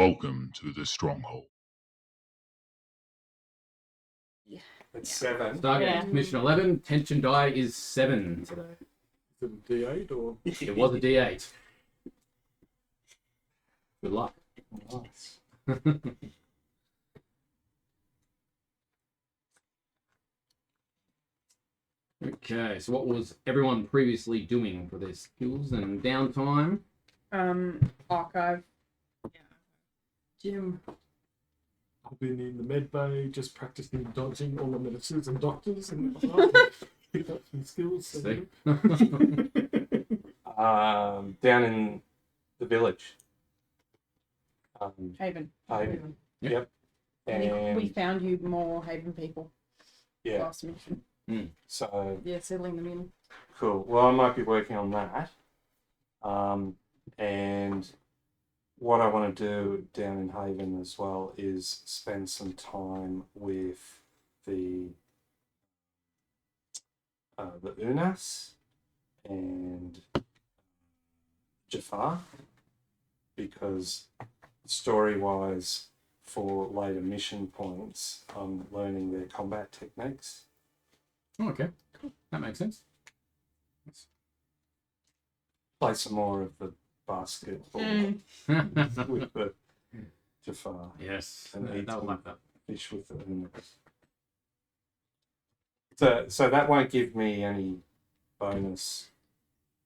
Welcome to the stronghold. It's 7. Stargate Mission 11, tension die is 7 today. Is it a D8 or? It was a D8. Good luck. Nice. Okay, so what was everyone previously doing for their skills and downtime? Archive. Gym. I've been in the med bay just practicing dodging all the nurses and doctors and pick up some skills. See? Down in the village. Haven. Haven. Yep. Yep. And We found you more Haven people yeah, last mission. so Yeah, settling them in. cool. Well, I might be working on that. And what I want to do down in Haven as well is spend some time with the Unas and Jafar, because story-wise, for later mission points, I'm learning their combat techniques. Oh, okay, cool. That makes sense. Play some more of the basketball with the Jafar Yes, and eat that would some like that. fish with the Unas. So that won't give me any bonus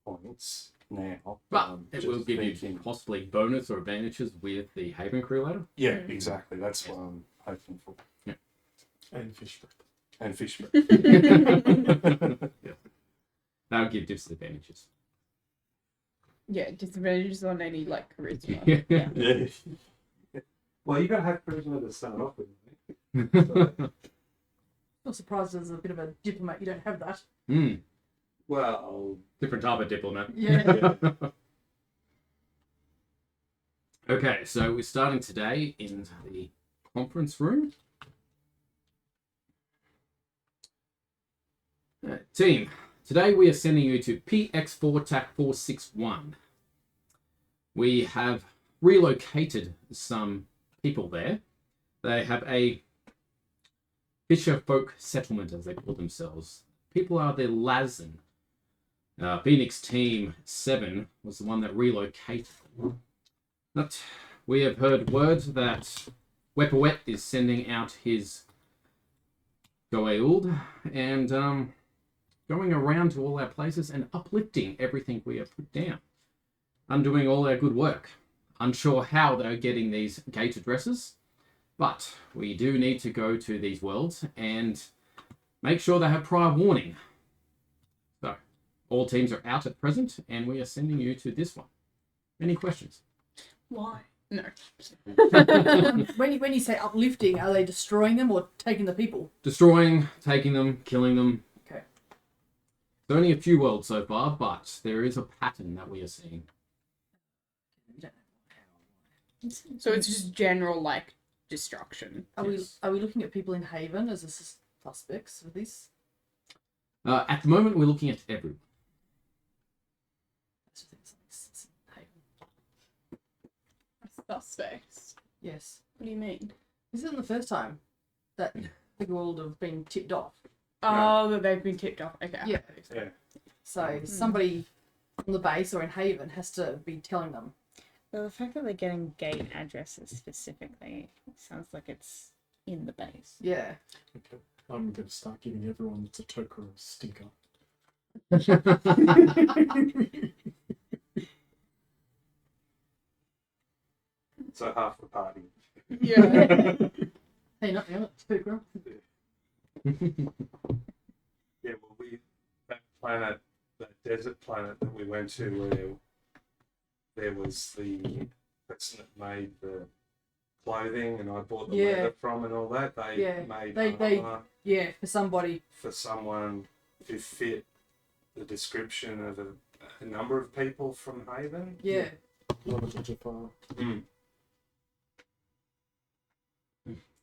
points now. But it just will give thinking- you possibly bonus or advantages with the Haven crew later. Yeah, exactly. That's what I'm hoping for. And fish breath. And fish. That'll give disadvantages. Yeah, disadvantages on any like charisma. Yeah. Yeah. Well, you gotta have charisma to start off with. Not surprised as a bit of a diplomat you don't have that. Well, Different type of diplomat. Yeah. Okay, so we're starting today in the conference room. Team, today we are sending you to PX4 TAC 461. We have relocated some people there. They have a Fisher folk settlement, as they call themselves. People are the Lazen. Phoenix Team 7 was the one that relocated them. But we have heard word that Wepwawet is sending out his Goa'uld and going around to all our places and uplifting everything we have put down. Undoing all our good work. Unsure how they're getting these gate addresses, but we do need to go to these worlds and make sure they have prior warning. So, all teams are out at present, and we are sending you to this one. Any questions? Why? No. When you say uplifting, are they destroying them or taking the people? Destroying, taking them, killing them. Okay. There's only a few worlds so far, but there is a pattern that we are seeing. You don't know how. So it's just general like destruction. Are Yes. we looking at people in Haven as suspects of this? At the moment, we're looking at everyone. That's the thing, it's in Haven. Suspects. Yes. What do you mean? This isn't the first time that the world have been tipped off. Oh, that they've been tipped off. Okay. Yeah. yeah. So somebody on the base or in Haven has to be telling them. Well, the fact that they're getting gate addresses specifically sounds like it's in the base. Yeah. Okay. I'm going to start giving everyone that's a toker a stinker. So half the party. Yeah. Hey, not now, it's too girl. Yeah, well, that planet, that desert planet that we went to, where there was the person that made the clothing, and I bought the Yeah. leather from and all that. They Yeah, made they- armor Yeah, for somebody. for someone who fit the description of a number of people from Haven. Yeah. One of the Jafar.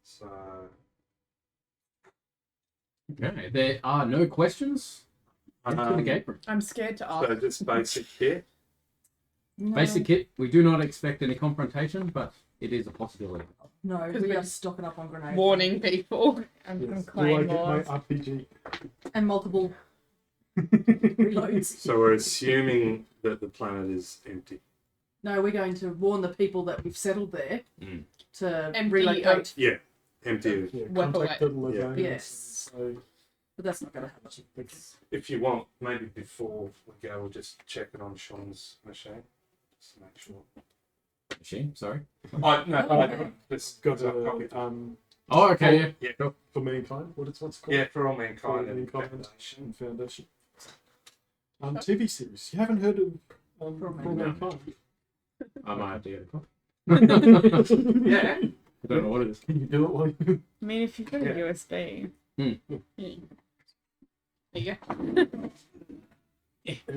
So Okay, there are no questions. Into the gate room. I'm scared to ask. so just basic kit. No, Basic kit. We do not expect any confrontation, but it is a possibility. No, 'Cause we we're are stocking up on grenades. Warning people. And some Yes. Do I get my claymores. RPG? And multiple reloads. So we're assuming that the planet is empty. No, we're going to warn the people that we've settled there Mm. to Empty relocate. Yeah, empty. Yeah, Wepwawet. contact little Yeah. zones. Yes. So But that's not going to happen. it's, If you want, maybe before we go, we'll just check it on Sean's machine. Just to make sure. Machine, sorry. Oh, no, Okay. this got I've copied. Oh, okay, yeah. Yeah, for mankind. What's it called? yeah, for all mankind For and mankind. Foundation. And Foundation. TV series. You haven't heard of For For Mankind. Mankind? I might have to get a copy. Yeah. I don't know what it is. Can you do it while you... I mean, if you've got a Yeah. USB. There you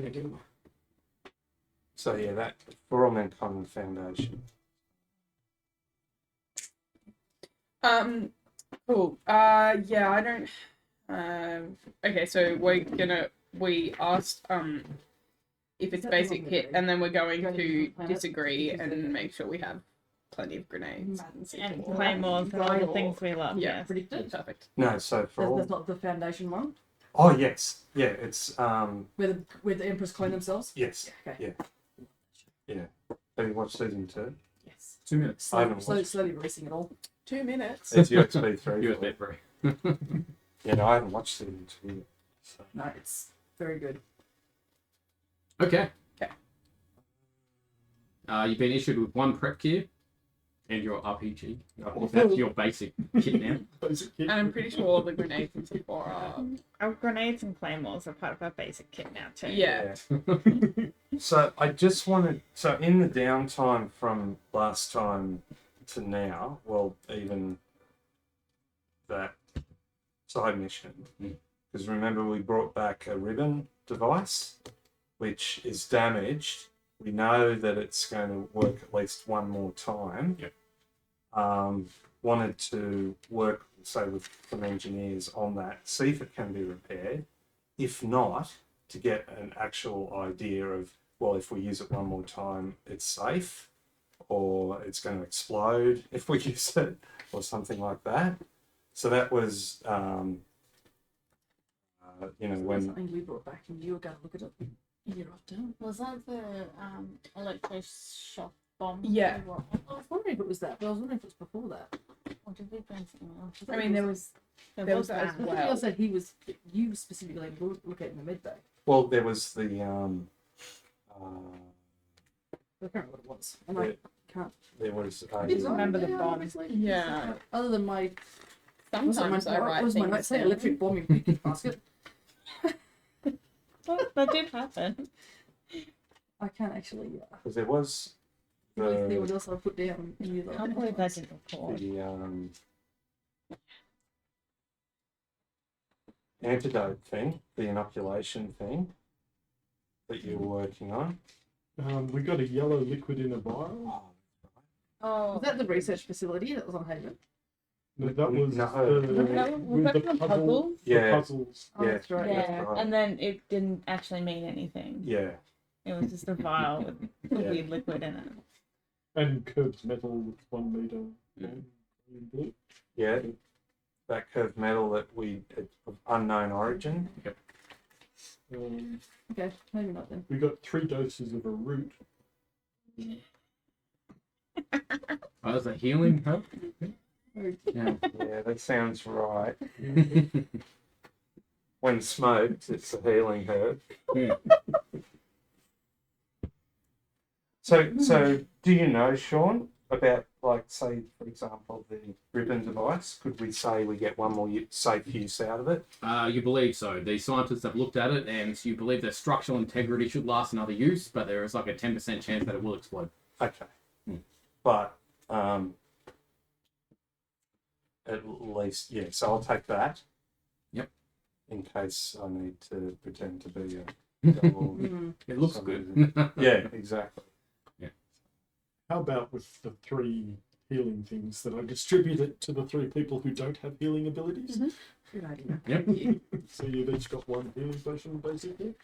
go. So yeah, that for all mankind and Foundation. Cool. Yeah, I don't. Okay, so we asked if it's Is that the basic one kit, that and then we're going go to to the planet? disagree Is that and it? make sure we have plenty of grenades and And C4. claymores and all the Right. things we love. Yeah. Yes. Predicted. Perfect. No, so for all. That's not the Foundation one, Oh yes, yeah, it's where the Emperors clone themselves. yes, Okay. yeah. Have you watched season 2? Yes. 2 minutes. I haven't watched. Slowly releasing it all. 2 minutes. It's USB 3. USB 3. Yeah, no, I haven't watched season 2 yet. So. No, it's very good. Okay. Okay. You've been issued with 1 prep gear and your RPG. That's your basic kit now. Basic kit. And I'm pretty sure all the grenades and C4 are. Our grenades and claymores are part of our basic kit now too. Yeah. So I just wanted, so in the downtime from last time to now, well, even that side mission, because remember we brought back a ribbon device, which is damaged. We know that it's going to work at least one more time. Yep. Wanted to work, say, with some engineers on that, see if it can be repaired. If not, to get an actual idea of, well, if we use it one more time, it's safe, or it's going to explode if we use it, or something like that. So that was, when Something we brought back and you were going to look at it year after. Was that the electroshock bomb? Yeah. Or what? I was wondering if it was that, but I was wondering if it was before that. Or did we bring something else? I mean, there was There was that. as I think well. you said you specifically look at in the mid bay. well, there was the I can't remember what it was. And Yeah. I can't. there was I just remember the bomb. obviously. Yeah. Other than my, sometimes I write what was my things note say? down. Electric bomb in picnic basket. That did happen. I can't actually. because there was Really see what the else I put down in you. I can't believe that didn't record. Antidote thing, the inoculation thing that you were working on. We got a yellow liquid in a vial. Oh, Was that the research facility that was on Haven? No, that was No. the, Was with that the the puzzle, puzzle? the Yeah. puzzles. Oh, Yeah. that's right. yeah. right. And then it didn't actually mean anything. Yeah, It was just a vial with Yeah. weird liquid in it. And curved metal with 1 meter. long, green blue. yeah. That curved metal that we of unknown origin. Okay, maybe not then. We got 3 doses of a root. Oh, that's a healing herb? Yeah. Yeah, that sounds right. When smoked, it's a healing herb. Yeah. So do you know, Sean, about, like, say, for example, the ribbon device? Could we say we get one more safe use out of it? You believe so. The scientists have looked at it and you believe the structural integrity should last another use, but there is like a 10% chance that it will explode. Okay. Hmm. But at least, yeah, so I'll take that. Yep. In case I need to pretend to be a devil. It looks Something. good. Yeah, exactly. How about with the 3 healing things that I distributed to the 3 people who don't have healing abilities? Good idea. Yep. So you've each got 1 healing potion, basically.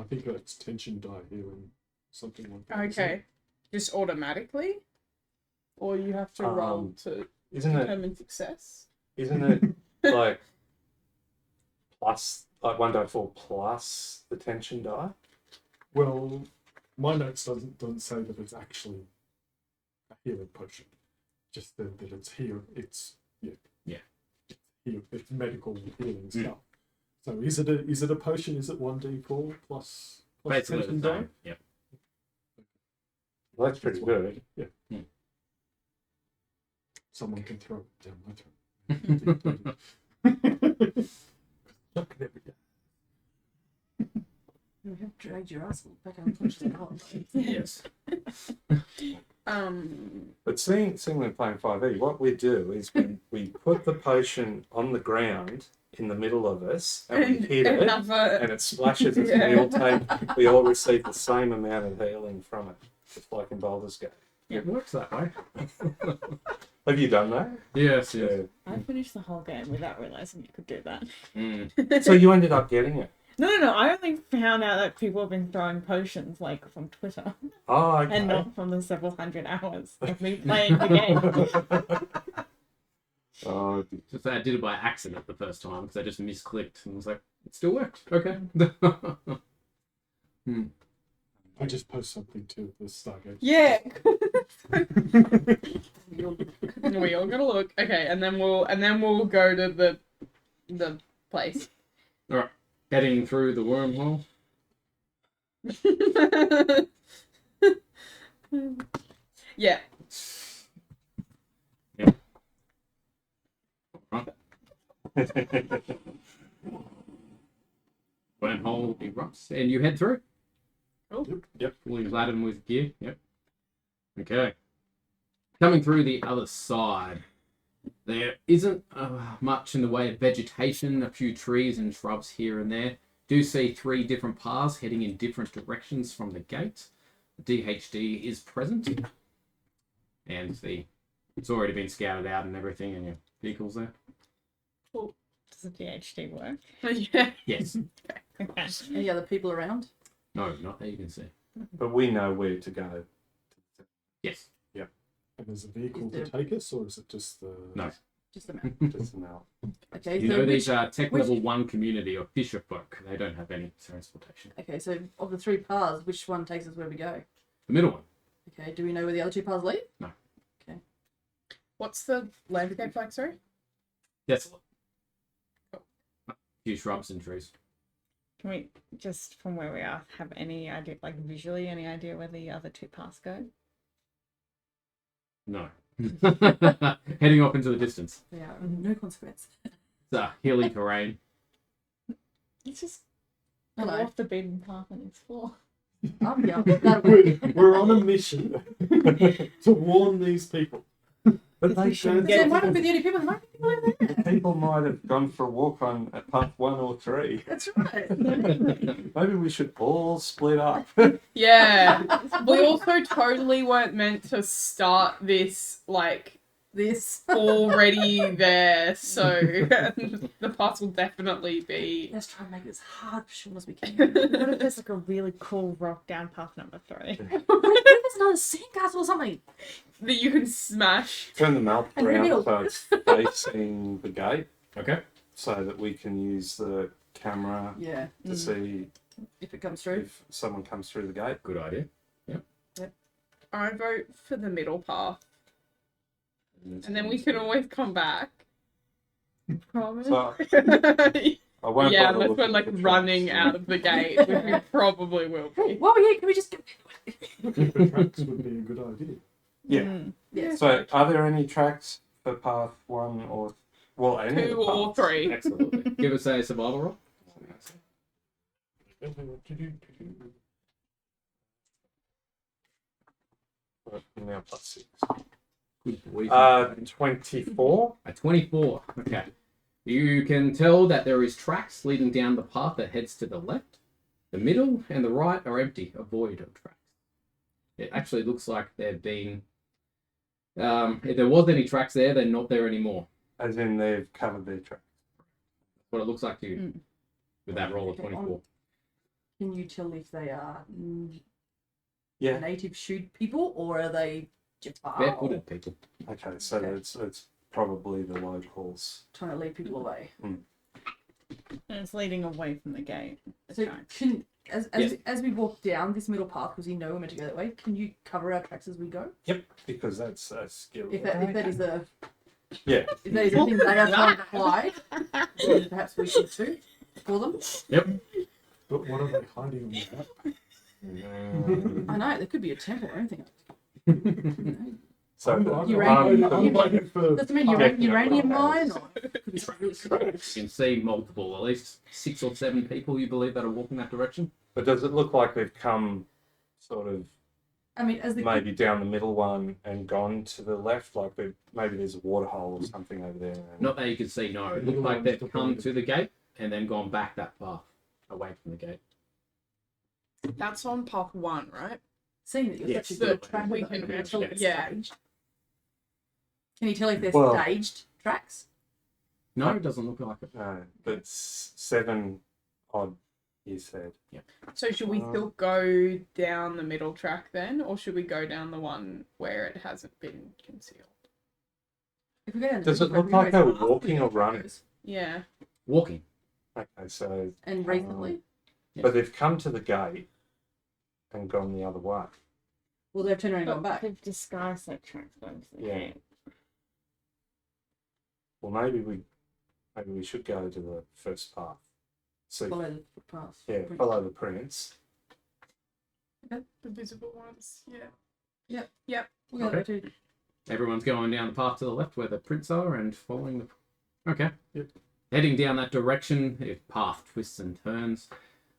I think it's tension die here and something like that. Okay. Just automatically? Or you have to roll to Isn't it? determine success? Isn't it like plus like 1.4 plus the tension die? Well, my notes doesn't say that it's actually a healing potion. Just that it's here. It's it's medical healing stuff. So is it a potion? Is it 1d4 plus Basically tension the die? same. Yep. Well, that's pretty good. Yeah. Hmm. Someone can throw it down my throat. Chuck it every day. You have dragged your ass back and punched it out. Yes. But seeing we're playing 5e, what we do is we put the potion on the ground in the middle of us and we hit it and it splashes us and we all receive the same amount of healing from it. Just like in Baldur's Gate. It works that way. Have you done that? Yes, Yeah. yes. I finished the whole game without realizing you could do that. Mm. So you ended up getting it? No. I only found out that people have been throwing potions like from Twitter Oh, okay. and not from the several hundred hours of me playing the game. Oh, Just I did it by accident the first time because I just misclicked and was like, it still worked. Okay. I just post something to the Stargate. Yeah. We all gotta look. Okay, and then we'll go to the place. All right. Heading through the wormhole. Yeah. Wormhole erupts and you head through. Yep. Fully laden with gear. Yep. Okay. Coming through the other side, there isn't much in the way of vegetation, a few trees and shrubs here and there. Do see 3 different paths heading in different directions from the gate. The DHD is present. And it's already been scouted out and everything, and your vehicle's there. Does the DHD work? Yeah. Yes. Okay. Any other people around? No, not that you can see. but we know where to go. Yes. And there's a vehicle Is to take us, or is it just the? No. Just a map. Just now. Okay, You so know these are tech which- level 1 community or fisher folk. They don't have any transportation. okay, so of the 3 paths, which one takes us where we go? The middle one. Okay, do we know where the other 2 paths lead? What's the landscape like, sorry? Desolate. A few shrubs and trees. Can we just from where we are have any idea, like visually, any idea where the other 2 paths go? No. Heading off into the distance. They are of no consequence. It's a hilly terrain. It's just go Hello. off the beaten path and explore. Oh, yeah, that'll work. We're on a mission to warn these people. But they should. They might not be the only people. There might be people over there. People might have gone for a walk on at path 1 or 3. That's right. Maybe we should all split up. Yeah. We also totally weren't meant to start this like This. already there, so the path will definitely be. Let's try and make it as hard for Sean as we can. What if there's like a really cool rock down path number 3? What if there's another sandcastle or something? That you can smash. Turn the map And around reveal. so it's facing the gate Okay. so that we can use the camera Yeah, to see if it comes through. if someone comes through the gate. Good idea. I vote for the middle path, and then we can always come back. Promise. So, I won't Yeah, bother unless we're looking like at the running tracks. out of the gate, which we probably will be. Well, yeah, can we just get. Looking for tracks would be a good idea. Yeah. Yeah. So, are there any tracks for path 1 or any of the 2 or paths? 3. Excellent. Give us a survival roll. Now plus 6. Good boy. 24. A 24. Okay. You can tell that there is tracks leading down the path that heads to the left. The middle and the right are empty, a void of tracks. It actually looks like they've been... if there was any tracks there, they're not there anymore. As in they've covered their tracks. What it looks like to you with that roll of Okay, 24. Can you tell if they are Yeah. native shoot people or are they Jafar Barefooted people. Okay, so Okay. it's probably the locals. trying to lead people away? And it's leading away from the gate. So Tracks. can Yes. as we walk down this middle path, because you know we're meant to go that way, can you cover our tracks as we go? Yep, because that's a skill. If that is a Yeah. if that is a thing they are trying to hide, then perhaps we should too for them. But what are they hiding on the map? I know there could be a temple or anything. So Uranium- waiting for Does it mean uranium mine? Or could be something really small. You can see multiple, at least 6 or 7 people you believe that are walking that direction. but does it look like they've come sort of I mean, as the maybe down the middle one and gone to the left? Like maybe there's a water hole or something over there. And Not that you can see, no. It looks like they've come to the gate and then gone back that path away from the gate. That's on path 1, right? seeing that you're Yes, such a good but tracker, we though, can can you tell if it's yeah. staged? Can you tell if they're Well- staged tracks? No, it doesn't look like it. no, but 7 odd. You said. So should we still go down the middle track then, or should we go down the one where it hasn't been concealed? If we go down the Does it middle look track, like we they go were after walking the or running? photos. Yeah. Walking. Okay, so And recently, but they've come to the gate and gone the other way. well, they've turned around and gone back. They've disguised their tracks going to the Yeah. gate. Well, maybe we should go to the first path. See, Follow the footpath. yeah, follow the prints. The visible ones. Yeah. We'll go Okay. to Everyone's going down the path to the left where the prints are and following the... Okay. Yep. Heading down that direction, the path twists and turns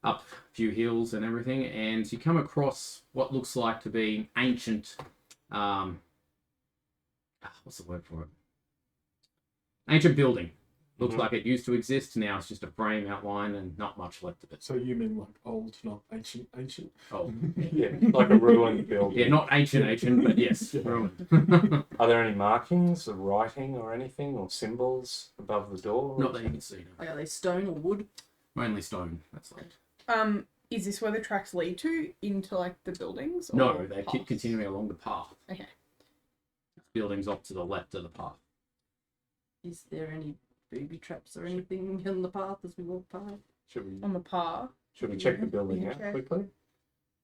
up a few hills and everything, and you come across what looks like to be ancient... what's the word for it? Ancient building. Looks Mhm. like it used to exist. Now it's just a frame outline and not much left of it. So you mean like old, not ancient? Ancient. Oh, Yeah, like a ruined building. yeah, not ancient, but yes, Yeah. ruined. Are there any markings or writing or anything or symbols above the door? Not that you can see. No. like, are they stone or wood? Mainly stone. That's like. Is this where the tracks lead to into like the buildings? Or No, they keep paths? continuing along the path. Okay. Buildings off to the left of the path. Is there any booby traps or anything in the path as we walk past? Should On the path. we check the building out Okay. quickly?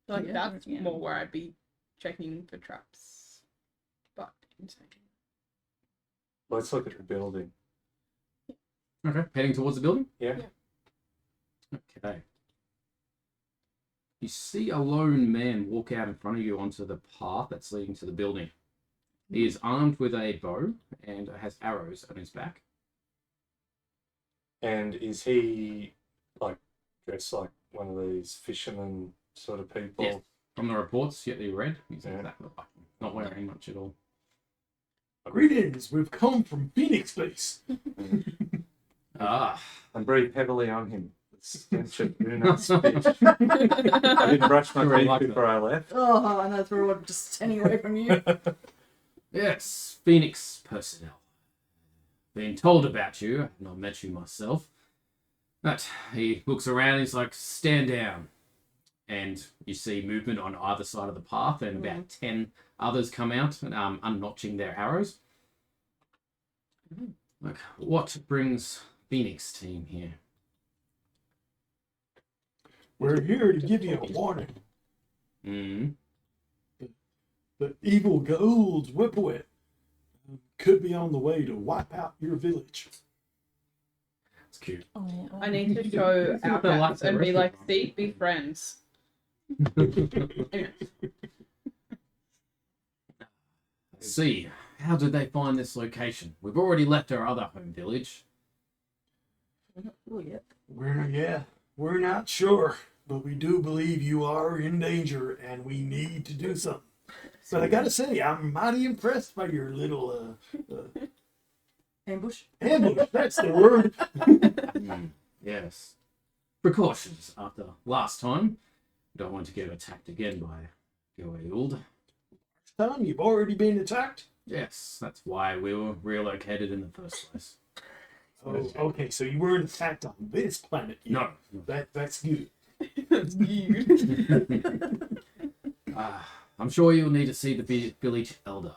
Like Yeah, that's yeah. more where I'd be checking for traps. But Let's look at the building. Okay. Heading towards the building? Yeah. Okay. You see a lone man walk out in front of you onto the path that's leading to the building. He is armed with a bow and has arrows on his back. And is he like dressed like one of these fishermen sort of people? Yes. From the reports yet you read, he's Yeah. exactly like him. Not wearing much at all. Greetings. We've come from Phoenix Base. Ah, And breathe heavily on him. The stench of Una's fish. I didn't brush my Sure, I teeth like that. before I left. Oh, I know we're all just standing away from you. yes, Phoenix personnel. Been told about you, I've not met you myself. But he looks around, he's like, stand down. And you see movement on either side of the path, and about 10 others come out, unnotching their arrows. Like, what brings Phoenix team here? We're here to give you a warning. Hmm. The evil Gold's Wepwawet could be on the way to wipe out your village. It's cute. Oh, I need to show See our what they're like hats at and be like, restaurants. see, be friends. Anyway, See, how did they find this location? We've already left our other home village. Oh, yeah. We're not sure, but we do believe you are in danger and we need to do something. But I gotta say, I'm mighty impressed by your little Ambush. ambush. That's the word. Yes. Precautions after last time. Don't want to get attacked again by Goa'uld. Tom, you've already been attacked. Yes, that's why we were relocated in the first place. Oh, okay. So you weren't attacked on this planet yet. No. That's good. That's you. I'm sure you'll need to see the village elder.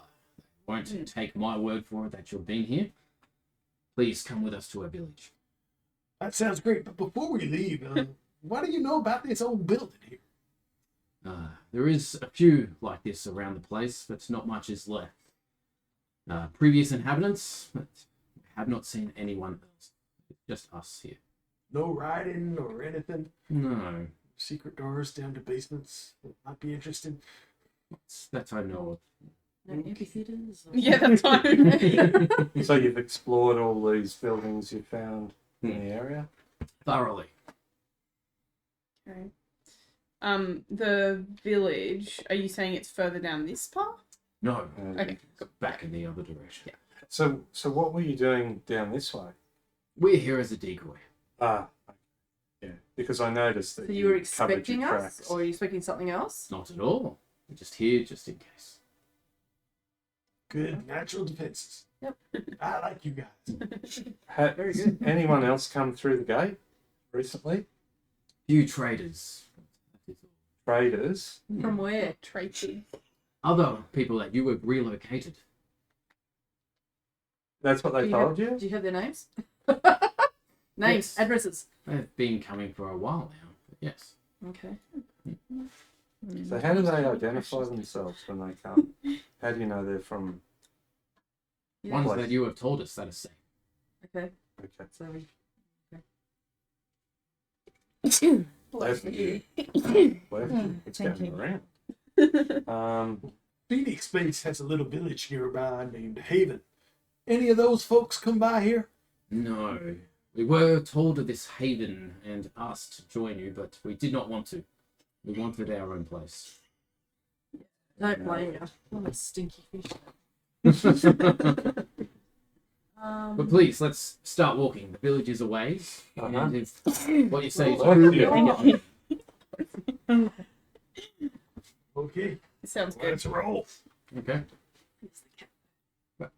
Won't take my word for it that you've been here. Please come with us to our village. That sounds great. But before we leave, what do you know about this old building here? There is a few like this around the place, but not much is left. Previous inhabitants, but we have not seen anyone else. Just us here. No riding or anything? No, Secret doors down to basements that might be interesting? that I know No amphitheaters? Or... Yeah, that's fine. So you've explored all these buildings you found in the area? of. Thoroughly. Okay. The village, are you saying it's further down this path? No, Okay. back in the other direction. So what were you doing down this way? We're here as a decoy. Ah, yeah. Because I noticed that So you were covered expecting your us, tracks. or are you expecting something else? Not at all. We're just here, just in case. Good natural defenses. Yep. I like you guys. Very good. Anyone else come through the gate recently? Few traders. Traders? From where? Tracy. Other people that you have relocated. That's what they Do you told have, you? Do you have their names? Names, Yes. addresses. They've been coming for a while now. But yes. Okay. So how do they identify themselves when they come? How do you know they're from... Yeah. Ones Place. that you have told us that are safe. Okay. Okay. So we. Bless you. Bless you. It's Thank going you. around. Phoenix Base has a little village nearby named Haven. Any of those folks come by here? No. We were told of this haven and asked to join you, but we did not want to. We wanted our own place. Don't blame you. What a stinky fish. But please, let's start walking. The village is a ways. Uh-huh. And if what you say is Well, true, yeah. Okay, Sounds good. let's roll. Okay. But,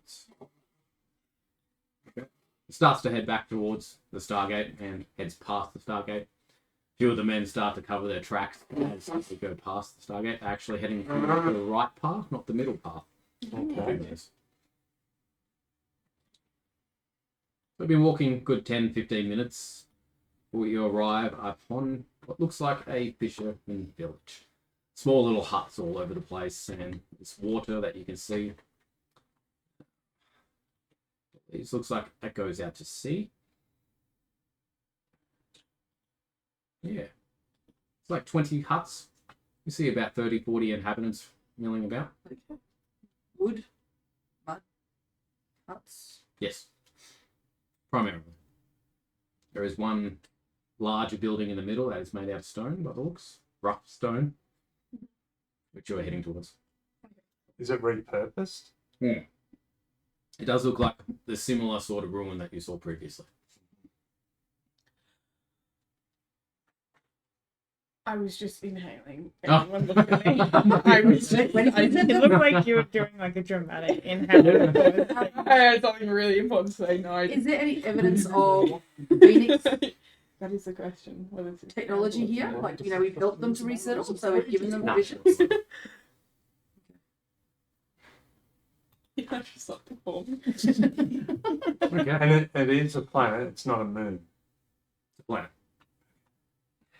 okay. It starts to head back towards the Stargate and heads past the Stargate. A few of the men start to cover their tracks as they go past the Stargate, actually heading to the right path, not the middle path. Okay. We've been walking good 10-15 minutes before you arrive upon what looks like a fisherman village. Small little huts all over the place, and this water that you can see. It looks like that goes out to sea. Yeah. It's like 20 huts. You see about 30-40 inhabitants milling about. Okay. Wood, mud, huts. Yes. Primarily. There is one larger building in the middle that is made out of stone by the looks. Rough stone. Which you're heading towards. Is it repurposed? It does look like the similar sort of ruin that you saw previously. I was just inhaling. Oh. Everyone looked at me. I was just, It looked like you were doing like a dramatic inhale. I had something really important to say. No, I Is there any evidence of Phoenix That is the question. Whether it's technology here? Like, you know, we've helped them to resettle, so we've given them Nah. visions. Yeah, I just like to form. Okay. And it is a planet, it's not a moon. Planet.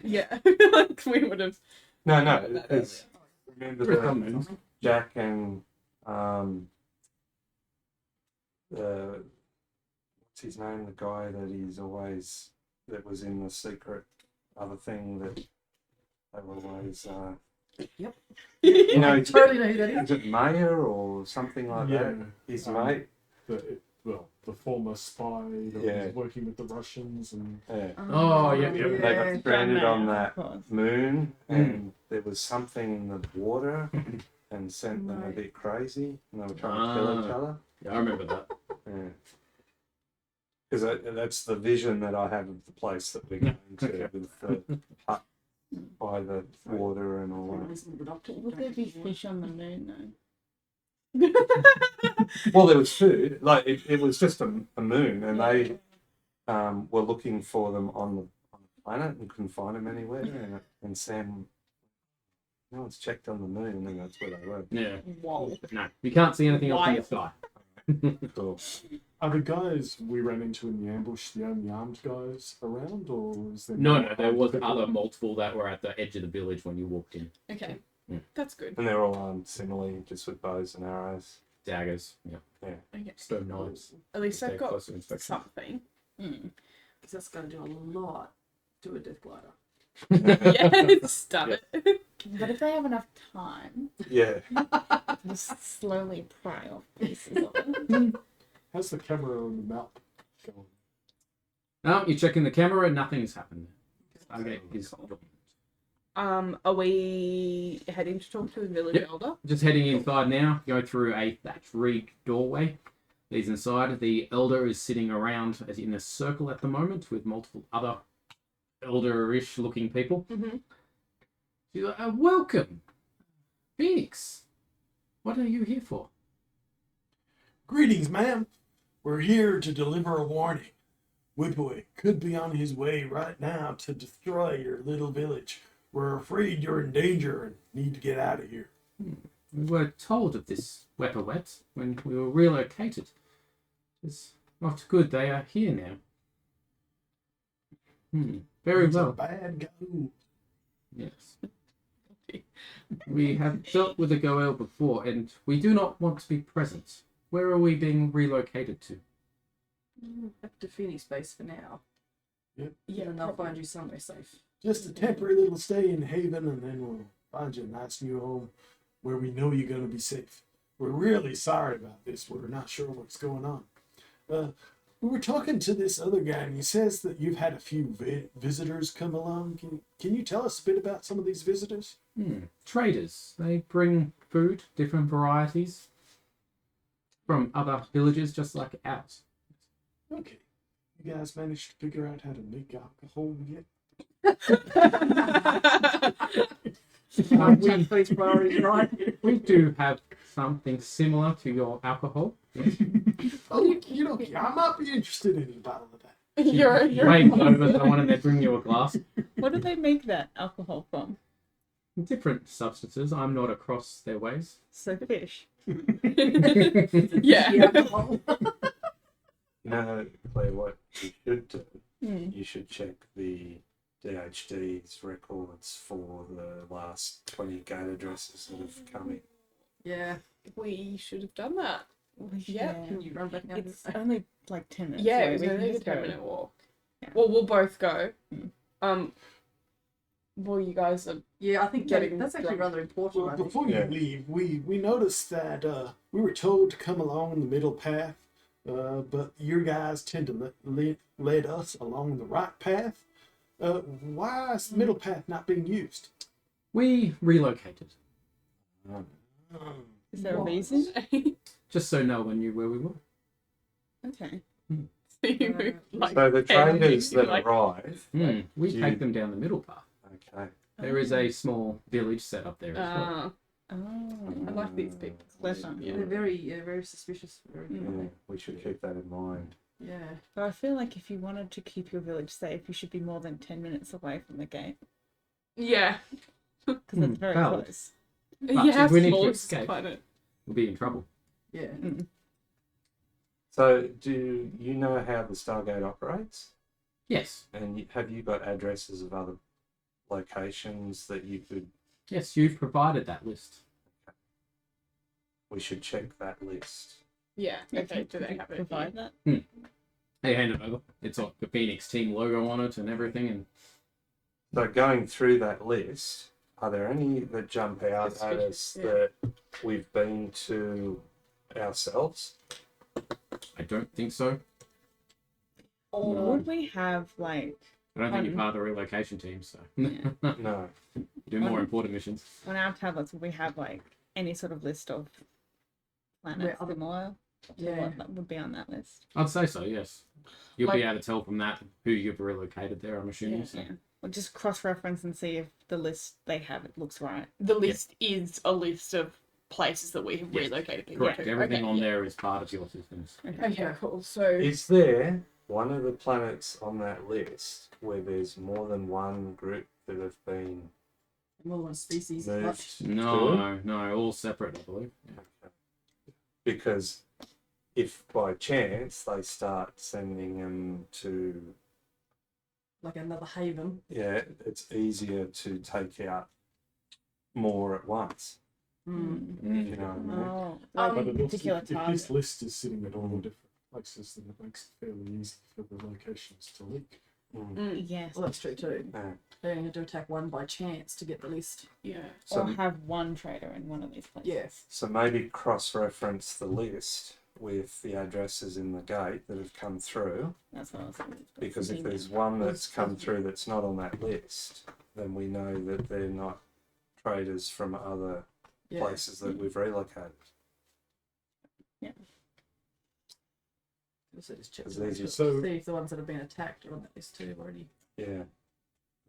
Yeah, like we would have. No, That it's... Remember There are the some moons. Jack and... what's his name? The guy that he's always... That was in the secret other thing that they were always... Yep. You know, Totally know who that is. is it Mayer or something like Yeah. that? His Um, mate? The former spy that Yeah. was working with the Russians, and Yeah. Oh, yeah. They got stranded on that Of course. moon, and there was something in the water and sent them a Right. bit crazy, and they were trying to kill each Ah. other. Yeah, I remember that. Yeah. Because that's the vision that I have of the place that we're going to, with the hut by the water and all that. Listen to the doctor. Would there be fish on the moon though? Well, there was food. Like it was just a moon, and they were looking for them on the planet and couldn't find them anywhere. And Sam, no one's checked on the moon, and that's where they were. Yeah. Whoa. No, you can't see anything else in the sky. Cool. Are the guys we ran into in the ambush the only armed guys around, or is there No, more no, there armed was people? other multiple that were at the edge of the village when you walked in. Okay. Yeah. That's good. And they're all armed similarly, just with bows and arrows. Daggers, yeah. Okay. Stone knives. At least Stay I've got close to inspection. something. Because that's going to do a lot to a death glider. Yes, damn it. But if they have enough time, Yeah. just slowly pry off pieces of it. How's the camera on the map going? You're checking the camera, nothing's happened. Stargate is Are we heading to talk to the village Yep. elder? just heading inside now. Go through a thatched reed doorway. Leads inside. The elder is sitting around as in a circle at the moment with multiple other elder-ish looking people. Mm-hmm. She's like, welcome, Phoenix. What are you here for? Greetings, ma'am. We're here to deliver a warning. Wepwawet could be on his way right now to destroy your little village. We're afraid you're in danger and need to get out of here. We were told of this Wepwawet when we were relocated. It's not good they are here now. Very He's a well. bad guy. Ooh, Yes. We have dealt with the Goel before, and we do not want to be present. Where are we being relocated to? Back to Phoenix base for now. Yeah, And they'll probably. find you somewhere safe. just a temporary little stay in Haven, and then we'll find you a nice new home where we know you're going to be safe. We're really sorry about this. We're not sure what's going on. We were talking to this other guy, and he says that you've had a few visitors come along. Can you tell us a bit about some of these visitors? Traders. They bring food, different varieties, from other villages just like ours. Okay. You guys managed to figure out how to make alcohol yet? Check these priorities right. We do have something similar to your alcohol. Yes. Oh, you know, I might be interested in a bottle of that. You're Waves over someone and they bring you a glass. What do they make that alcohol from? Different substances. I'm not across their ways. So fish. yeah. You know, Claire, what you should do, Hmm. you should check the DHD's records for the last 20 gate addresses that have come in. Yeah. We should have done that. Yeah. Can you run back down? It's only like 10 minutes. Yeah, away. it was We can only a just go. 10-minute walk. Yeah. Well, we'll both go. Mm. Well, you guys are. Yeah, I think Getting that's actually drunk. rather important. Well, I think. before you Yeah. leave, we noticed that we were told to come along the middle path, but your guys tend to lead us along the right path. Why is the middle path not being used? We relocated. Is there a reason? Just so no one knew where we were. Okay. So you moved, like, So the 10 traders that like- arrive, We do take you- them down the middle path. okay, There is a small village set up there as well. Oh. I like these people. Clever. Yeah. They're very suspicious. Very yeah, we should keep that in mind. Yeah. But I feel like if you wanted to keep your village safe, you should be more than 10 minutes away from the gate. Yeah. Because it's very valid. close. But Yeah, if we need to small is escape- planet. We'll be in trouble. Yeah. So, do you know how the Stargate operates? Yes. And have you got addresses of other locations that you could? Yes, you've provided that list. We should check that list. Yeah. Okay. Do Could they you have it? provide that? They hand it over. It's got the Phoenix team logo on it and everything. And So, going through that list, are there any that jump out at us Yeah. that we've been to ourselves? I don't think so. Or No. would we have, like, I don't think you're part of the relocation team, so Yeah. No. do more important missions. on our tablets, would we have, like, any sort of list of planets Where other- similar to Yeah. what that would be on that list? I'd say so, yes. You'll be Like- able to tell from that who you've relocated there, I'm assuming. Yeah. So. Yeah. Or just cross-reference and see if the list they have, it looks right. The list is a list of places that we have Yes. relocated people Correct. to. Everything Okay, on yeah. there is part of your systems. Okay, cool. So Is there one of the planets on that list where there's more than one group that have been More than one species. moved Much. to it? No, all separate, I believe. Okay. Because if by chance they start sending them to, Like another haven. yeah, it's easier to take out more at once. Mm. You know what I mean? Oh, Um, But it looks, particular if this target. list is sitting at all the different places, then it makes it fairly easy for the locations to leak. Mm. Yes. Well, that's true too. Yeah. They only have to attack one by chance to get the list. Yeah. So, Or have one trader in one of these places. Yeah. so maybe cross-reference the list with the addresses in the gate that have come through, That's what I was thinking. because if there's one that's come through that's not on that list, then we know that they're not traders from other Yeah. places that we've relocated. So just check It's the easier. list, So- see if the ones that have been attacked are on that list too already. Yeah.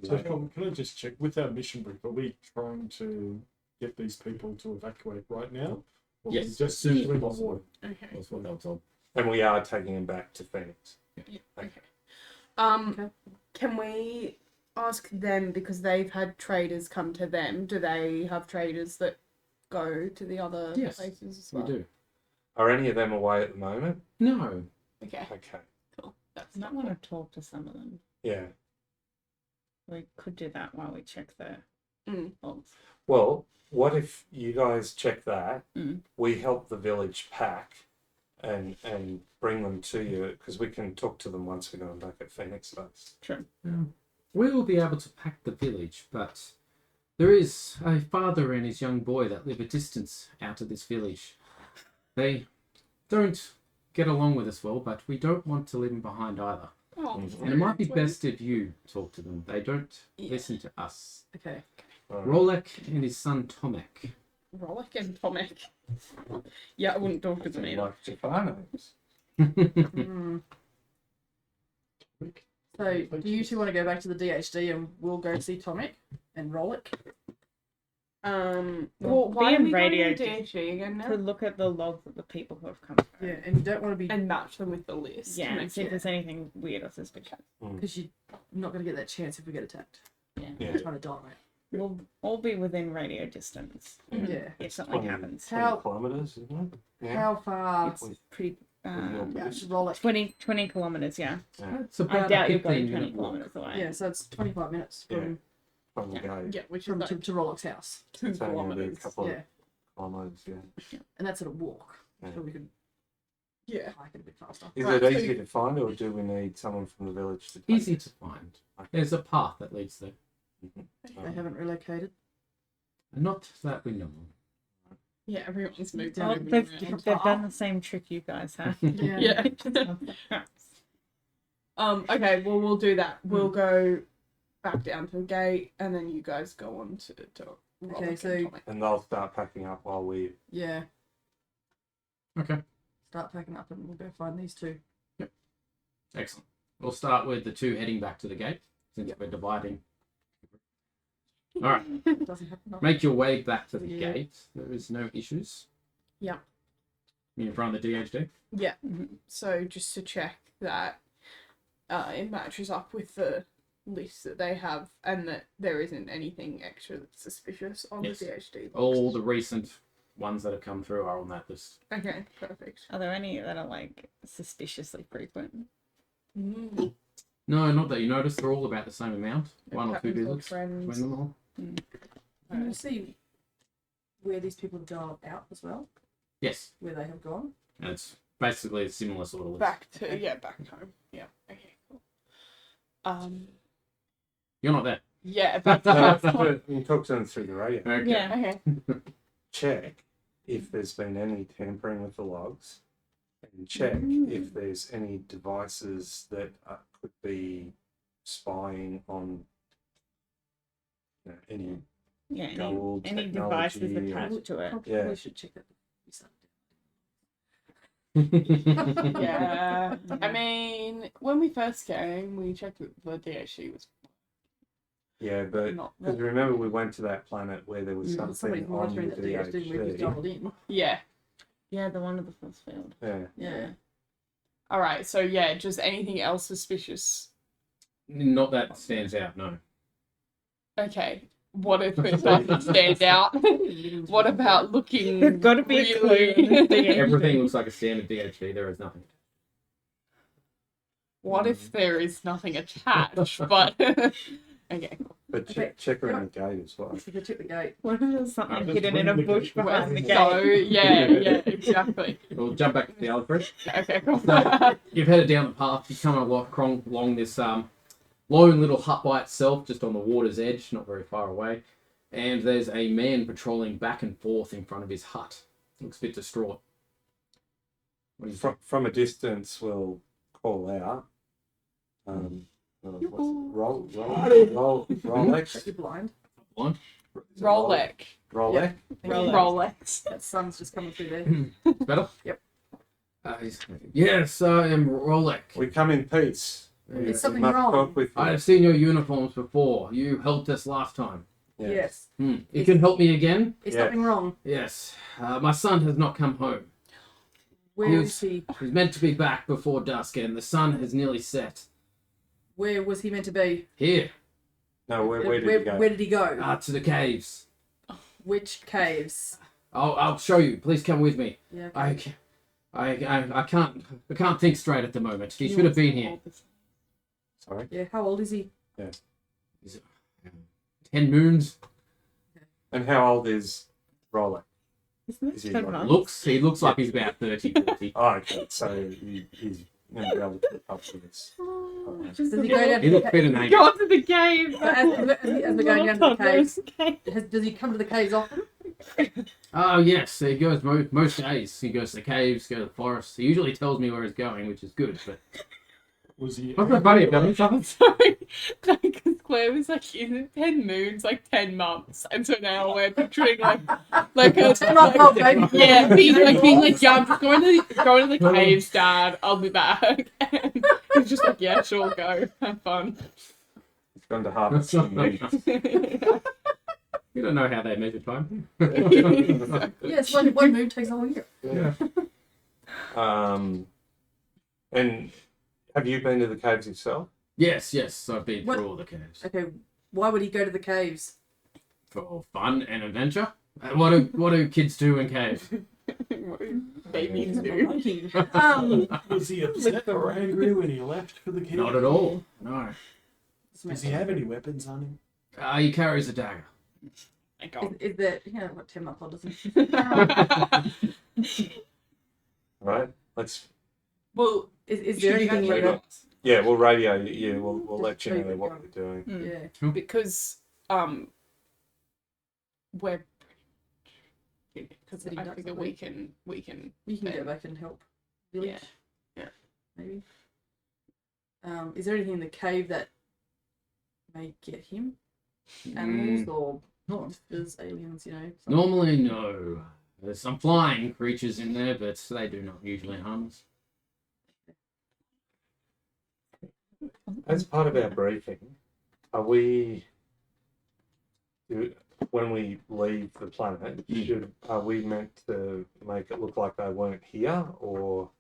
So can I just check, with our mission brief, are we trying to get these people to evacuate right now? Or Yes, we as just soon as doing possible. what? Okay. That's what they were told. And we are taking them back to Phoenix. Okay. Okay. Okay. Can we ask them, because they've had traders come to them? Do they have traders that go to the other Yes, places as We well? do. Are any of them away at the moment? No. Okay. Okay. Cool. That's I might want to talk to some of them. Yeah. We could do that while we check the Mm. logs. Well, what if you guys check that? Mm. We help the village pack and bring them to you, because we can talk to them once we're going back at Phoenix base. Sure. We will be able to pack the village, but there is a father and his young boy that live a distance out of this village. They don't get along with us well, but we don't want to leave them behind either. Oh, And it might be sweet. best if you talk to them. They don't Yeah. listen to us. Okay. Rolek and his son Tomek. Rollick and Tomek. Yeah, I wouldn't talk to them They either. like Japanos. Mm. So, do you two want to go back to the DHD and we'll go see Tomek and Rollick? Well, Well, why be are in we going radio to DHD again To now? look at the logs of the people who have come through. Yeah, and you don't want to be And match them with the list. Yeah, to and make see if sure. there's anything weird or suspicious. because you're not going to get that chance if we get attacked. Yeah. Yeah. You're trying to die. We'll all be within radio distance Yeah. if something 20 happens. 20 How- kilometres, isn't it? Yeah. How far? It's pretty. Yeah, it's Rollick. 20 kilometres, yeah. It's I about doubt a you're going 15 20 minute walk. kilometres away. Yeah, so it's 25 minutes from From the gate. Yeah, which is from like to Rollick's house. 2 It's only gonna be a kilometers. couple Yeah, of kilometres, yeah. and that's at a walk. Yeah. So we could Yeah. hike it a bit faster. Is Right, it so- easy to find, or do we need someone from the village to take Easy it? to find. There's a path that leads there. They haven't relocated. Not that we know of. Yeah, everyone's moved Yeah, Well, on. they've done the same trick you guys have. Yeah. Yeah. Okay, well, we'll do that. We'll go back down to the gate, and then you guys go on to Rollick Okay, and so- Tomek. And they'll start packing up while we. Yeah. Okay, Start packing up and we'll go find these two. excellent. We'll start with the two heading back to the gate, since we're dividing. All right, Doesn't happen. often. make your way back to the Yeah. gate. There is no issues. Yeah. You in front of the DHD? Yeah. Mhm. So just to check that it matches up with the list that they have, and that there isn't anything extra that's suspicious on Yes. the DHD. Box. All the recent ones that have come through are on that list. Okay, perfect. Are there any that are like suspiciously frequent? Mm. No, not that you notice. They're all about the same amount. One or two Patterns or visits trends. between them all. Can you see where these people have gone out as well? Yes, Where they have gone? and it's basically a similar sort of list. Back to back home. Yeah. Okay. Cool. You're not there. Yeah, that's No, fine. you can talk to them through the radio. Okay. Yeah. Okay. Check if there's been any tampering with the logs, and check if there's any devices that could be spying on any Yeah, gold any devices technology. attached to it. Probably Yeah. should check that. Yeah. I mean, when we first came, we checked that the DHC was Yeah, but not. because remember we went to that planet where there was Somebody's something on the monitoring that DHD when we DHD. dialed in. Yeah. Yeah, the one of the force field. Yeah, Yeah. All right. So yeah, just anything else suspicious. Not that stands out, no. Okay. What if it doesn't stand out? What about looking? There's got to be a clue in this really? DHD. Everything looks like a standard DHD. There is nothing. What if there is nothing attached? But okay. But Okay. check around the gate as well. So you check the gate. What if there's something just hidden in bring a the bush gate behind the So gate? yeah, exactly. We'll jump back to the other three. Okay, cool. So you've headed down the path. You come along this lone little hut by itself, just on the water's edge, not very far away. And there's a man patrolling back and forth in front of his hut. Looks a bit distraught. What do you think? From a distance, we'll call out. Rolex. You're blind. Blind? Rolex. Rolex. Rolex. That sun's just coming through there. Better? Yep. Yes, I am Rolek. We come in peace. Is something Must wrong? talk with you. I have seen your uniforms before. You helped us last time. Yes. You can help me again? Is Yeah. something wrong? Yes. My son has not come home. Where Yes. is he? He's meant to be back before dusk, and the sun has nearly set. Where was he meant to be? Here, No, where did he go? Where did he go? to the caves. Which caves? I'll show you. Please come with me. Yeah. Okay. I can't think straight at the moment. He should have been here. Sorry. Yeah. How old is he? 10 moons. And how old is Rolex? Isn't Is it he 10 like- months? He looks like he's about 30, 40. Oh, okay. So he's going to be able to keep up with this. Does he go down He to looks the fit cave? and Go angry. to the cave. As we're going down to the caves, Okay. does he come to the caves often? Oh, yes. He goes most days. He goes to the caves, goes to the forest. He usually tells me where he's going, which is good. But Was he? what's so funny about me? Something? Sorry, because Claire was like, "Isn't 10 moons like 10 months?" And so now we're picturing like a 10-month-old baby. yeah, being like, yeah, I'm just going to the caves, Dad. I'll be back. And he's just like, yeah, sure, go, have fun. He's gone to harvest some meat. You don't know how they measure time. Yes, one moon takes a whole year. Yeah. And have you been to the caves yourself? Yes. I've been What- through all the caves Okay, why would he go to the caves? for fun and adventure. What do kids do in caves? Babies do. Monkey. Was he upset or angry when he left for the cave? Not at all. No. Does he have any weapons on him? He carries a dagger. Thank God. Is that, yeah, what 10-month-old doesn't? Right. Let's. Well, Is there anything radio? like Yeah, we'll radio you. Yeah, we'll let you Just know leave it what going. we're doing. Yeah. because we're because City I ducks, figure I we think. can You can go back and help. Village. Yeah. Maybe. Is there anything in the cave that may get him? Animals or monsters, aliens, you know? something? Normally, no. There's some flying creatures in there, but they do not usually harm us. As part of our briefing, are we, when we leave the planet, are we meant to make it look like they weren't here, or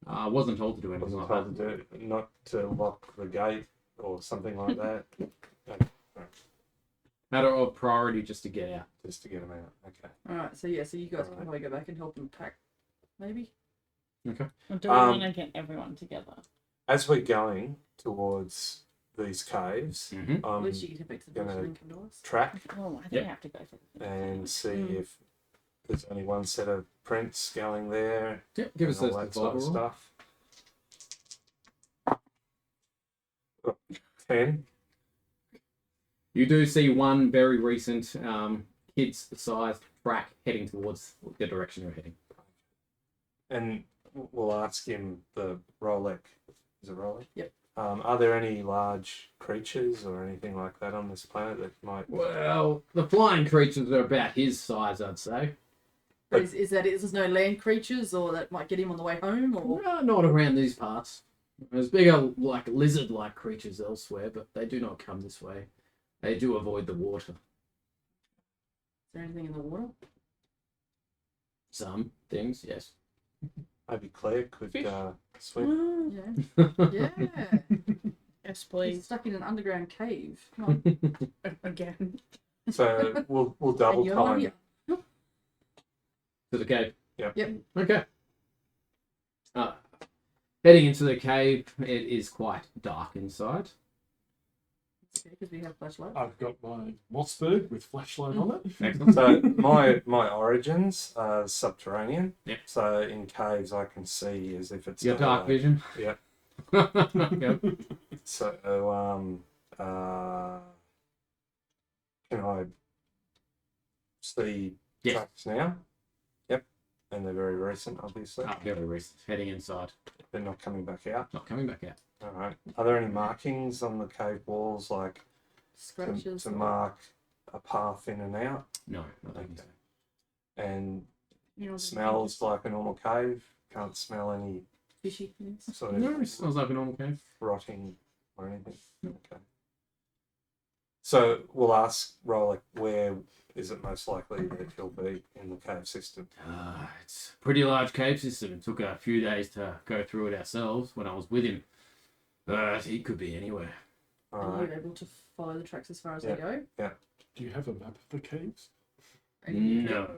I wasn't told to do anything wasn't like told that. to do, not to lock the gate or something like that? Matter of priority just to get out. Just to get them out. Okay. Alright, so yeah, so you guys can Alright. probably go back and help them pack, maybe? Okay. Or do we want to get everyone together? As we're going towards these caves, Mm-hmm. At I'm least you can head back to the gonna- village and then come to us. track Oh, I think Yep. we have to go for the and see Mm. if there's only one set of prints going there. Yep, give us and those all that sort of survival roll. stuff. 10. You do see one very recent kid-sized track heading towards the direction you're heading. And we'll ask him the Rolex. Is it Rolex? Yep. Are there any large creatures or anything like that on this planet that might? Well, the flying creatures are about his size, I'd say. But is there's no land creatures or that might get him on the way home or Not around these parts. There's bigger, like lizard-like creatures elsewhere, but they do not come this way. They do avoid the water. is there anything in the water? Some things, yes. Maybe Claire could Fish. swim. Yeah. Yeah. Yes, He's please. stuck in an underground cave. Come on. Again. So we'll double And you're not time. here. To the cave. Yep. Yep. Okay. Heading into the cave, it is quite dark inside. Because we have flashlights. I've got my Mossberg with flashlight on it. Excellent. So my origins are subterranean. Yep. So in caves I can see as if it's Your dark daylight. vision. Yep. Yep. So can I see Yes. tracks now? Yep. And they're very recent, obviously. Very recent. Heading inside. They're not coming back out. Not coming back out. All right. Are there any markings on the cave walls, like Scratches. to mark a path in and out? No, not Okay. taking so. And You know, smells like a normal cave. Can't smell any Fishy things. sort No, of it smells like a normal cave. rotting or anything. Okay. So we'll ask Rollick, where is it most likely that he'll be in the cave system? It's a pretty large cave system. It took a few days to go through it ourselves when I was with him. But he could be anywhere. All Are right. you able to follow the tracks as far as Yeah. they go? Do you have a map of the caves? No.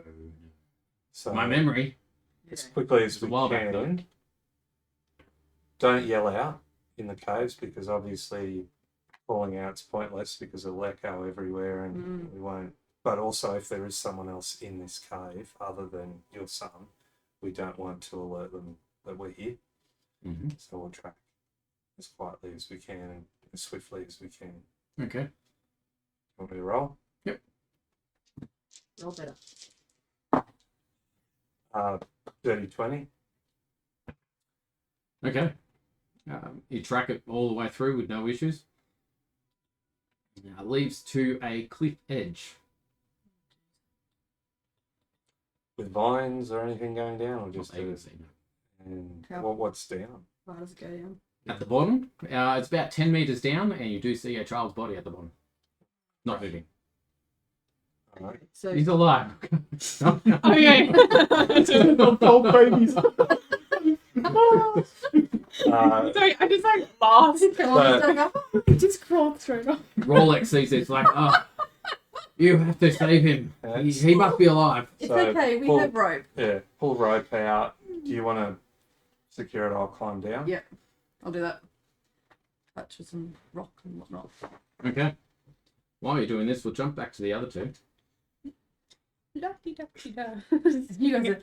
So My memory. as quickly as It's a we while back, can, don't yell out in the caves because obviously calling out's pointless because it'll echo everywhere and we won't. But also, if there is someone else in this cave other than your son, we don't want to alert them that we're here. Mm-hmm. So we'll track as quietly as we can and as swiftly as we can. Okay. Want me to roll? Roll better. Dirty 20. Okay. You track it all the way through with no issues. Now, it leads to a cliff edge. With vines or anything going down, or just Not that you can see, no. and How- what's down? How does it go down? At the bottom, it's about 10 meters down, and you do see a child's body at the bottom. Not moving. All right. Okay, so He's alive. Okay. Old babies. Sorry, I just like laughed. going up. It just crawled straight off. Rolex sees it. It's like, oh, you have to save him. He must be alive. It's So, okay, we pull- have rope. Yeah, pull rope out. Do you want to secure it? I'll climb down. Yeah. I'll do that. Touch with some rock and whatnot. Okay. While you're doing this, we'll jump back to the other two. La-di-da-di-da. You guys are.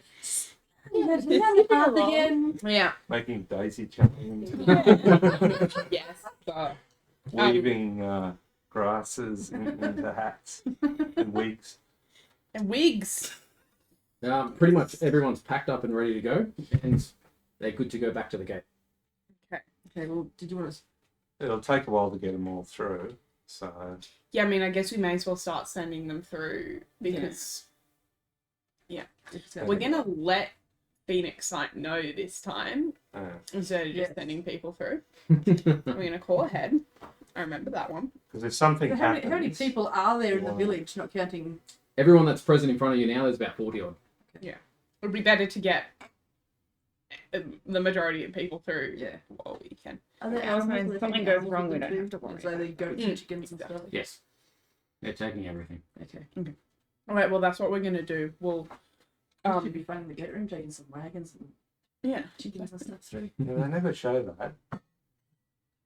You had to path again. Yeah. Making daisy chains, Yes. weaving grasses into hats and wigs. And wigs. Pretty much everyone's packed up and ready to go, and they're good to go back to the gate. Okay, well, did you want us? It'll take a while to get them all through. So Yeah, I mean, I guess we may as well start sending them through because we're gonna let Phoenix Sight know this time instead of just sending people through. We're gonna call ahead. I remember that one. because if something How happens, many people are there in the Wow. village, not counting? Everyone that's present in front of you now, there's about 40 odd. It would be better to get the majority of people through Yeah. while we can. Are there Yeah, also, animals? if Are there something any goes animals wrong, with we them don't too? have to worry So they goats and chickens and stuff. Yes. They're taking everything. Okay. All right. Well, that's what we're gonna do. We'll. We should be finding the gate room, taking some wagons and Yeah. chickens and stuff through. yeah, they never show that.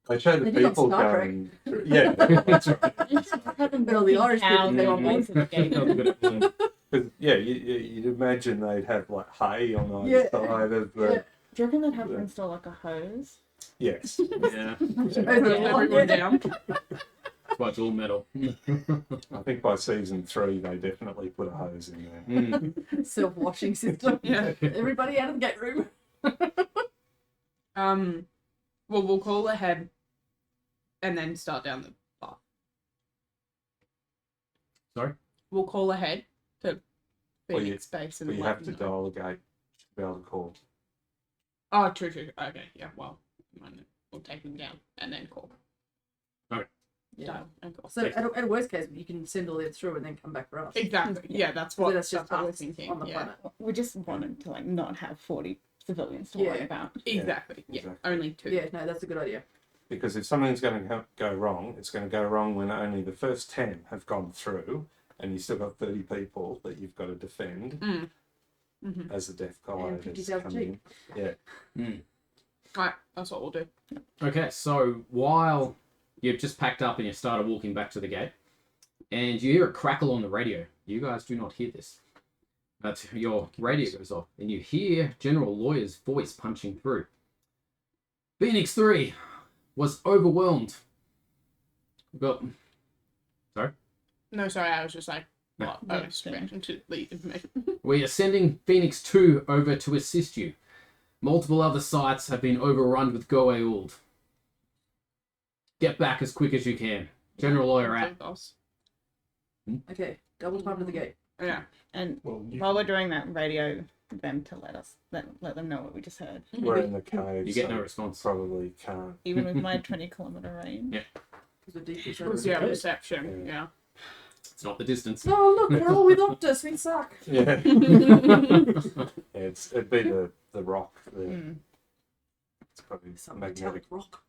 They show the They did on people Star Trek. going. Through. Yeah, that's right. Haven't been all the Irish people Cows they and want goats at the gate. That was a good episode. 'Cause, yeah, you'd imagine they'd have like hay on either Yeah. side of the. Yeah. Do you reckon they'd have to install like a hose? Yes. Yeah. Everyone down. That's why it's all metal. I think by season 3 they definitely put a hose in there. Mm. Self-washing system. Yeah. Everybody out of the gate room. Well, we'll call ahead, and then start down the path. Sorry? We'll call ahead to Well, you- Phoenix Base and But you let have to them know. dial the gate to be able to call. Oh, true. Okay, yeah. Well, we'll take them down and then call. Yeah. Dial and call. So at a worst case, you can send all them through and then come back for us. Exactly. Yeah, that's So what that's just what we're us thinking. on the Yeah. planet. We just wanted to like not have 40 civilians to Yeah. worry about. Exactly. Yeah. Exactly. Only 2. Yeah, no, that's a good idea. Because if something's going to go wrong, it's going to go wrong when only the first 10 have gone through, and you've still got 30 people that you've got to defend as the death And collide is 50,000 coming in. Yeah. Right. That's what we'll do. Okay, so while you've just packed up and you started walking back to the gate, and you hear a crackle on the radio. You guys do not hear this. But your radio goes off, and you hear General Lawyer's voice punching through. Phoenix 3 was overwhelmed. Well, sorry? No, sorry. I was just like, No. what? I was reacting to the information. We are sending Phoenix 2 over to assist you. Multiple other sites have been overrun with Goa'uld. Get back as quick as you can. General Lawyer out. Okay, double time to the gate. Yeah. And Well, you while we're doing that, radio them to let them know what we just heard. We're in the cave, You get so no response. probably can't. Even with my 20-kilometer range. Yeah. Because we're deep It was, yeah, reception. Yeah. It's not the distance. Oh, look, they're all with Optus. We suck. Yeah. It'd be the rock. It's probably Some magnetic. metallic rock.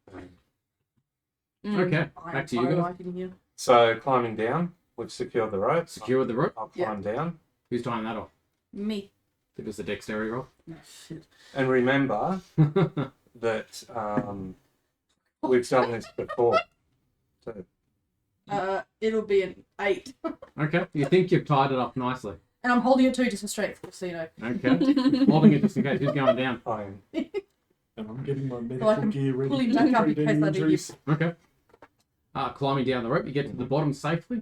Okay, Iron back to you guys. pyrite in here. So climbing down, we've secured the rope. Secure the rope. I'll climb down. Who's tying that off? Me. Give us a dexterity roll. Oh, shit. And remember that we've done this before. So It'll be an 8. Okay, you think you've tied it up nicely. And I'm holding it too, just for strength, so you know. Okay, holding it just in case. Who's going down? I am. and I'm getting my I medical can gear ready. pull him to back up treat in any case I do injuries. Okay. Climbing down the rope, you get to the bottom safely.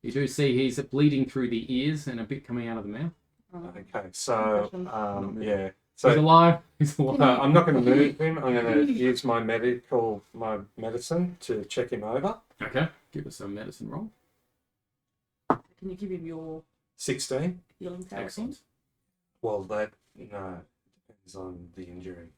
You do see he's bleeding through the ears and a bit coming out of the mouth. Okay, so yeah. He's So alive. He's alive. I'm not going to move him. I'm going to use my medicine to check him over. Okay, give us a medicine roll. Can you give him your 16. healing power? Excellent. Well, that no depends on the injury.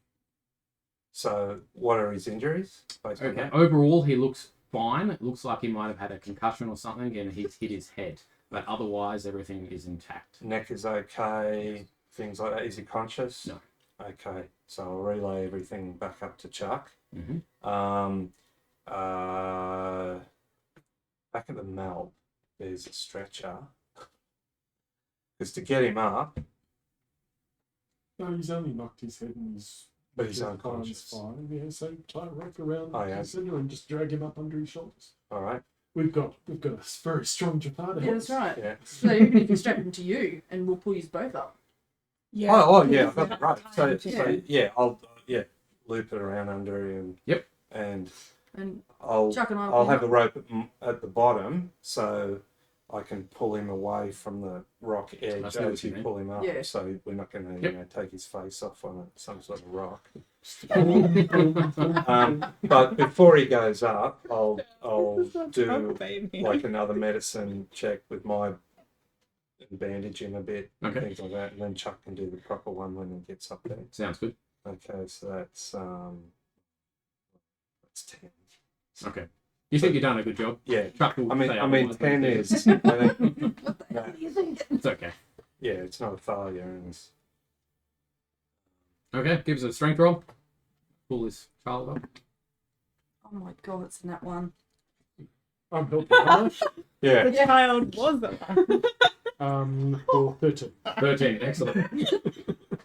So, what are his injuries? Based on Okay, that? overall he looks fine. It looks like he might have had a concussion or something and he's hit his head. But otherwise, everything is intact. Neck is okay. Things like that. Is he conscious? No. Okay, so I'll relay everything back up to Chuck. Mm-hmm. Back at the Mel, there's a stretcher. Because to get him up, No, he's only knocked his head and he's. But he's his unconscious. arm's fine. Yeah, so tie a rope around Oh, the yeah. center and just drag him up under his shoulders. all right. We've got a very strong Jafar to Yeah, help that's us. right. Yeah. So even if you strap him to you, and we'll pull you both up. Yeah. Oh yeah, I've got the rope. So, Yeah. yeah, I'll loop it around under him. Yep. And And I'll Chuck and I will I'll pull have him the rope at the bottom so I can pull him away from the rock edge I see what as you you mean. pull him up. Yeah. So we're not going to Yep. take his face off on some sort of rock. Um, But before he goes up, I'll do Oh, baby. like another medicine check with my bandage him a bit, Okay. things like that, and then Chuck can do the proper one when he gets up there. Sounds good. Okay, so that's 10. Okay. You think you've done a good job. Yeah, Chuck will I mean say otherwise, 10 but- is. I think, What the hell do you think? It's okay. yeah, it's not a failure, and it's Okay, give us a strength roll. Pull this child up. Oh my god, it's in that one. I'm helping out. yeah. The child was the one. For 13. 13, excellent.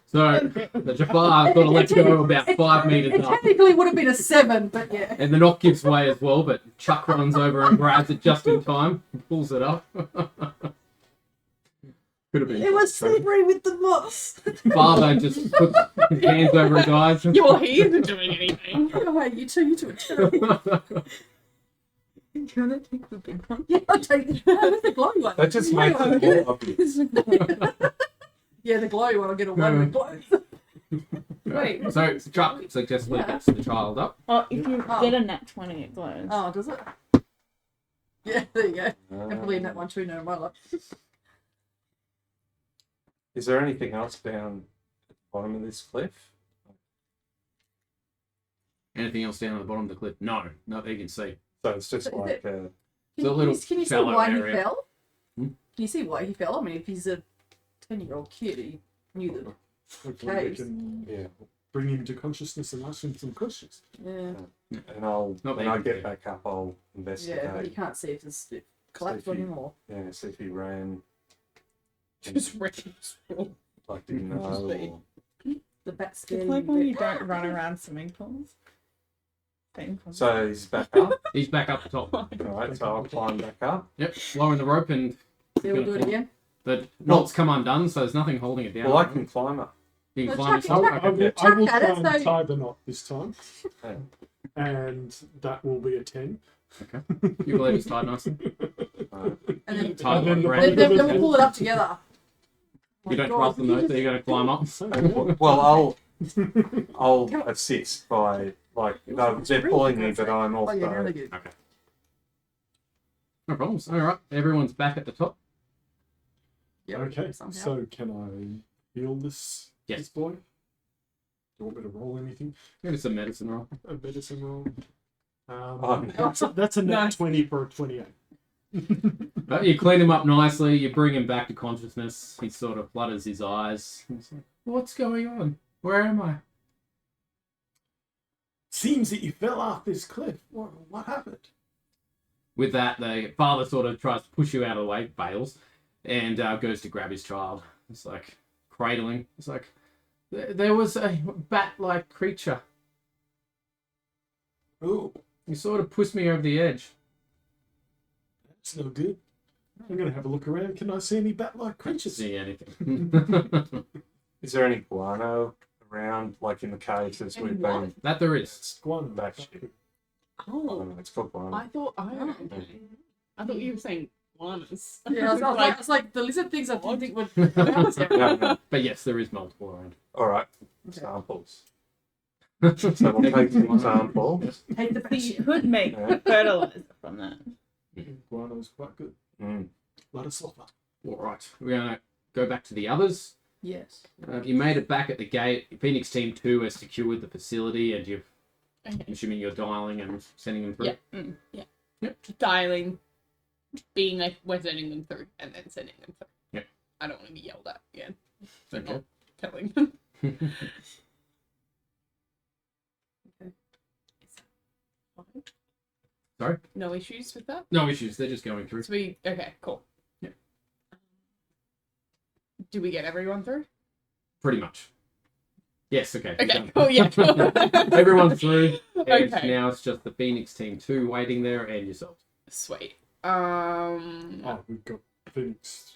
So, the Jafar got to let go about 5 meters It up. technically would have been a 7, but yeah. And the knock gives way as well, but Chuck runs over and grabs it just in time and pulls it up. Could have been. It was slippery with the moss. Father just puts his hands over his eyes. Yeah, well, he isn't doing anything. Oh, wait, you two are terrible. Do you want to take the big one? Yeah, I'll take the, where's the glowy one? That just makes it more obvious. Yeah, the glowy one, I'll get all one with glows. Wait. So Chuck successfully gets the child up. Oh, if you Oh. get a nat 20, it glows. Oh, does it? Yeah, there you go. I believe that one too, no, my luck. Is there anything else down at the bottom of this cliff? Anything else down at the bottom of the cliff? No, not that you can see. So it's just So is like Can It's a little can you see shallow why area. he fell? Hmm? Can you see why he fell? I mean, if he's a 10-year-old kid, he knew that. Hopefully we Caves. can Yeah. bring him to consciousness and ask him some questions. Yeah. And I'll Not when bad, I get yeah. back up, I'll Yeah, investigate. but you can't see if there's it collapsed See on if him or. Yeah, see if he ran. Just wrecking. Like didn't know. Or, The bat It's scared like him a when bit. you don't run around swimming pools. Same concept. so he's back up. He's back up the top. Alright, so I'll climb back up. Yep, lowering the rope, and See, we'll do it again. the knots come undone, so there's nothing holding it down. Well, I can climb up. You can Well, climb chuck yourself. it, I Okay. will, Yeah. I will Chuck at try it, and so- tie the knot this time, Yeah. and that will be a 10. You believe it's tied nicely. And then, Tied then like the- around. then we'll pull it up together. You don't trust them though, so you're going to climb up. Well, I'll assist by like they're pulling me, but I'm Oh, also yeah, really good. Okay. No problems. All right, everyone's back at the top. Yep, Okay, somehow. so can I heal this Yes. boy? Do you want me to roll anything? Maybe some medicine roll. A medicine roll? Oh, That's a net Nice. 20 for a 28. You clean him up nicely. You bring him back to consciousness. He sort of flutters his eyes. He's like, "What's going on? Where am I?" Seems that you fell off this cliff. What happened? With that, the father sort of tries to push you out of the way, bails, and goes to grab his child. It's like cradling. It's like there was a bat-like creature. Oh, He sort of pushed me over the edge. that's no good. I'm going to have a look around. Can I see any bat-like Can't creatures? see anything. is there any guano around, like in the caves as we've been? That there is. Guano. Back shit. Oh, It's called guano. I thought. Oh, okay. I thought you were saying iguanas. Yeah, I was like the lizard things I didn't think would. No, no. But yes, there is multiple around. All right, Okay. samples. So we'll take some samples. Take the So bat you shit. could make Yeah. fertilizer from that. Guano's quite good. Mm. A lot of sulfur. All right, we're gonna go back to the others. Yes. You made it back at the gate. Phoenix Team 2 has secured the facility, and I'm Okay. assuming you're dialing and sending them through. Yeah. Yeah. Yep. Dialing, being like we're sending them through and then sending them through. Yep. I don't want to be yelled at again for Okay. not telling them. Sorry? No issues with that. No issues. They're just going through. So okay, cool. Yep. Do we get everyone through? Pretty much. Yes. Okay. Okay, done. cool, yeah, cool. Everyone's through. And Okay. now it's just the Phoenix Team 2 waiting there, and yourself. Sweet. Oh, we've got Phoenix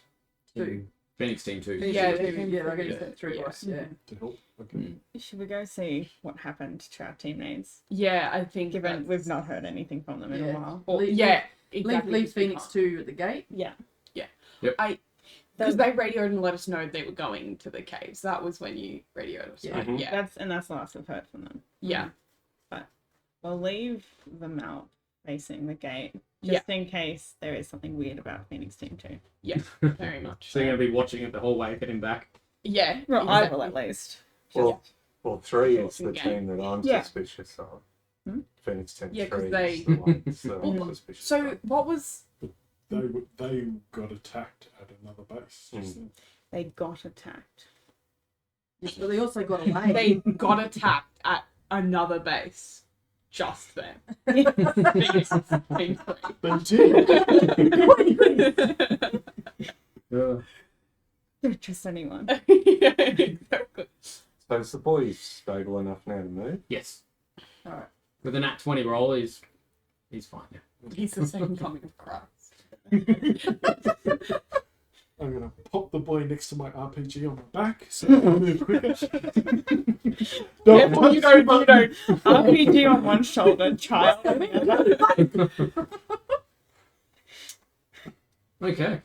Two. Phoenix Team 2. Yeah, they're they- going to yeah. send through Yeah. us. Yeah. to help. Okay. Mm. Should we go see what happened to our teammates? Yeah, I think Given that's- we've not heard anything from them in Yeah. a while. Or, Leave- yeah, Leave, exactly. leave because we Phoenix can't- 2 at the gate. Yeah. Because they radioed and let us know they were going to the caves. That was when you radioed us. Yeah. Right? Mhm. Yeah. That's the last we've heard from them. Yeah. We'll leave them out facing the gate. Yeah. Just in case there is something weird about Phoenix Team 2. Very much. So you're going to be watching it the whole way, getting back. Yeah. Well, I exactly. will at least. Well, well, 3 is the Yeah. team that I'm Yeah. suspicious of. Hmm? Phoenix Team Yeah, 'cause 3 they- is the one that I'm Well, suspicious So of. what was? They got attacked at another base. Mm. They got attacked. Yes, but they also got away. They got attacked at another base. Just then. They did. Don't trust anyone. Yeah, exactly. So is the boy stable enough now to move? Yes. Alright. With a nat 20 roll, he's fine. Yeah. He's the second coming of Christ. I'm going to pop the boy next to my RPG on my back so I can move quicker. Yeah, Don't you don't. RPG on one shoulder, child on the other. Okay.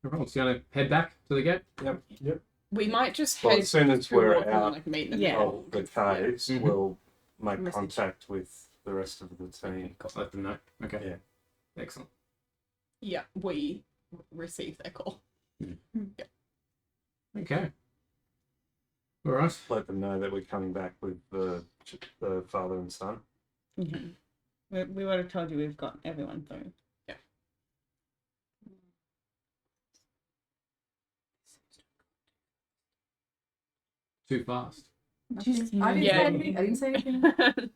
Everyone's going to head back to the gate. We might just Well, head as soon as we're towards and, out like meet them. Yeah. of the caves, Mhm. we'll make Message. contact with the rest of the team. Let them know. Okay. Yeah. Excellent. Yeah, we received their call. Okay. All right. Let them know that we're coming back with the father and son. Mhm. We would have told you we've got everyone through. too fast. Nothing. I didn't Yeah. say anything. I didn't say anything.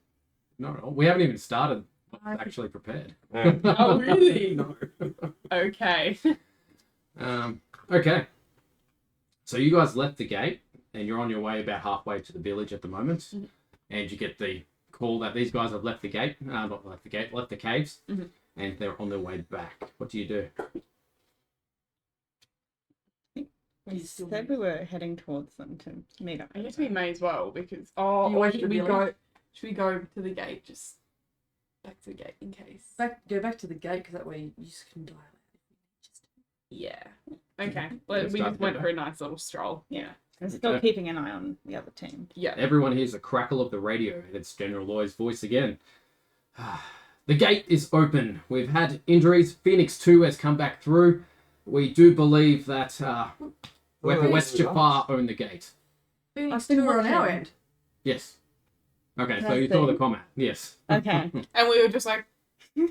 No, we haven't even started what's I- actually prepared. Yeah. Oh, really? No. Okay. Okay. So you guys left the gate, and you're on your way about halfway to the village at the moment, Mhm. and you get the call that these guys have left the gate, not left the gate, left the caves, Mhm. and they're on their way back. What do you do? We said we were heading towards them to meet up. I with guess we them. may as well because You or want should the we village? go? Should we go to the gate? Just back to the gate in case. Go back to the gate because that way you just can dial it. Yeah. Okay. Well, Let's we start just went there. for a nice little stroll. Yeah. And still Okay. keeping an eye on the other team. Yeah. Everyone hears a crackle of the radio, and it's General Lloyd's voice again. The gate is open. We've had injuries. Phoenix 2 has come back through. We do believe that Wepwawet Jafar own the gate. Phoenix I've been 2 are on our watching. end. Yes. Okay, so Nice you saw the thing. comment. Yes. Okay. And we were just like, Yeah,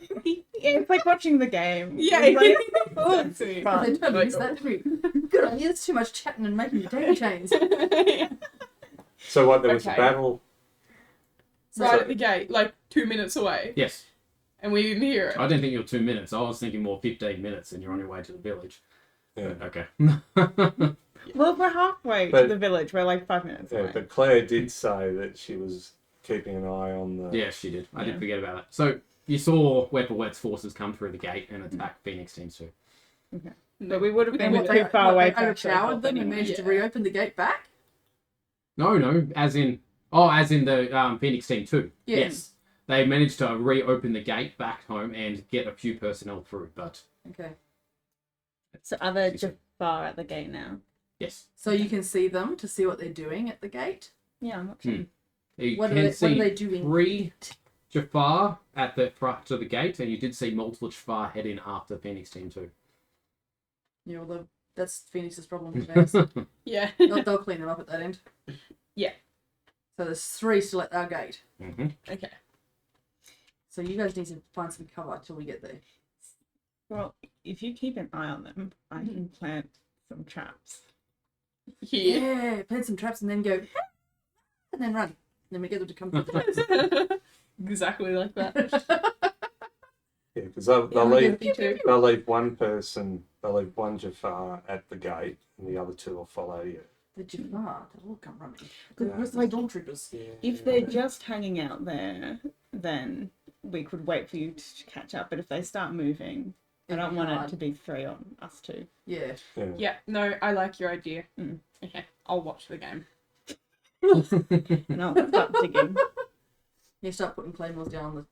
it's like watching the game. yeah. It's like, oh, it's Exactly. fun. They totally missed that, did we? Good on you. There's too much chatting and making the data chains. So what? There was a Okay. battle. Right at the gate, like 2 minutes away, Yes. and we didn't hear it. I didn't think you were 2 minutes. I was thinking more 15 minutes and you're on your way to the village. Yeah. Okay. Well, we're halfway to But- the village. We're like 5 minutes Yeah, away. but Claire did say that she was keeping an eye on the. Yes, she did. I Yeah. did forget about that. So you saw Wepwawet's forces come through the gate and attack Phoenix Team 2. But we would have been And too far away they to actually overpowered help them and anyway. managed to Yeah. reopen the gate back? No, as in the Phoenix Team 2. Yeah. Yes. They managed to reopen the gate back home and get a few personnel through, but Okay. So are they just far at the gate now? yes. So you can see them to see what they're doing at the gate? Yeah, I'm watching. You What are can they see doing? 3 Jafar at the front of the gate, and you did see multiple Jafar head in after Phoenix Team 2. Yeah, well, that's Phoenix's problem. Theirs. Yeah. they'll clean them up at that end. Yeah. So there's 3 still at our gate. Mm-hmm. Okay. So you guys need to find some cover till we get there. Well, if you keep an eye on them, I can plant some traps. Here. Yeah, plant some traps and then go, and then run. Then we get them to come through. Exactly like that. Yeah, because they'll Yeah, leave. Me too. They'll leave one person. They'll leave one Jafar at the gate, and the other 2 will follow you. The Jafar, they'll all come running. Because Yeah. where's the stormtroopers? If they're just hanging out there, then we could wait for you to catch up. But if they start moving, I It'd don't be want hard. it to be 3 on us 2. Yeah. Yeah. Yeah. No, I like your idea. Mm. Okay. I'll watch the game. And I'll start digging. You start putting claymores down the.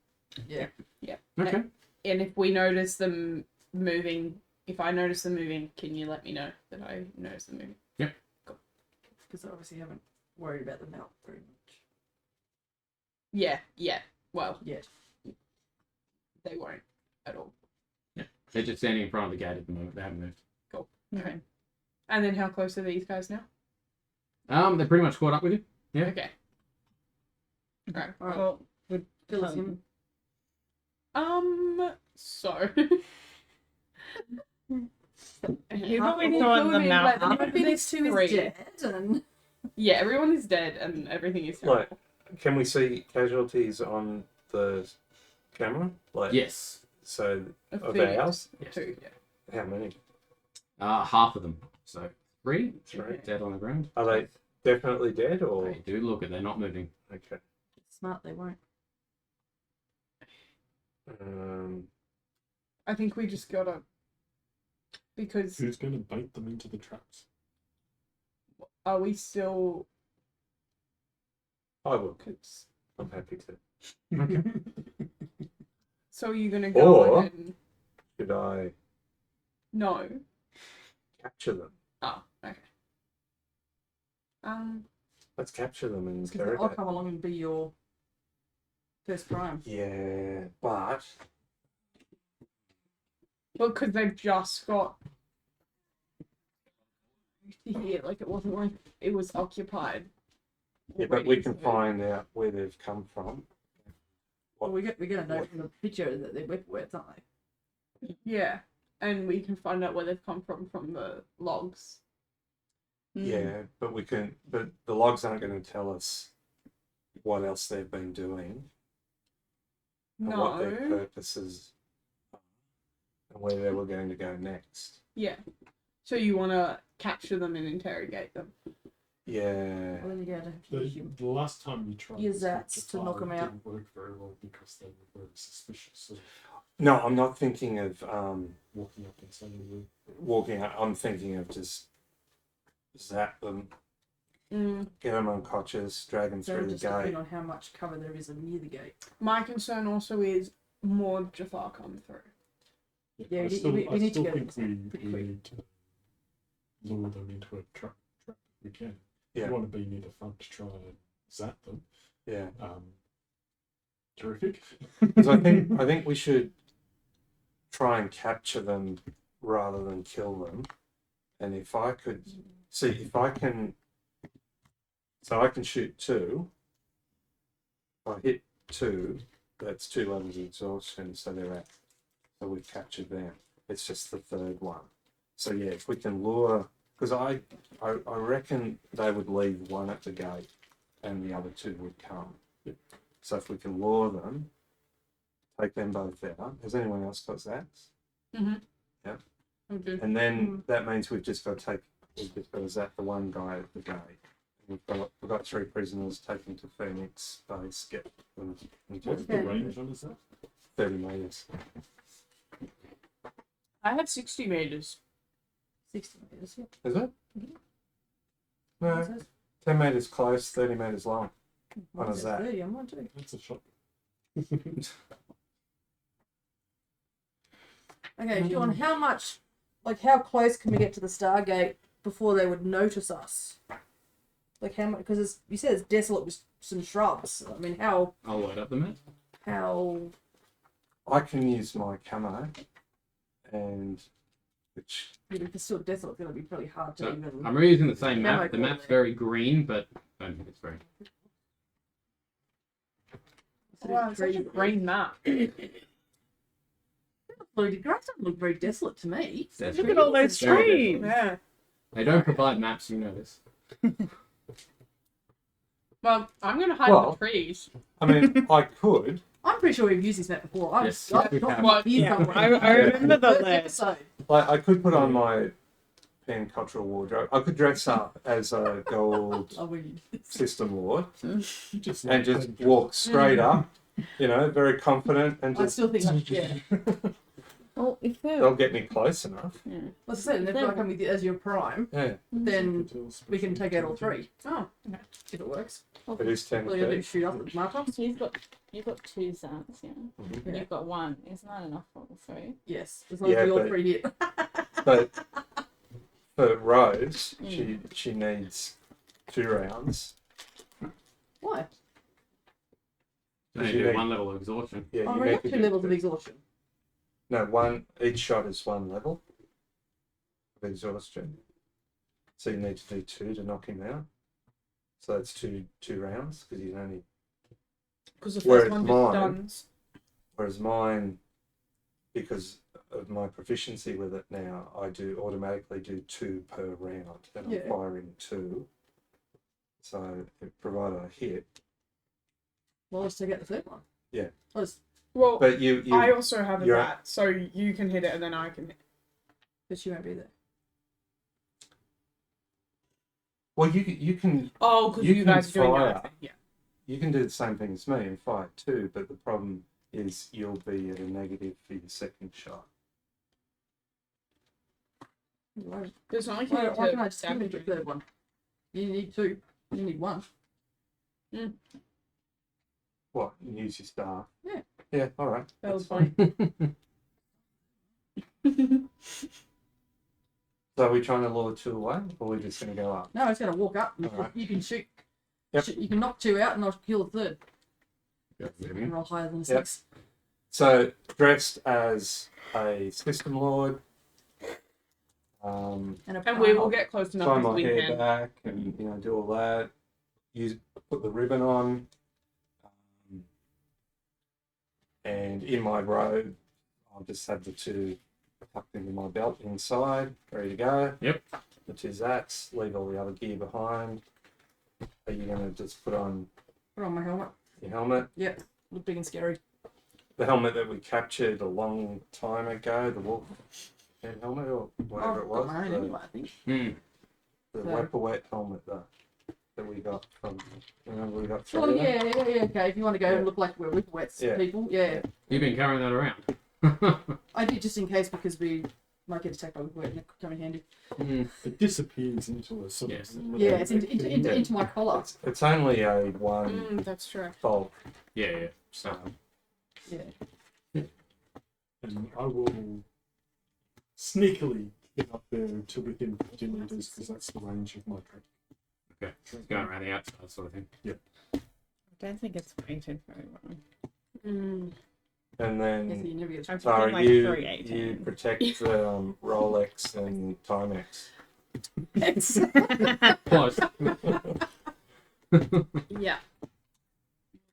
Yeah. Okay. And if we notice them moving, if I notice them moving, can you let me know that I notice them moving? Because I obviously haven't worried about them now very much Yeah. Yeah. Well, yet. they won't at all. They're just standing in front of the gate at the moment. They haven't moved. Okay. And then how close are these guys now? They're pretty much caught up with you. Yeah. Okay. Right. All right. Well, would Fill us in. So. Here's How- what we saw in the map. Like, Phoenix 2 Three. is dead, and Yeah, everyone is dead and everything is terrible. Like, can we see casualties on the camera? Like, Yes. So Of of Phoenix. ours, Yes. 2, yeah. how many? Half of them. So 3 3. dead on the ground. Are they definitely dead or? They do look at. They're not moving. Okay. smart they won't. I think we just gotta. Because Who's going to bait them into the traps? are we still. I will. 'Cause- I'm happy to. Okay. So are you gonna go Or- ahead and. Should I No. capture them? Oh, okay. Let's capture them and Because I'll interrogate. come along and be your first prime. Yeah, but Well, because they've just got. Here, like it wasn't like it was occupied. yeah, but we already, can so- find out where they've come from. Well, we're gonna know from the picture that they're Wepwawets, aren't they? Yeah, and we can find out where they've come from the logs. Yeah, but we can. But the logs aren't going to tell us what else they've been doing and what their No. purposes are and where they were going to go next. Yeah. So you want to capture them and interrogate them. Yeah. Well, then you gotta The last time you tried Use this that with to knock 'em Jafar, it out. didn't work very well because they were very suspicious of No, I'm not thinking of walking up and saying, walking out. I'm thinking of just zap them, get them unconscious, drag them So through it'll the just depend gate. on how much cover there is near the gate. My concern also is more Jafar come through. Yeah, I we still, need I to still get think it pretty we quick. need to lure them into a trap if we can. Yeah. You want to be near the front to try and zap them. Yeah. Terrific. Because I think we should try and capture them rather than kill them. And if I could see if I can, so I can shoot 2. If I hit 2, that's 2 levels of exhaustion, so they're at. So we've captured them. It's just the 3rd one. So yeah, if we can lure, because I reckon they would leave 1 at the gate, and the other 2 would come. So if we can lure them, take them both out. Has anyone else got zaps? Yeah. Okay. And then that means we've just got to zap the one guy at the gate. We've got 3 prisoners taken to Phoenix base. Get them into What's the range on that? 30 meters. I have 60 meters. 60 meters, yeah. Is it? Mine No, says- 10 meters close, 30 meters long. mine on a says zap. 30, I'm on too. That's a shot. Okay, Sean, how much, like, how close can we get to the Stargate before they would notice us? Like, how much, because you said it's desolate with some shrubs. I mean, how, I'll load up the map. I can use my camo, and which if it's still desolate, it's going to be pretty hard to So even. I'm reusing the same Yeah, map. The cool. map's very green, but I don't think it's very. Wow, it's such a green map. The grass doesn't look very desolate to me. That's Look very- at all those very trees. Yeah. They don't provide maps, you know this. Well, I'm going to hide Well- the trees. I mean, I could. I'm pretty sure we've used this map before. I've Yes, got we got have. my ears Yeah, somewhere. I remember the First list. episode. Like, I could put on my pen cultural wardrobe. I could dress up as a gold Oh, we- system lord Just and just walk straight up. You know, very confident, and I just still think that's, yeah. Well, if they're they'll get me close enough. yeah. Let's say, and if I come with you as your prime, Yeah, then we can take out all 3. Oh, okay. If it works. it is 10 Well, you do feet. shoot up with marker. So you've got 2 zats, yeah. Mhm. And you've got 1. Isn't that enough for all 3? Yes, as long Yeah, as we all but- 3 hit. But for Rose, Mm. she needs 2 rounds. Why? They You do need- 1 level of exhaustion. Yeah, I you already need have to 2 do levels of 2. exhaustion. No, each shot is 1 level of exhaustion. So you need to do 2 to knock him out. So that's two rounds because he's only. Because the Whereas first one mine- just stuns. Whereas mine, because of my proficiency with it now, I do automatically do 2 per round, and Yeah. I'm firing 2. So provided I hit, Well, let's take out the 3rd one. Yeah. Let's, Well, but you I also have a you're- that, so you can hit it and then I can hit. but she won't be there. well you can Oh, because You you can guys are doing fire. that. Yeah. you can do the same thing as me and fire 2, but the problem is you'll be at a negative for your 2nd shot. Why, There's only why can I to just give damage the you. 3rd one? You need 2. You need 1. What? You use your star? Yeah. Yeah. All right. That was that's fine. So are we trying to lure 2 away, or are we just going to go up? No, it's going to walk up. And Alright. You can shoot. Yep. You can knock 2 out and I'll kill the 3rd. Yeah, And roll higher than a Yep. 6. So dressed as a system lord, And a And we will prime. get close tie enough as my we hair can. back, and do all that. Put the ribbon on, and in my robe, I'll just have the 2 tucked into my belt inside, ready to go. Yep. the two Zats, leave all the other gear behind. Are you going to just put on Put on my helmet. your helmet? Yep. Look big and scary. The helmet that we captured a long time ago, the wolf head helmet or whatever it I've got was. my own anyway, I think. The So- Wepwawet helmet that we got from, remember we got three Oh of them? yeah. Okay, if you want to go Yeah. and look like we're Wepwawets Yeah. people, yeah. You've been carrying that around. I did just in case because we might get attacked by Wepwawet and it could come in handy. It disappears into a sort Yes. of Yeah, it's into my collar. It's only a one That's true. bulk. Yeah. So Yeah. and I will sneakily get up there to within 50 meters because that's the range of my track. okay, going around the outside sort of thing. I don't think it's painted very well. And Yes, then you never get I'm Tara, thinking like you 318. protect the Rolex and Timex. Close. Yeah.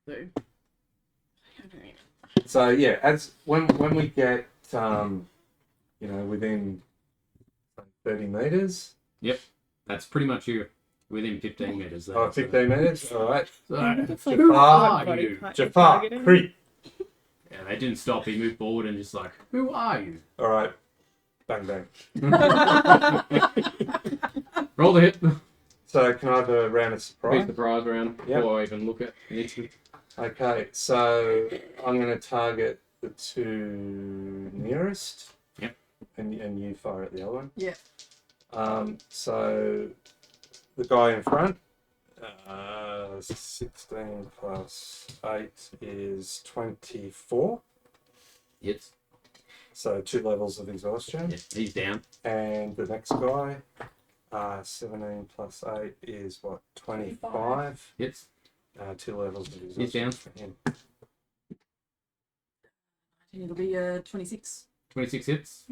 So, So yeah, as when we get within 30 meters. That's pretty much you. Within 15 meters. There, 15 meters. All right. So, It's like Jafar, body you. part Jafar, targeting. creep. yeah, they didn't stop. He moved forward and just like, who are you? All right. Bang bang. Roll the hit. So can I have a round of Beat surprise? the prize around Yep. before I even look at it. Okay, so I'm going to target the two nearest. Yep. And you fire at the other one. Yeah. So the guy in front, 16 plus 8 is 24. Yes. So 2 levels of exhaustion. Yeah, he's down. And the next guy, 17 plus 8 is what, 25? Yes. 2 levels of exhaustion. He's down. for him. It'll be 26. 26 hits.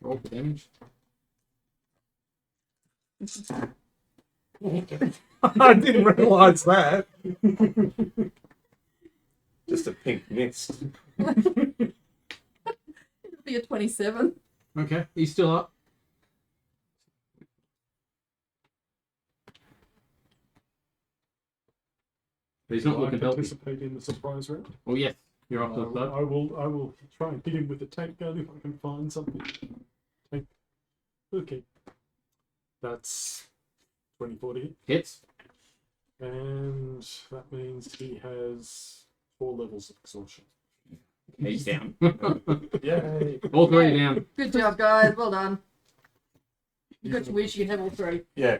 Roll for damage. I didn't realise that. Just a pink mist. It'll be a 27. Okay, he's still up. But he's not Will I looking healthy. participate in the surprise round. Oh yes, you're off to the start. I will try and hit him with a tank gun if I can find something. Tank. Okay. That's 24 to hit. Hits. And that means he has 4 levels of exhaustion. He's down. Yay! All three down. Good job, guys. Well done. You got your wish. You can have all 3. Yeah,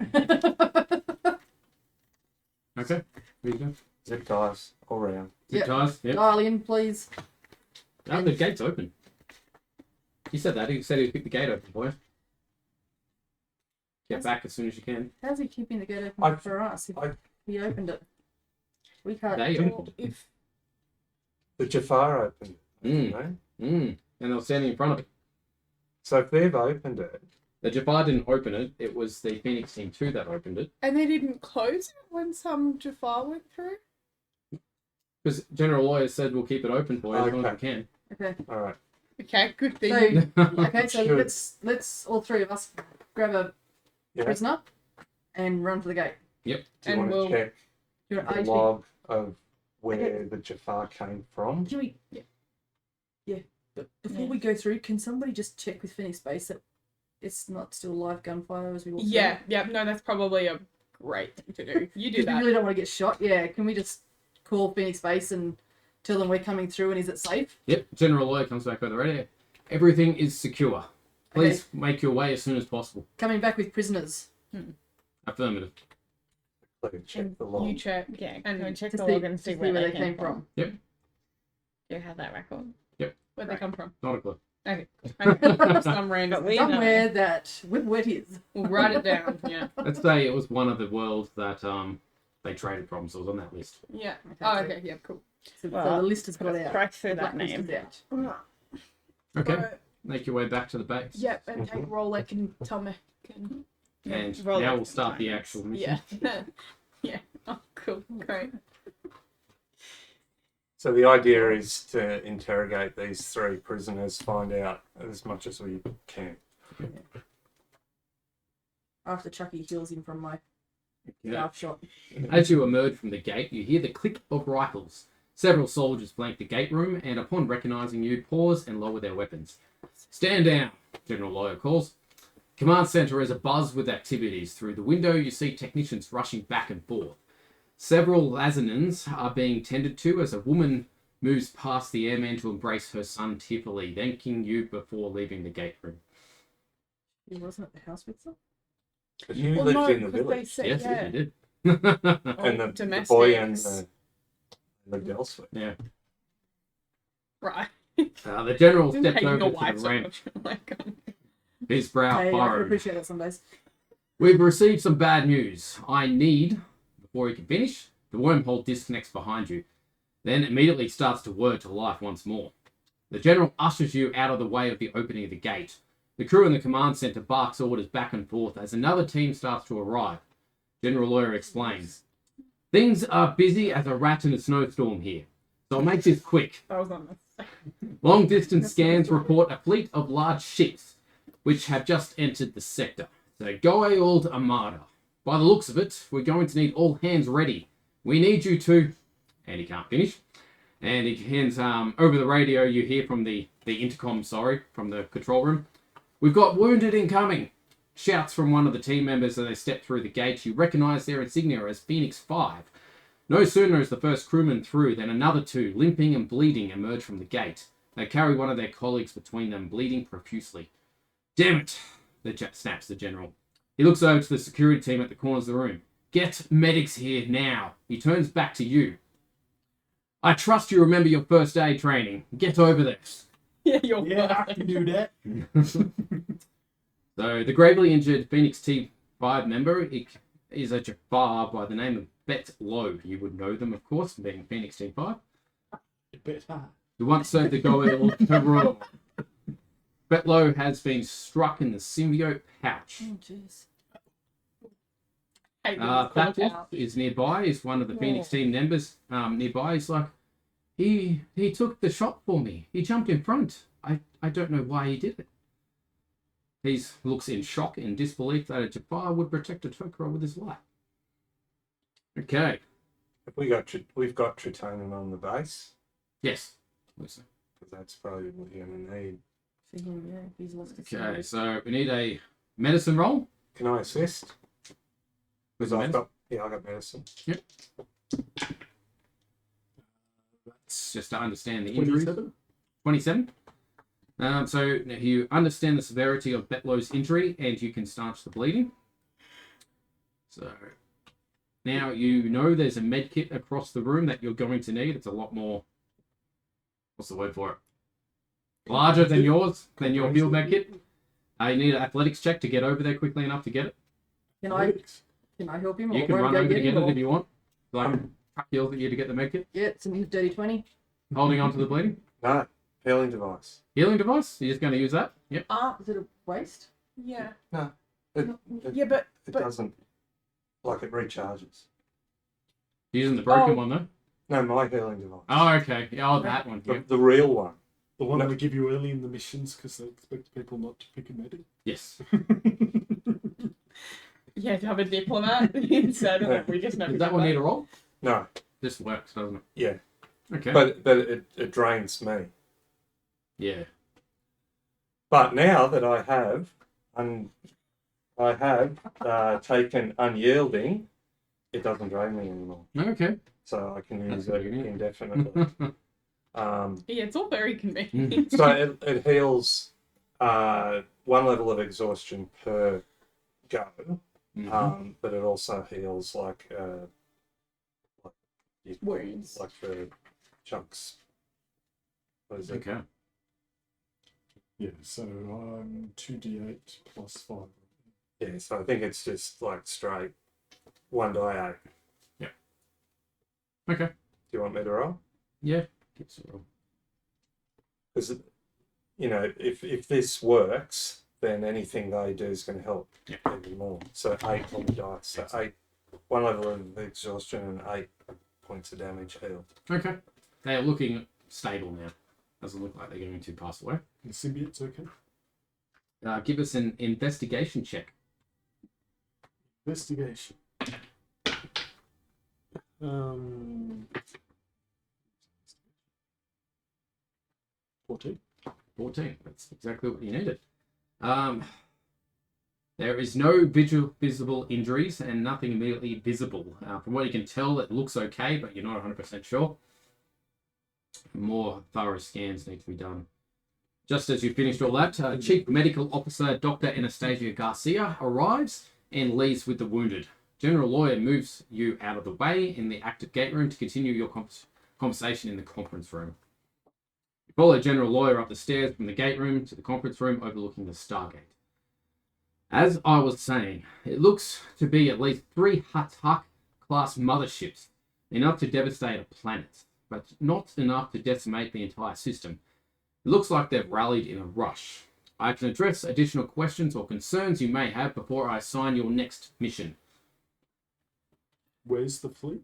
Okay. There you go. zip ties all round. Zip Yep. ties. Yep. Dial in, please. Oh, the gate's open. He said that. He said he'd pick the gate open for you. Get back as soon as you can. How's he keeping the gate open I- for us if I- he opened it? We can't. They opened it. if The Jafar opened it. Mm. You know? And they were standing in front of it. So if they've opened it, The Jafar didn't open it. It was the Phoenix Team 2 that opened it. and they didn't close it when some Jafar went through. Because General Lawyer said we'll keep it open for you as long as we can. Okay. all right. Okay, good thing. So okay, so Sure. let's all 3 of us grab a Yeah. prisoner and run for the gate. Do you And want we'll- to check You're the at log of where the Jafar came from? Can we? Yeah. But before we go through, can somebody just check with Phoenix Base that it's not still live gunfire as we walk? Yeah, yeah. No, that's probably a great thing to do. You do Because we that. really don't want to get shot. Yeah. Can we just call Phoenix Base and tell them we're coming through and is it safe? Yep, General Lawyer comes back with the radio. Everything is secure. Please make your way as soon as possible. Coming back with prisoners. Affirmative. Let me check And the log. you check. Yeah, And can we check To the see, log and to see see where they came from. Do you have that record? Where'd they come from? Not a clue. Okay. Some random. But we know. Somewhere that Wepwawet is. We'll write it down. Yeah. Let's say it was one of the worlds that they traded from, so it was on that list. Yeah. Okay, Oh, so- okay. Yeah. Cool. So, Well, the list has got out. Strike through The that blacklist name. is out. Okay, Alright. make your way back to the base. Yep. And take Rolek and Tomek and And Roll now it we'll start the times. actual mission. yeah. Yeah. Oh, cool. Great. So the idea is to interrogate these 3 prisoners, find out as much as we can. After Chucky heals him from my Yeah. scarf shot. As you emerge from the gate, you hear the click of rifles. Several soldiers flank the gate room, and upon recognizing you, pause and lower their weapons. Stand down, General Lawyer calls. Command center is abuzz with activities. Through the window, you see technicians rushing back and forth. Several Lazanins are being tended to as a woman moves past the airman to embrace her son tearfully, thanking you before leaving the gate room. He wasn't at the house with them? But you Well, lived no, in the 'cause they village. said, Yes, yeah. you did. And the boy and domestics. lived elsewhere. Yeah. Right. The general Just stepped hating over your to wife the so ramp, much. Like, his brow Hey, I can furrowed. appreciate that some days. We've received some bad news. I need, before he can finish, the wormhole disconnects behind you, then immediately starts to whir to life once more. The general ushers you out of the way of the opening of the gate. The crew in the command center barks orders back and forth as another team starts to arrive. General Lawyer explains. Things are busy as a rat in a snowstorm here, so I'll make this quick. that was unnecessary. Long distance scans report a fleet of large ships which have just entered the sector. The Goa'uld Armada. By the looks of it, we're going to need all hands ready. We need you to... And he can't finish. And he hands over the radio, you hear from the intercom, from the control room. We've got wounded incoming. Shouts from one of the team members as they step through the gate. You recognise their insignia as Phoenix 5. No sooner is the first crewman through than another two, limping and bleeding, emerge from the gate. They carry one of their colleagues between them, bleeding profusely. Damn it, snaps the general. He looks over to the security team at the corners of the room. Get medics here now. He turns back to you. I trust you remember your first aid training. Get over this. Yeah, you're Yeah, I can do that. So, the gravely injured Phoenix T5 member is a Jafar by the name of Bet-Lo. You would know them, of course, being Phoenix T5. Who once served the Goa'uld Terror. Bet-Lo has been struck in the symbiote pouch. Oh, jeez. Hate That that wolf is nearby. Is one of the Phoenix team members nearby. He's like, he took the shot for me. He jumped in front. I don't know why he did it. He looks in shock and disbelief that a Jafar would protect a Tok'ra with his life. Okay. We've got Tritonium on the base, Yes. Listen. because that's probably what you're going to need. For him, yeah, he's lost his Okay, memory. so we need a medicine roll. Can I assist? Because I've Medicine? got, I got medicine. That's just to understand the injuries. 27? 27. So you understand the severity of Bet-Lo's injury and you can stanch the bleeding. So now you know there's a med kit across the room that you're going to need. It's a lot more, what's the word for it? Larger than yours, than your field med kit. You need an athletics check to get over there quickly enough to get it. Can I help him? You Or can won't run go over to get get him? it Or... if you want. Like, truck yells at you to get the med kit. Yeah, it's a dirty 20. Holding on to the bleeding. No, healing device. Healing device. You're just going to use that. Yep. Is it a waste? Yeah. It Yeah, but doesn't, like it recharges. Using the broken Oh. one though. No, my healing device. Oh, okay. Yeah, oh, that one. Yep. The real one. The one No. they give you early in the missions because they expect people not to pick a medic. Yes. yeah, to have a diplomat instead of we just never Does that did one need a roll? No, This works, doesn't it? yeah, Okay. but it drains me. yeah. But now that I have taken unyielding, it doesn't drain me anymore. Okay. So I can use That's it pretty good. indefinitely. Yeah, it's all very convenient. So it heals one level of exhaustion per go, but it also heals like Wounds. like the chunks. What is it? Okay. Yeah, so I'm 2d8 plus 5. Yeah, so I think it's just like straight 1d8. Okay. Do you want me to roll? Yeah. Gets a roll. Because, if this works, then anything they do is going to help even more. So 8 on the dice. So 8, one level of exhaustion and 8 points of damage healed. Okay. They are looking stable now. Doesn't look like they're going to pass away. The symbiote's okay. Give us an investigation check. Investigation. 14. 14. That's exactly what you needed. There is no visible injuries and nothing immediately visible. From what you can tell, it looks okay, but you're not 100% sure. More thorough scans need to be done. Just as you finished all that, Chief Medical Officer Dr. Anastasia Garcia arrives and leaves with the wounded. General Lawyer moves you out of the way in the active gate room to continue your conversation in the conference room. You follow General Lawyer up the stairs from the gate room to the conference room overlooking the Stargate. As I was saying, it looks to be at least 3 Hutt-class motherships, enough to devastate a planet, but not enough to decimate the entire system. It looks like they've rallied in a rush. I can address additional questions or concerns you may have before I assign your next mission. Where's the fleet?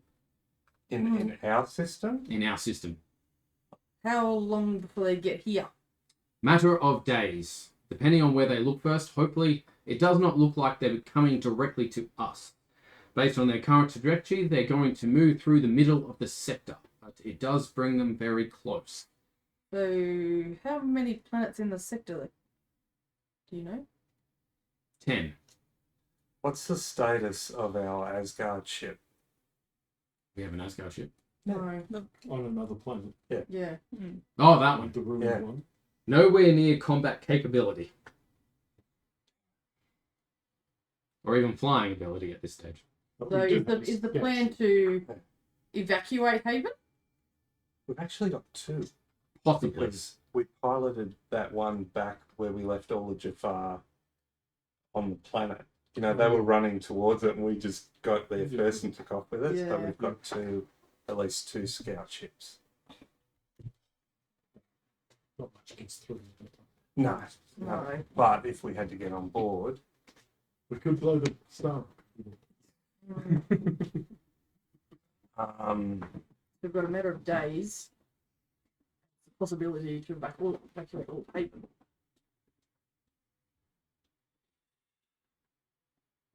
In our system? In our system. How long before they get here? Matter of days. Depending on where they look first, hopefully it does not look like they're coming directly to us. Based on their current trajectory, they're going to move through the middle of the sector, but it does bring them very close. So, how many planets in the sector? Do you know? 10. What's the status of our Asgard ship? We have an Asgard ship. No. On another planet. Yeah. Oh, that one. The ruined Yeah. one. Nowhere near combat capability. Or even flying ability at this stage. But So we do is the have is the sketch. plan to evacuate Haven? We've actually got 2. Possibly. Because we piloted that one back where we left all the Jafar on the planet. You know, they were running towards it and we just got there Yeah. first and took off with it. Yeah. But we've got at least 2 scout ships. Not much gets through. No. No. But if we had to get on board, We could blow the star. We've got a matter of days. The possibility to evacuate all Haven.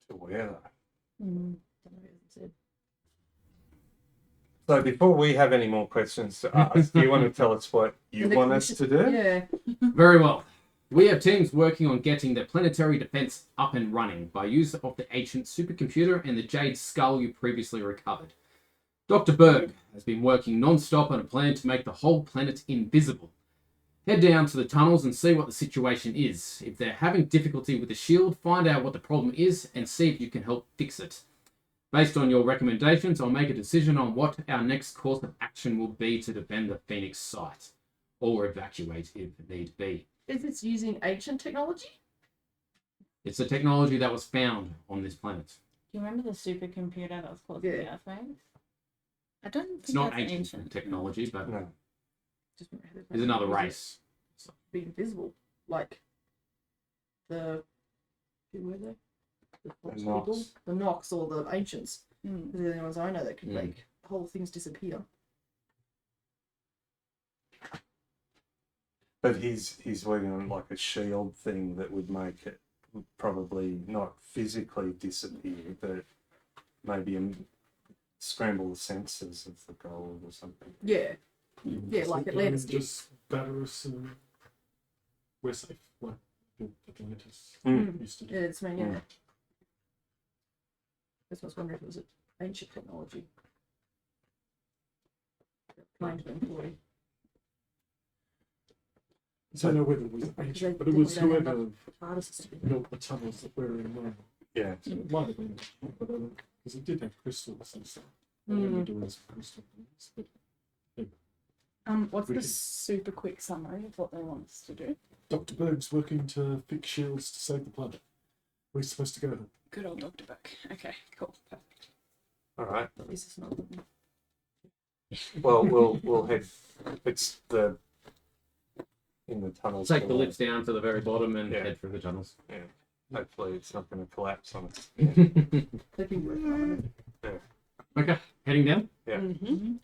to where though? Don't know what it said. So before we have any more questions to ask, do you want to tell us what you The want next us to do? Yeah. Very well. We have teams working on getting the planetary defense up and running by use of the ancient supercomputer and the jade skull you previously recovered. Dr. Berg has been working non-stop on a plan to make the whole planet invisible. Head down to the tunnels and see what the situation is. If they're having difficulty with the shield, find out what the problem is and see if you can help fix it. Based on your recommendations, I'll make a decision on what our next course of action will be to defend the Phoenix site, or evacuate if need be. Is this using ancient technology? It's a technology that was found on this planet. Do you remember the supercomputer that was causing the Yeah. earthquake? I don't think It's not that's ancient technology, but No. Just there's another race. Be invisible, like the who were they? The Fox Nox. people, the Nox or the ancients. Mm. They're the only ones I know that can Mm. make whole things disappear. But he's working on like a shield thing that would make it probably not physically disappear, but maybe scramble the sensors of the gold or something. Yeah, yeah, like Atlantis did. Just batter us and we're safe. Like Atlantis Mm. used to do. Yeah, it's me. Yeah. Mm. That's what I was wondering if it was ancient technology. Trying to employ. I don't know whether it was They ancient, but it was definitely don't have whoever artists to do that. built the tunnels that we're in now. Yeah. So it might have been ancient, but because it did have crystals and stuff. Mm. We're doing some crystal things, but What's We the can- super quick summary of what they want us to do? Dr. Berg's working to fix shields to save the planet. We're supposed to go. Good old Dr. Buck. Okay, cool. Perfect. All right. This is not. Well, we'll head. It's in the tunnels. Take the below. lifts down to the very bottom and Yeah. head through the tunnels. Yeah. Hopefully, it's not going to collapse on us. They've been working on it. Okay, heading down. Yeah. Mm-hmm.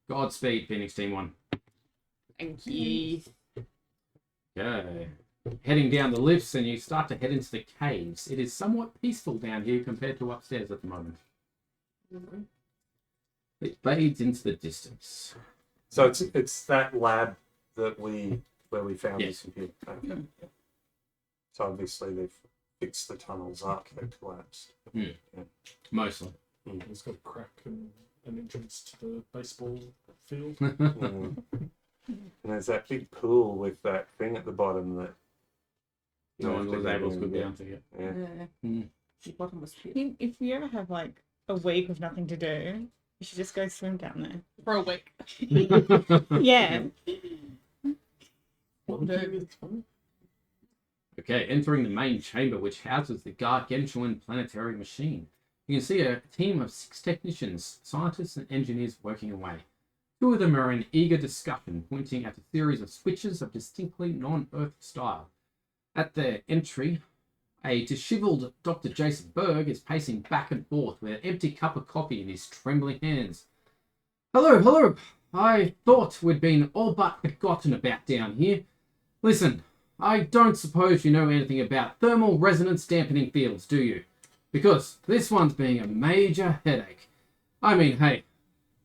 Godspeed, Phoenix Team 1. Thank you. Okay. heading down the lifts and you start to head into the caves. It is somewhat peaceful down here compared to upstairs at the moment. It fades into the distance. So it's that lab where we found Yes. this computer. Okay. So obviously they've fixed the tunnels up that collapsed. Mostly. It's got a crack and an entrance to the baseball field. Mm. And there's that big pool with that thing at the bottom that No one was able to go Yeah. down to it. Yeah. The bottomless pit. If you ever have like a week of nothing to do, you should just go swim down For a week. there. Yeah. It's fun. Okay, entering the main chamber, which houses the gargantuan planetary machine. You can see a team of 6 technicians, scientists, and engineers working away. 2 of them are in eager discussion, pointing at a series of switches of distinctly non-Earth style. At their entry, a disheveled Dr. Jason Berg is pacing back and forth with an empty cup of coffee in his trembling hands. Hello. I thought we'd been all but forgotten about down here. Listen, I don't suppose you know anything about thermal resonance dampening fields, do you? Because this one's being a major headache. I mean, hey,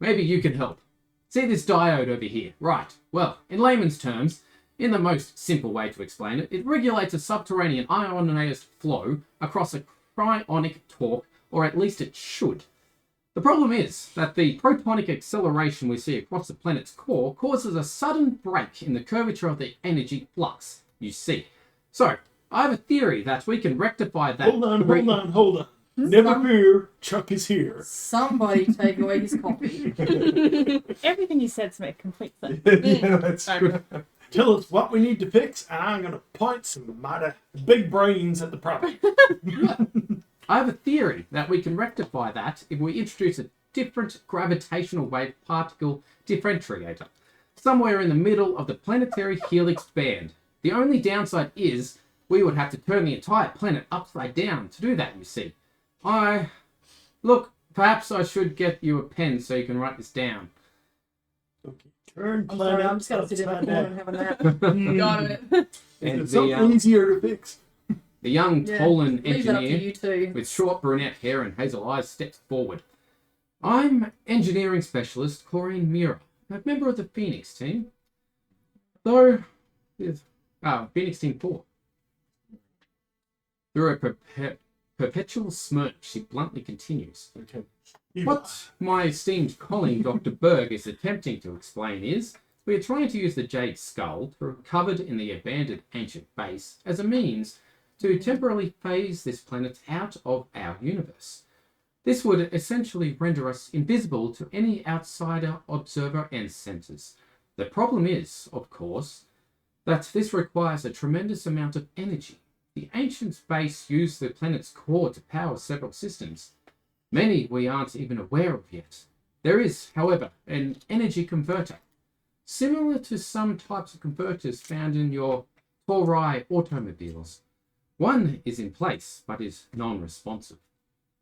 maybe you can help. See this diode over here? Right. Well, in layman's terms, in the most simple way to explain it, it regulates a subterranean ionized flow across a cryonic torque, or at least it should. The problem is that the protonic acceleration we see across the planet's core causes a sudden break in the curvature of the energy flux, you see. So, I have a theory that we can rectify that. Hold on. Never fear, Chuck is here. Somebody take away his coffee. Everything you said's make complete sense. Yeah, that's true. Tell us what we need to fix, and I'm going to point some mighty big brains at the problem. I have a theory that we can rectify that if we introduce a different gravitational wave particle differentiator somewhere in the middle of the planetary helix band. The only downside is we would have to turn the entire planet upside down to do that, you see. Look, perhaps I should get you a pen so you can write this down. Okay. Turn I'm planet sorry, I'm just going to sit in the upside corner down. and have a nap. Got it. And It's something easier to fix. the young Yeah, Tolan leave that up to engineer you two. with short brunette hair and hazel eyes steps forward. I'm engineering specialist Corinne Mira, a member of the Phoenix team. Though, Phoenix Team 4. Through a perpetual smirk, she bluntly continues. Okay. What my esteemed colleague Dr. Berg is attempting to explain is, we are trying to use the Jade Skull, recovered in the abandoned ancient base, as a means to temporarily phase this planet out of our universe. This would essentially render us invisible to any outsider, observer, and sensors. The problem is, of course, that this requires a tremendous amount of energy. The ancient base used the planet's core to power several systems. Many we aren't even aware of yet. There is, however, an energy converter, similar to some types of converters found in your Torai automobiles. One is in place, but is non-responsive.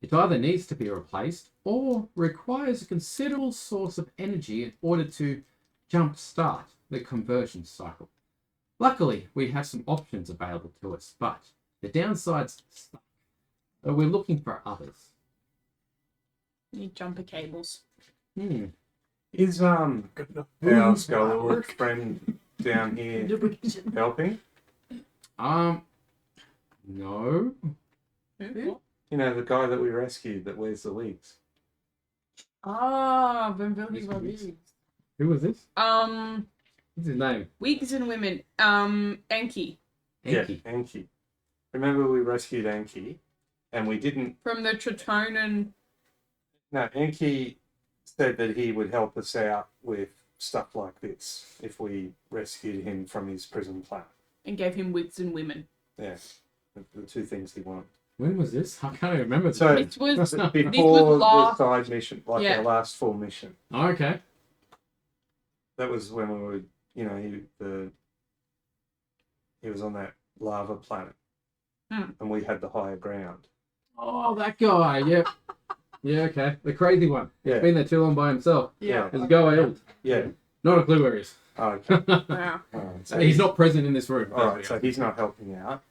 It either needs to be replaced or requires a considerable source of energy in order to jump-start the conversion cycle. Luckily, we have some options available to us, but the downside's stuck. So we're looking for others. Need jumper cables. Is our Skull friend down here Lubrication. helping? No. Who? You know, the guy that we rescued that wears the wigs. Ah, Benville Mr. Rogers. Wigs. Who was this? What's his name? Wigs and women. Enki Enki. Yeah, Anki. Remember we rescued Anki, and we didn't. from the Tritonan. No, Anki said that he would help us out with stuff like this if we rescued him from his prison planet. And gave him wigs and women. Yeah, the 2 things he wanted. When was this? I can't even remember. So This was before the last. side mission, like Yeah. our last full mission. Oh, okay. That was when we were, he was on that lava planet, and we had the higher ground. Oh, that guy. Yep. Yeah, okay. The crazy one. Yeah. He's been there too long by himself. Yeah. His go out. Yeah, Not a clue where he is. Okay. Wow. All right, so He's not present in this room. All right, so he's not helping out.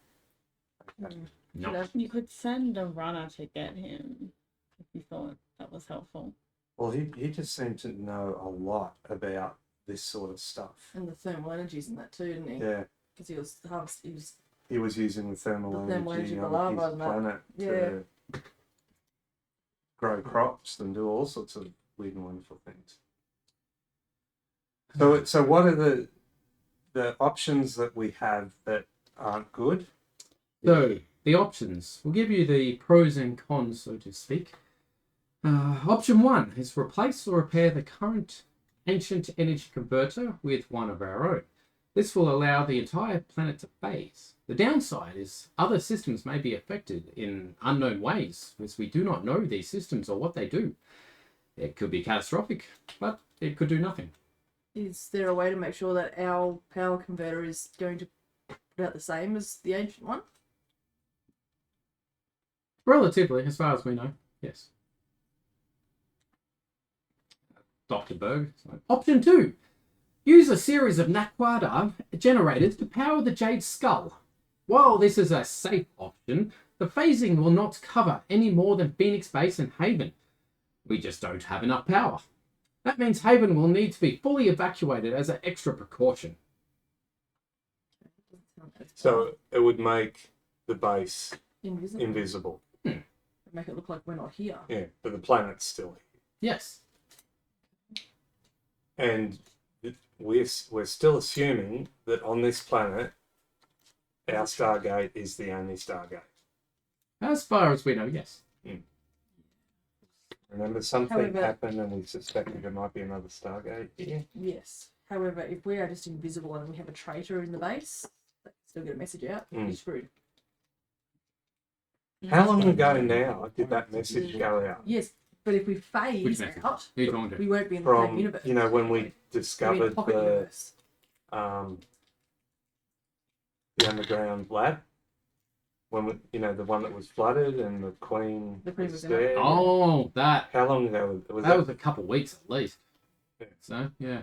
Okay. No. You could send a runner to get him if you thought that was helpful. Well, he just seemed to know a lot about this sort of stuff. And the thermal energies in that too, didn't he? Yeah, Because he was he was using the thermal The thermal energy energy of on the lava his and that. planet to grow crops and do all sorts of weird and wonderful things. So what are the options that we have that aren't good? So, the options. We'll give you the pros and cons, so to speak. Option 1 is replace or repair the current ancient energy converter with one of our own. This will allow the entire planet to phase. The downside is other systems may be affected in unknown ways, as we do not know these systems or what they do. It could be catastrophic, but it could do nothing. Is there a way to make sure that our power converter is going to put out the same as the ancient one? Relatively, as far as we know, yes. Dr. Berg. Option 2. Use a series of Nakwada generators to power the Jade Skull. While this is a safe option, the phasing will not cover any more than Phoenix Base and Haven. We just don't have enough power. That means Haven will need to be fully evacuated as an extra precaution. So it would make the base Invisible. invisible. Make it look like we're not here. Yeah, but the planet's still here. Yes. And we're still assuming that on this planet, our Stargate is the only Stargate. As far as we know, yes. Remember, something However- happened and we suspected there might be another Stargate here. Yes. However, if we are just invisible and we have a traitor in the base, they can still get a message out. Mm. You're screwed. How long ago now did that message go out? Yes, but if we Which phase message? out, Who are you talking to? we won't be in the same From, universe. you know, when we We'll be in discovered a pocket the universe. underground lab, when we, you know, the one that was flooded and the Queen The Queen was was in it. there. Oh, that. How long ago was That was a couple of weeks at least. Yeah. So, yeah.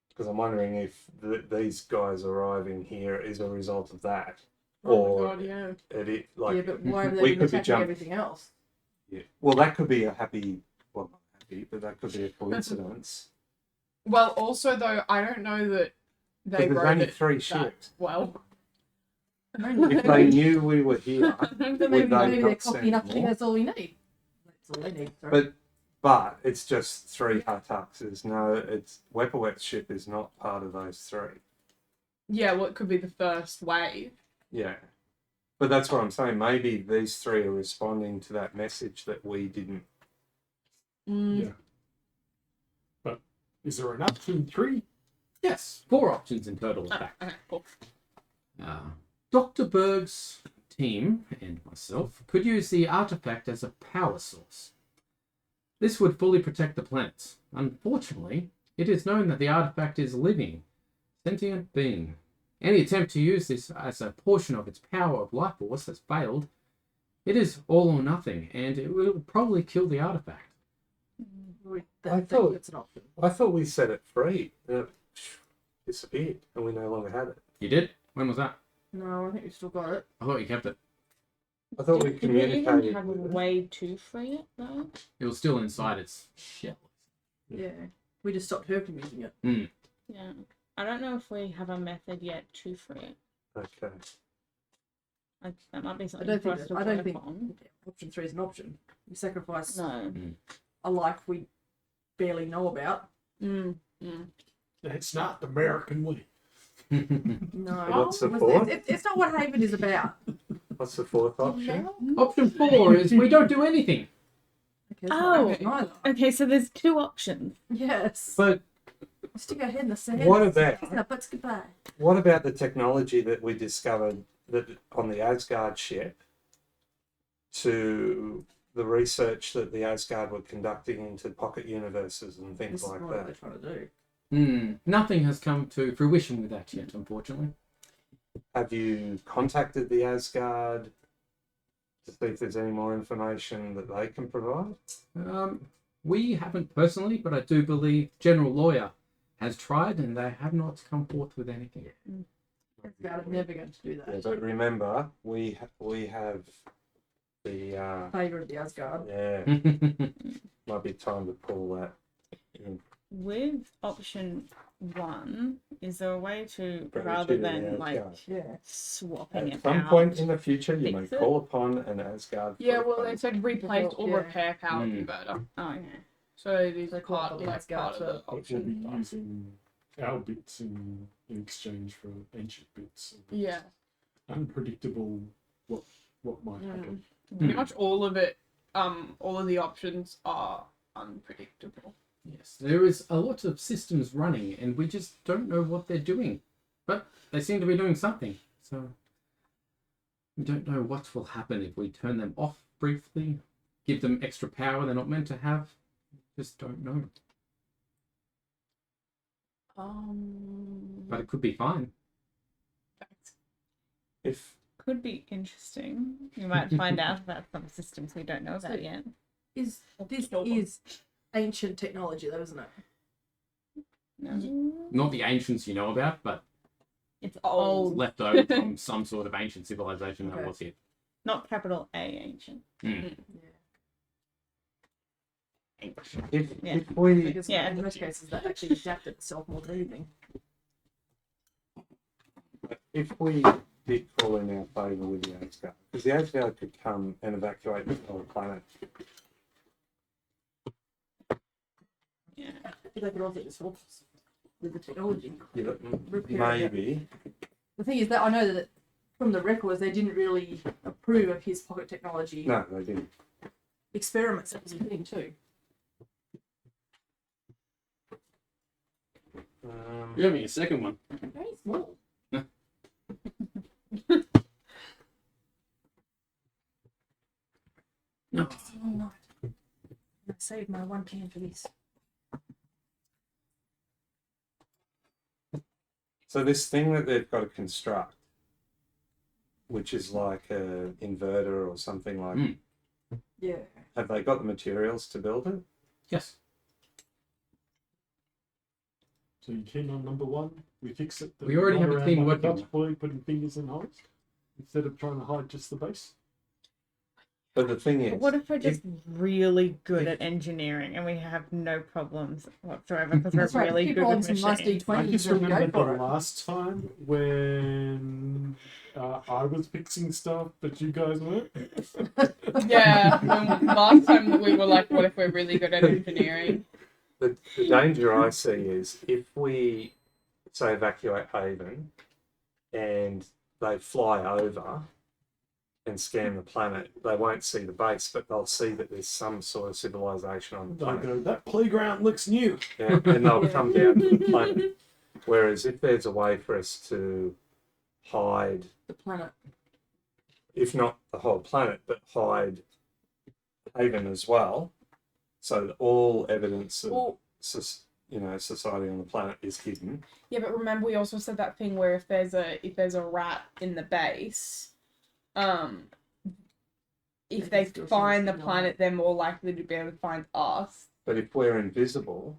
Because I'm wondering if these guys arriving here is a result of that, Oh or my god, yeah. it like Yeah, but why have they we been could be attacking jumping. everything else? Yeah. Well, that could be a happy, well, not happy, but that could be a coincidence. Well, also though, I don't know that But they there's wrote only it 3 that ships. well. If they knew we were here, Then would maybe, they maybe they're not cocky send enough to think more? that's all we need. That's all they need. Sorry. But it's just 3 Hartuxes. No, it's Wepwawet's ship is not part of those 3. Yeah, well, it could be the first wave. Yeah. But that's what I'm saying. Maybe these 3 are responding to that message that we didn't. Mm. Yeah. But is there an option 3? Yes. 4 options in total, in fact. Okay, cool. Dr. Berg's team and myself could use the artifact as a power source. This would fully protect the planet. Unfortunately, it is known that the artifact is a living, sentient being. Any attempt to use this as a portion of its power of life force has failed. It is all or nothing, and it will probably kill the artifact. I thought- That's an option. I thought we set it free and it disappeared and we no longer had it. You did? When was that? No, I think we still got it. I thought you kept it. I thought we Did we even communicated. have a with it. way to free it though? It was still inside its shell. Yeah. We just stopped her from using it. Yeah. I don't know if we have a method yet to free it. Okay. That might be I something don't for think us to I don't work think on. option 3 is an option. We sacrifice No. a life we barely know about. Mm. Mm. It's not the American way. No. What's the 4th? It's not what Haven is about. What's the 4th option? Option 4 is we don't do anything. Okay, it's not Oh. Haven either. Okay, so there's 2 options. Yes. But Stick our head in the sand. what about Kiss our butts goodbye. what about the technology that we discovered that on the Asgard ship to the research that the Asgard were conducting into pocket universes and things This is like what they're that? trying to do. Nothing has come to fruition with that yet, unfortunately. Have you contacted the Asgard to see if there's any more information that they can provide? We haven't personally, but I do believe General Lawyer has tried, and they have not come forth with anything. Asgard are never going to do Yeah, that. but remember, we have the Favourite of the Asgard. yeah. Might be time to pull that in. With option 1, is there a way to, Go rather to the than like Asgard. Yeah. swapping At it some out? point in the future, you may fix it? call upon an Asgard. for Yeah, a well, they phone. said replace or Yeah. repair power Mm. converter. Oh, yeah. So it is They call part, it the like, Asgard part of the for- But we'll be option. using our bits in exchange for ancient bits. Yeah. Unpredictable what might happen. Pretty much all of it, all of the options are unpredictable. Yes, there is a lot of systems running, and we just don't know what they're doing. But they seem to be doing something, so we don't know what will happen if we turn them off briefly, give them extra power they're not meant to have. Just don't know. But it could be fine. If Could be interesting. You might find out about some systems we don't know about yet. This is ancient technology, though, isn't it? No. Not the ancients you know about, but It's Old. old. left over from some sort of ancient civilization that Okay. was here. Not capital A ancient. Mm. Ancient. Yeah. if we Because Yeah. in most cases, that actually adapted itself more than anything. did call in our favour with the Asgard, because the Asgard could come and evacuate the whole planet. Yeah. But they could also just help us with the technology. Yeah, Repair it. maybe. The thing is that I know that from the records, they didn't really approve of his pocket technology No, they didn't. experiments that was a thing too. You're having a second one. Very small. No. Oh, no. I saved my one can for this. So this thing that they've got to construct, which is like a inverter or something like, Mm. Yeah. have they got the materials to build it? Yes. So you keen on number 1? We fix it. We already have a around team like working. Dutch boy putting fingers in holes instead of trying to hide just the base. But the thing is, But what if we're just really good at engineering and we have no problems whatsoever because we're That's right. really Keep good rolling with some nice machines? I D20s just and remember go the for it. last time when I was fixing stuff, but you guys weren't. Yeah, last time we were like, what if we're really good at engineering? the danger I see is if we say evacuate Haven and they fly over and scan the planet, they won't see the base, but they'll see that there's some sort of civilization on the They planet. go, that playground looks new. Yeah, and they'll come down to the planet. Whereas if there's a way for us to hide, The planet. if not the whole planet, but hide Haven as well, so that all evidence of Well, society on the planet is hidden. yeah, but remember we also said that thing where if there's a rat in the base, if they Still find the seems to be planet, they're more likely to be able to find us. But if we're invisible,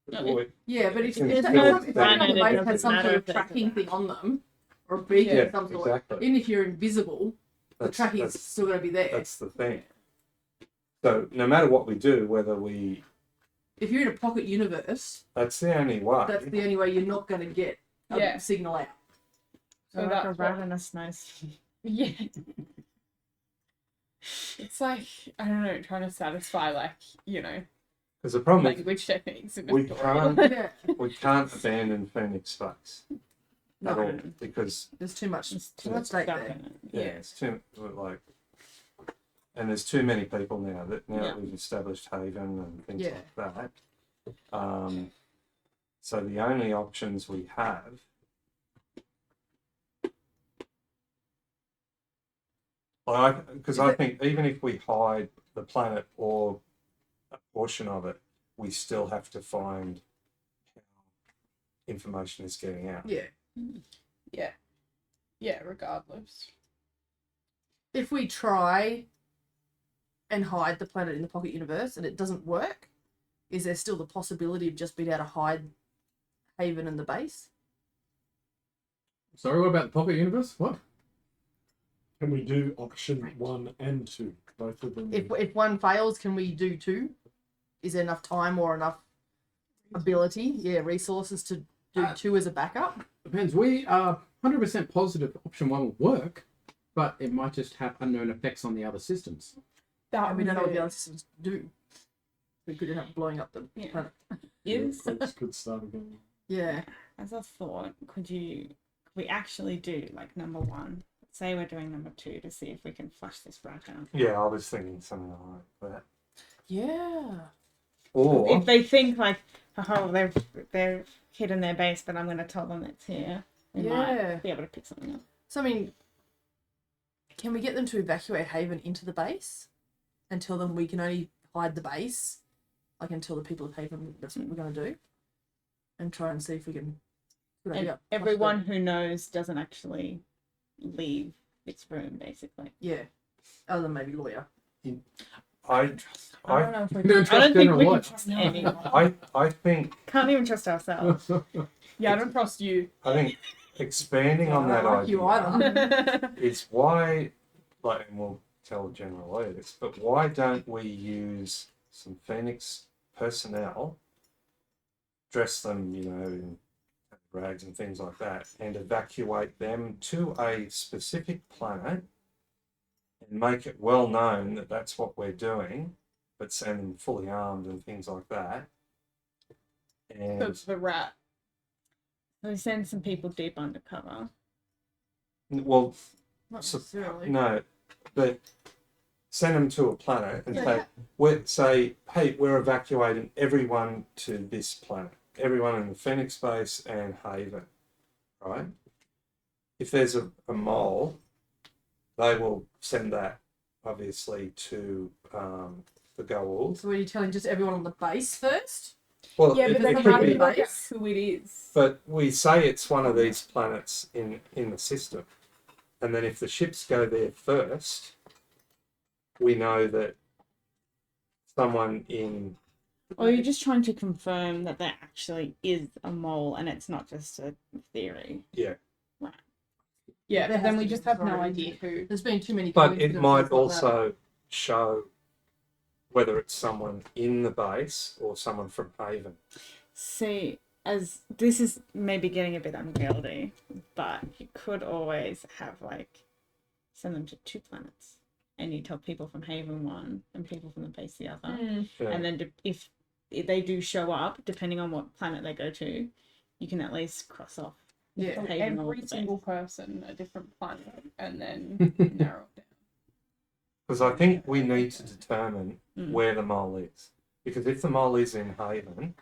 No, we- Yeah, but if Since if it's someone built on the it base doesn't has some matter sort of if there's tracking a- thing on them, or a beacon Yeah, of some sort, exactly. even if you're invisible, the that's, tracking is that's, still going to be there. that's the thing. So no matter what we do, whether we, If you're in a pocket universe, that's the only way. that's the only way you're not going to get a Yeah. signal out. So So like a that's rat what- in a snowstorm. Yeah. It's like, I don't know, trying to satisfy, like, Because the problem is language techniques in a we story. can't Yeah. we can't abandon Phoenix Face at all No, because there's too much There's too too much much stake stuff there. in it. yeah, it's too like, and there's too many people now that Yeah. we've established Haven and things Yeah. like that. So the only options we have because I think even if we hide the planet or a portion of it, we still have to find how information is getting out. Yeah. Yeah, regardless. If we try and hide the planet in the pocket universe and it doesn't work, is there still the possibility of just being able to hide Haven and the base. Sorry, what about the pocket universe? What? Can we do option 1 and 2? Both of them. If one fails, can we do 2? Is there enough time or enough ability, resources to do 2 as a backup? Depends. We are 100% positive option 1 will work, but it might just have unknown effects on the other systems. And we don't know what the other systems do. We could end up blowing up the Yeah. planet. Is That's good start again. Yeah. as a thought, could we actually do like number 1? Say we're doing number 2 to see if we can flush this back out. Yeah, I was thinking something like that. Yeah. Or If they think like, oh, they've hidden their base, but I'm going to tell them it's here, we Yeah. might be able to pick something up. So, I mean, can we get them to evacuate Haven into the base? Until then, we can only hide the base. Like, until the people of Haven, that's what we're going to do. And try and see if we can... Good And idea. everyone who knows doesn't actually leave this room, basically. Yeah. Other than maybe lawyer. I I I don't know if we Don't can, I don't trust think general we can life. trust anyone. I think Can't even trust ourselves. Yeah, I don't trust you. expanding on I that don't like you idea either. is why, like, and we'll tell General Lee this, but why don't we use some Phoenix personnel, dress them, in rags and things like that, and evacuate them to a specific planet and make it well known that that's what we're doing, but send them fully armed and things like that. And That's the rat. We send some people deep undercover. well, Not So- necessarily. no, but send them to a planet and Yeah. say, hey, we're evacuating everyone to this planet, everyone in the Phoenix base and Haven, right? If there's a mole, they will send that obviously to the Goa'uld. So, are you telling just everyone on the base first? Well, Yeah, it, but it then could how do be, you work out who it is? but we say it's one of these planets in the system, and then if the ships go there first, we know that someone in Or you're just trying to confirm that there actually is a mole and it's not just a theory. Yeah, There but has then to we be just have no authority. idea who. There's been too many. but it coincidences might like that. also show whether it's someone in the base or someone from Haven. See, as this is maybe getting a bit unwieldy, but you could always have send them to 2 planets, and you tell people from Haven 1 and people from the base the other, Yeah. and then if they do show up, depending on what planet they go to, you can at least cross off. Yeah. Haven or Every the single base. person a different planet, and then narrow it down. Because I think we need to determine Mm. where the mole is. Because if the mole is in Haven,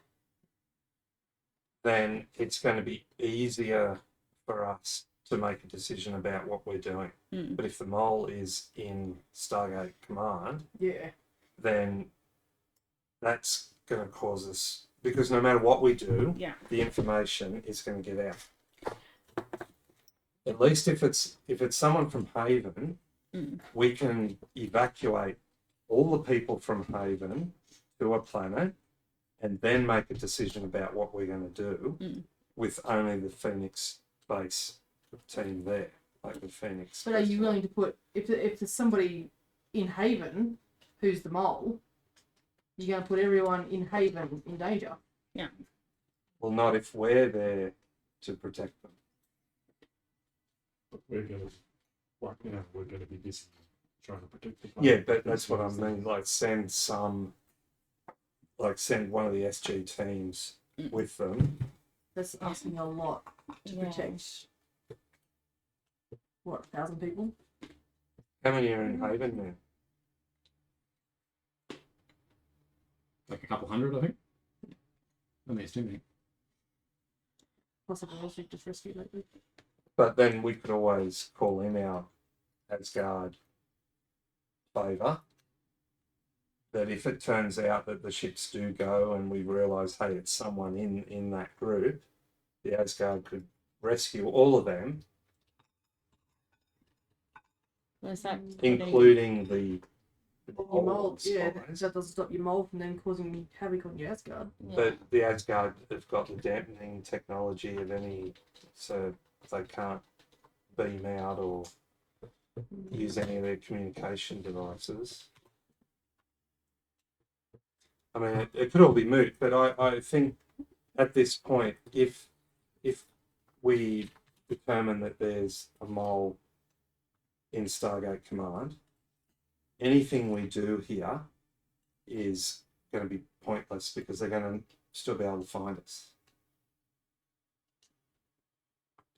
then it's going to be easier for us to make a decision about what we're doing. Mm. But if the mole is in Stargate Command, Yeah. then that's going to cause us, because no matter what we do, Yeah. the information is going to get out. At least if it's someone from Haven, Mm. we can evacuate all the people from Haven to a planet and then make a decision about what we're going to do Mm. with only the Phoenix base team there, like the Phoenix. But are you willing to put if there's somebody in Haven who's the mole? You're going to put everyone in Haven in danger. Well, not if we're there to protect them. But we're going to, right now, we're going to be busy trying to protect the Yeah, planet. but that's what I mean. Like send one of the SG teams Mm. with them. That's asking a lot to Yeah. protect. What, 1,000 people? How many are in Haven now? Like a couple hundred, I think. I think it's too many. Plus everyone else you've just rescued lately. But then we could always call in our Asgard favour. That if it turns out that the ships do go and we realise, hey, it's someone in that group, the Asgard could rescue all of them, Was that including the Your mold, yeah, spies. that doesn't stop your mold from then causing havoc on your Asgard. But the Asgard have got the dampening technology of any, so they can't beam out or use any of their communication devices. I mean, it could all be moot, but I think at this point, if we determine that there's a mole in Stargate Command, anything we do here is going to be pointless because they're going to still be able to find us.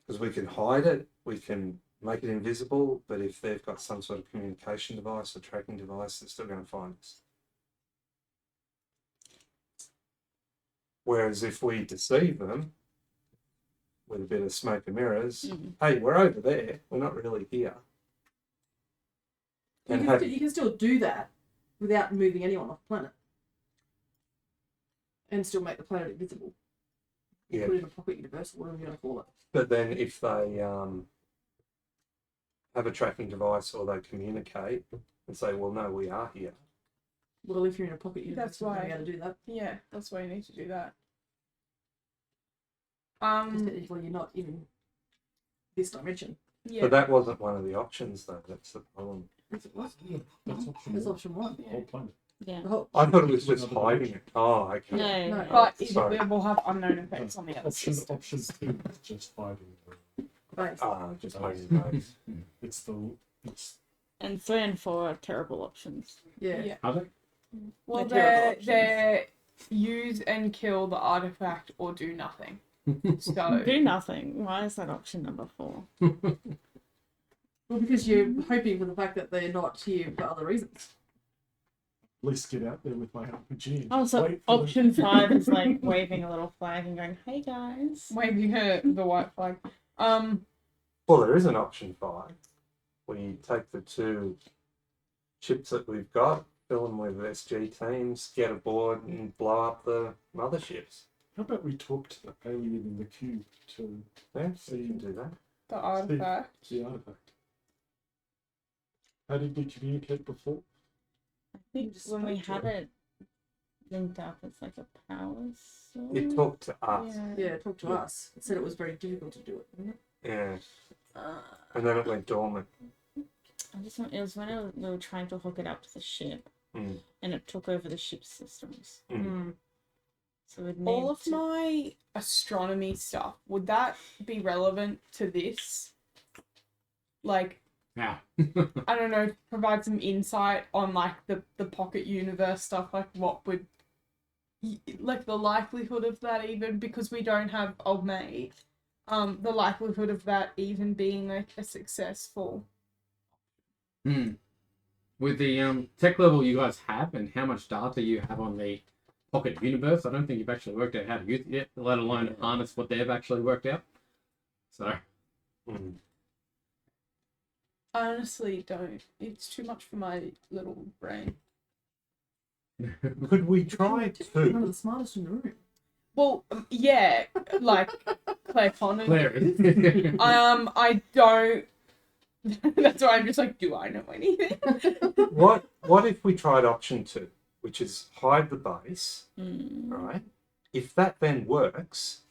Because we can hide it, we can make it invisible, but if they've got some sort of communication device or tracking device, they're still going to find us. Whereas if we deceive them with a bit of smoke and mirrors, hey, we're over there, we're not really here. And You can still do that without moving anyone off the planet. And still make the planet invisible. yeah, Put it in a pocket universe, whatever you want to call it. but then if they have a tracking device or they communicate and say, well, no, we are here. Well, if you're in a pocket universe, That's you're why- going to be able to do that. Yeah, that's why you need to do that. Because technically you're not in this dimension. Yeah. But that wasn't one of the options, though. That's the problem. Yes, it was. That's option That's one. option one. The whole planet. Yeah. The whole, I thought it was just hiding it. Oh, okay. No. No. But Sorry. it will have unknown effects on the other Option systems. two is just hiding. base. Just hiding those. It's it's And 3 and 4 are terrible options. Yeah. Yeah. Are they? Well, They're terrible they're use and kill the artifact or do nothing. So Do nothing. Why is that option number 4? Well, because you're hoping for the fact that they're not here for other reasons. at least get out there with my RPG. and Oh, so wait for them. option 5 is like waving a little flag and going, "Hey guys." waving the white flag. Well, there is an option 5. We take the 2 chips that we've got, fill them with SG teams, get aboard and blow up the motherships. How about we talk to the alien in the cube to Yeah, so you can do that. The artifact. the artifact? How did we communicate before? I think just when we spoke to had it linked up, it's like a power source. It talked to us. Yeah, talk to us. It said it was very difficult to do it, didn't it? Yeah. And then it went dormant. I just want, it was when we were trying to hook it up to the ship, Mm. and it took over the ship's systems. Mm. So we'd need All of to... my astronomy stuff, would that be relevant to this? Like, Yeah. I don't know, provide some insight on like the pocket universe stuff, like what would like the likelihood of that, even because we don't have old mate, the likelihood of that even being like a successful. With the tech level you guys have and how much data you have on the pocket universe, I don't think you've actually worked out how to use it yet, let alone harness what they've actually worked out. So Mm. I honestly don't. It's too much for my little brain. Could we try One of to? the smartest in the room. Well, yeah, like Claire Connor. Claire. I don't. That's why I'm just like, do I know anything? What if we tried option 2, which is hide the base, right? If that then works,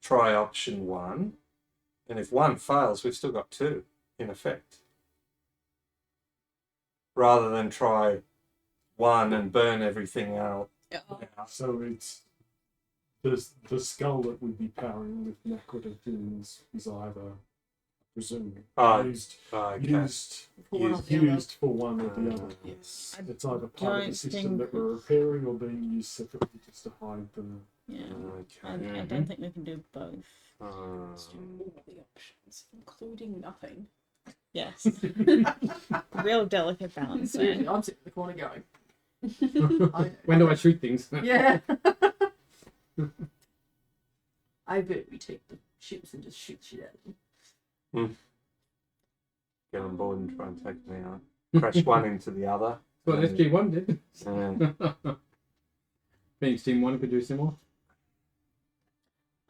try option 1, and if 1 fails, we've still got 2 in effect. Rather than try 1 and burn everything out. So it's the skull that would be powering with Naquita is either, I presume, used For one or the other. used for one or the other. Yes. It's either part of the don't system think- that we're repairing or being used separately just to hide the. Yeah. I Okay. don't think we can do both. Let's do all the options, including nothing. Yes. Real delicate balance there. Seriously, I'm sitting in the corner going. When do I shoot things? Yeah. I bet we take the ships and just shoot shit out of them. Get on board and try and take them out. Crash one into the other. That's what SG1 did. Yeah. Phoenix Team 1 could do similar.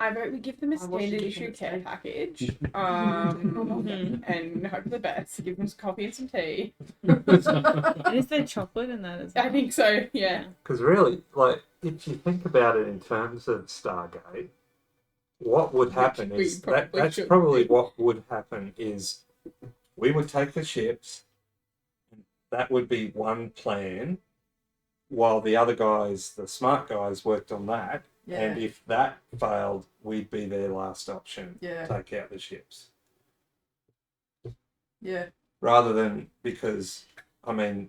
I vote we give them a I watched standard it issue in its care day. package, and hope for the best. Give them some coffee and some tea. And is there chocolate in that as well? I think so. Yeah. Because really, like, if you think about it in terms of Stargate, what would happen we is probably that's should. probably what would happen is we would take the ships. That would be one plan, while the other guys, the smart guys, worked on that. Yeah. And if that failed, we'd be their last option. Yeah. Take out the ships. Yeah. Rather than, because, I mean,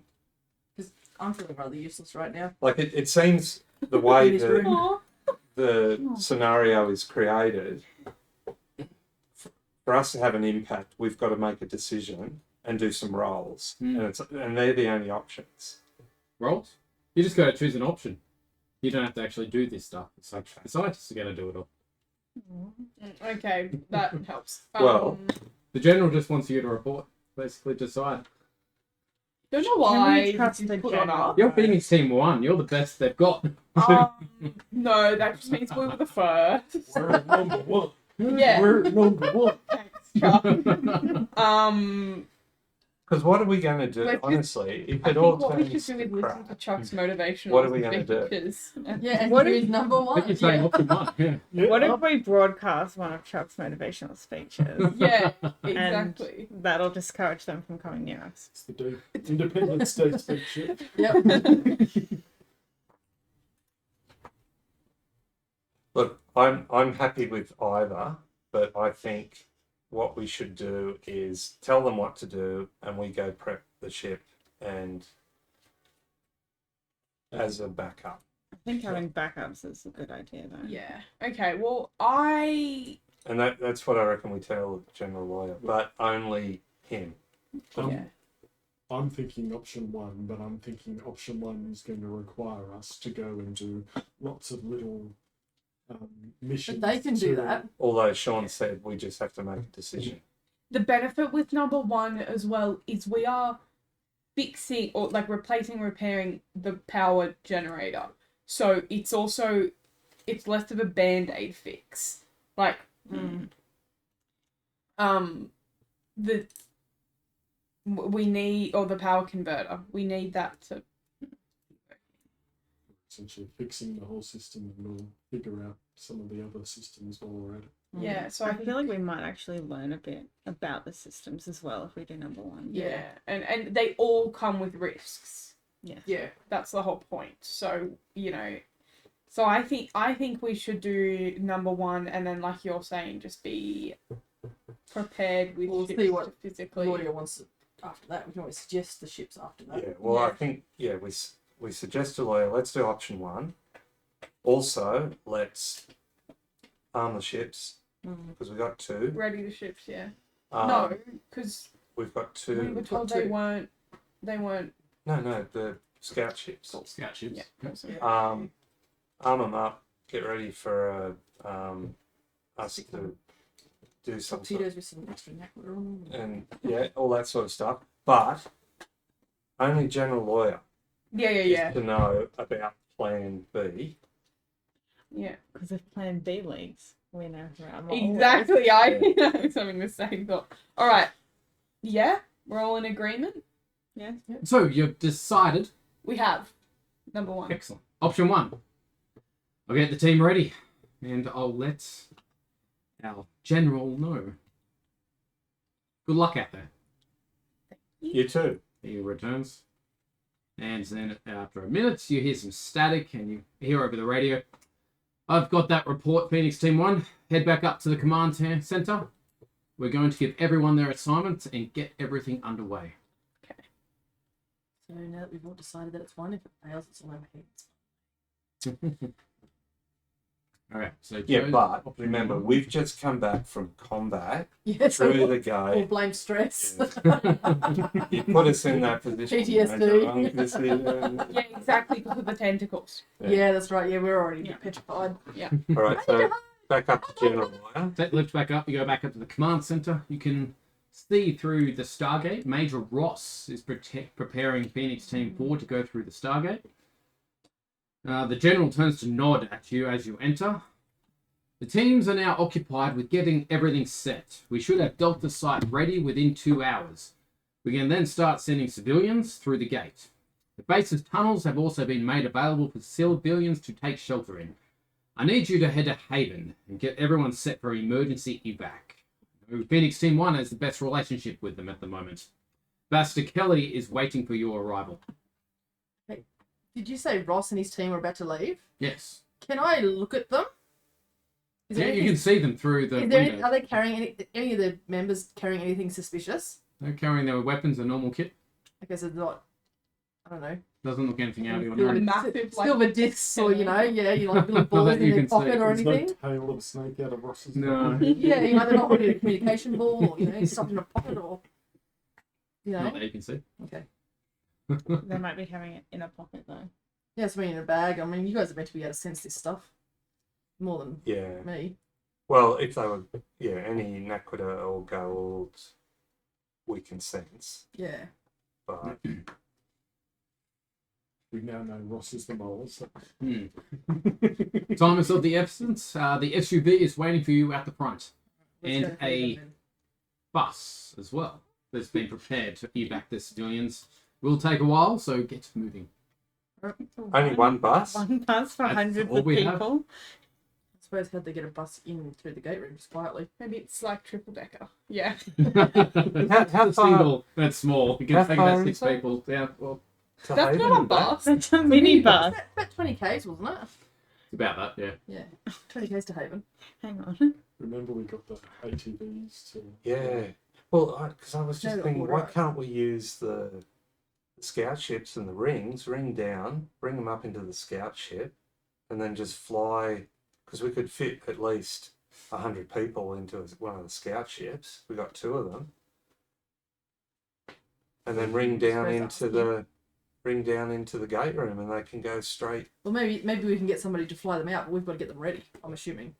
I'm feeling rather useless right now. like it seems the way In this that room. the scenario is created, for us to have an impact, we've got to make a decision and do some rolls. And they're the only options. Rolls? You just got to choose an option. You don't have to actually do this stuff. It's like the scientists are going to do it all. Okay, that helps. Well, The general just wants you to report. Basically decide. don't know Can why we trust this the is put on general? us. You're Phoenix Team 1. You're the best they've got. No, that just means we were the first. We're number one. Yeah. We're number one. Thanks, Chuck. because what are we going to do? Let's just- Honestly, if I it all think what we should turns do to is listen crap, to Chuck's motivational What are we gonna do? speeches. Yeah, and What choose number I think one. you're saying option 1. Yeah. Yeah, What if we broadcast one of Chuck's motivational speeches? Yeah, And exactly. that'll discourage them from coming near us. It's the day. Independence Day speech shit. Yep. look, I'm happy with either, but I think what we should do is tell them what to do, and we go prep the ship and as a backup. I think having backups is a good idea, though. Yeah. Okay. Well, And that's what I reckon we tell the general lawyer, but only him. yeah. I'm thinking option one, but I'm thinking option one is going to require us to go and do lots of little missions. But they can do that. Although Sean said we just have to make a decision. The benefit with number one as well is we are fixing or like repairing the power generator. So it's less of a band-aid fix. Like we need, or the power converter, we need that to Essentially fixing the whole system, and we'll figure out some of the other systems while we're at it. yeah. So I I think, feel like we might actually learn a bit about the systems as well if we do number one. yeah, and they all come with risks. Yeah. Yeah, that's the whole point. So, so I think we should do number one, and then like you're saying, just be prepared with We'll ships see what to The physically. lawyer wants it after that. We can always suggest the ships after that. Yeah, well, I think, we suggest to lawyer, let's do option one. Also, let's arm the ships, because we've got two. Ready the ships, yeah. Um, No, because We've got we two. were told two. they weren't. No, the scout ships. Scout ships. Yeah. Arm them up, get ready for us to do something. Torpedoes with some extra necklace on them. And all that sort of stuff. But only general lawyer Yeah. to know about plan B. Yeah. Because if Plan B leaks, we know who our mole is. Exactly. I was having the same thought. All right. Yeah, we're all in agreement. Yeah. So you've decided. We have number one. Excellent. Option 1. I'll get the team ready, and I'll let our general know. Good luck out there. You too. He returns. And then after a minute, you hear some static, and you hear over the radio, I've got that report, Phoenix Team 1. Head back up to the command center. We're going to give everyone their assignments and get everything underway. So now that we've all decided that it's one, if it fails, it's all our heads. Alright, so Yeah, Joe's but option remember, 1. we've just come back from combat Yes. through the All gate. blame stress. You put us in that position. PTSD. Yeah, exactly, because of the tentacles. Yeah, that's right. Yeah, we're already Yeah. petrified. All right, so back up to general lawyer. That lifts back up, you go back up to the command center. You can see through the Stargate. Major Ross is preparing Phoenix Team 4 to go through the Stargate. The general turns to nod at you as you enter. The teams are now occupied with getting everything set. We should have Delta site ready within 2 hours. We can then start sending civilians through the gate. The base's tunnels have also been made available for civilians to take shelter in. I need you to head to Haven and get everyone set for emergency evac. Phoenix Team 1 has the best relationship with them at the moment. Buster Kelly is waiting for your arrival. Did you say Ross and his team are about to leave? Yes. Can I look at them? Is there Yeah, you anything- can see them through the Is there window. are they carrying any of the members carrying anything suspicious? They're carrying their weapons and normal kit. I guess it's not. I don't know. Doesn't look anything out of the Silver, ordinary. Massive, like, silver discs, or you know, yeah, you like little balls That in you their can see. pocket or There's no anything. tail of a snake out of Ross's. No. Yeah, you know, they're not holding a communication ball, or you know, stuff in a pocket, or you know. Not that you can see. Okay. They might be having it in a pocket though. Yeah, it's in a bag. I mean, you guys are meant to be able to sense this stuff more than Yeah. me. Well, if they were, any Naquita or gold, we can sense. Yeah. But We now know Ross is the mole. So. Time is of the essence. The SUV is waiting for you at the front. Let's And go for a- them Bus as well that's been prepared to evac the civilians. Will take a while, so get moving. only one bus. One bus for That's hundreds all of we have. people. then. I suppose how'd they get a bus in through the gate room just quietly? Maybe it's like triple decker. Yeah. How It's a far- single, that's small. You how can take far about is 6 that? people. Yeah, well, To That's Haven not a and back? bus. That's a mini bus. About 20 k's, wasn't it? it's about that, yeah. Yeah, 20 k's to Haven. Hang on. Remember, we got the ATVs to. Yeah. Well, because I was just No, thinking, all why right. can't we use the scout ships and the rings, ring down, bring them up into the scout ship, and then just fly? Because we could fit at least 100 people into one of the scout ships. We got 2 of them, and then ring down into the gate room, and they can go straight. Well, maybe we can get somebody to fly them out, but we've got to get them ready, I'm assuming,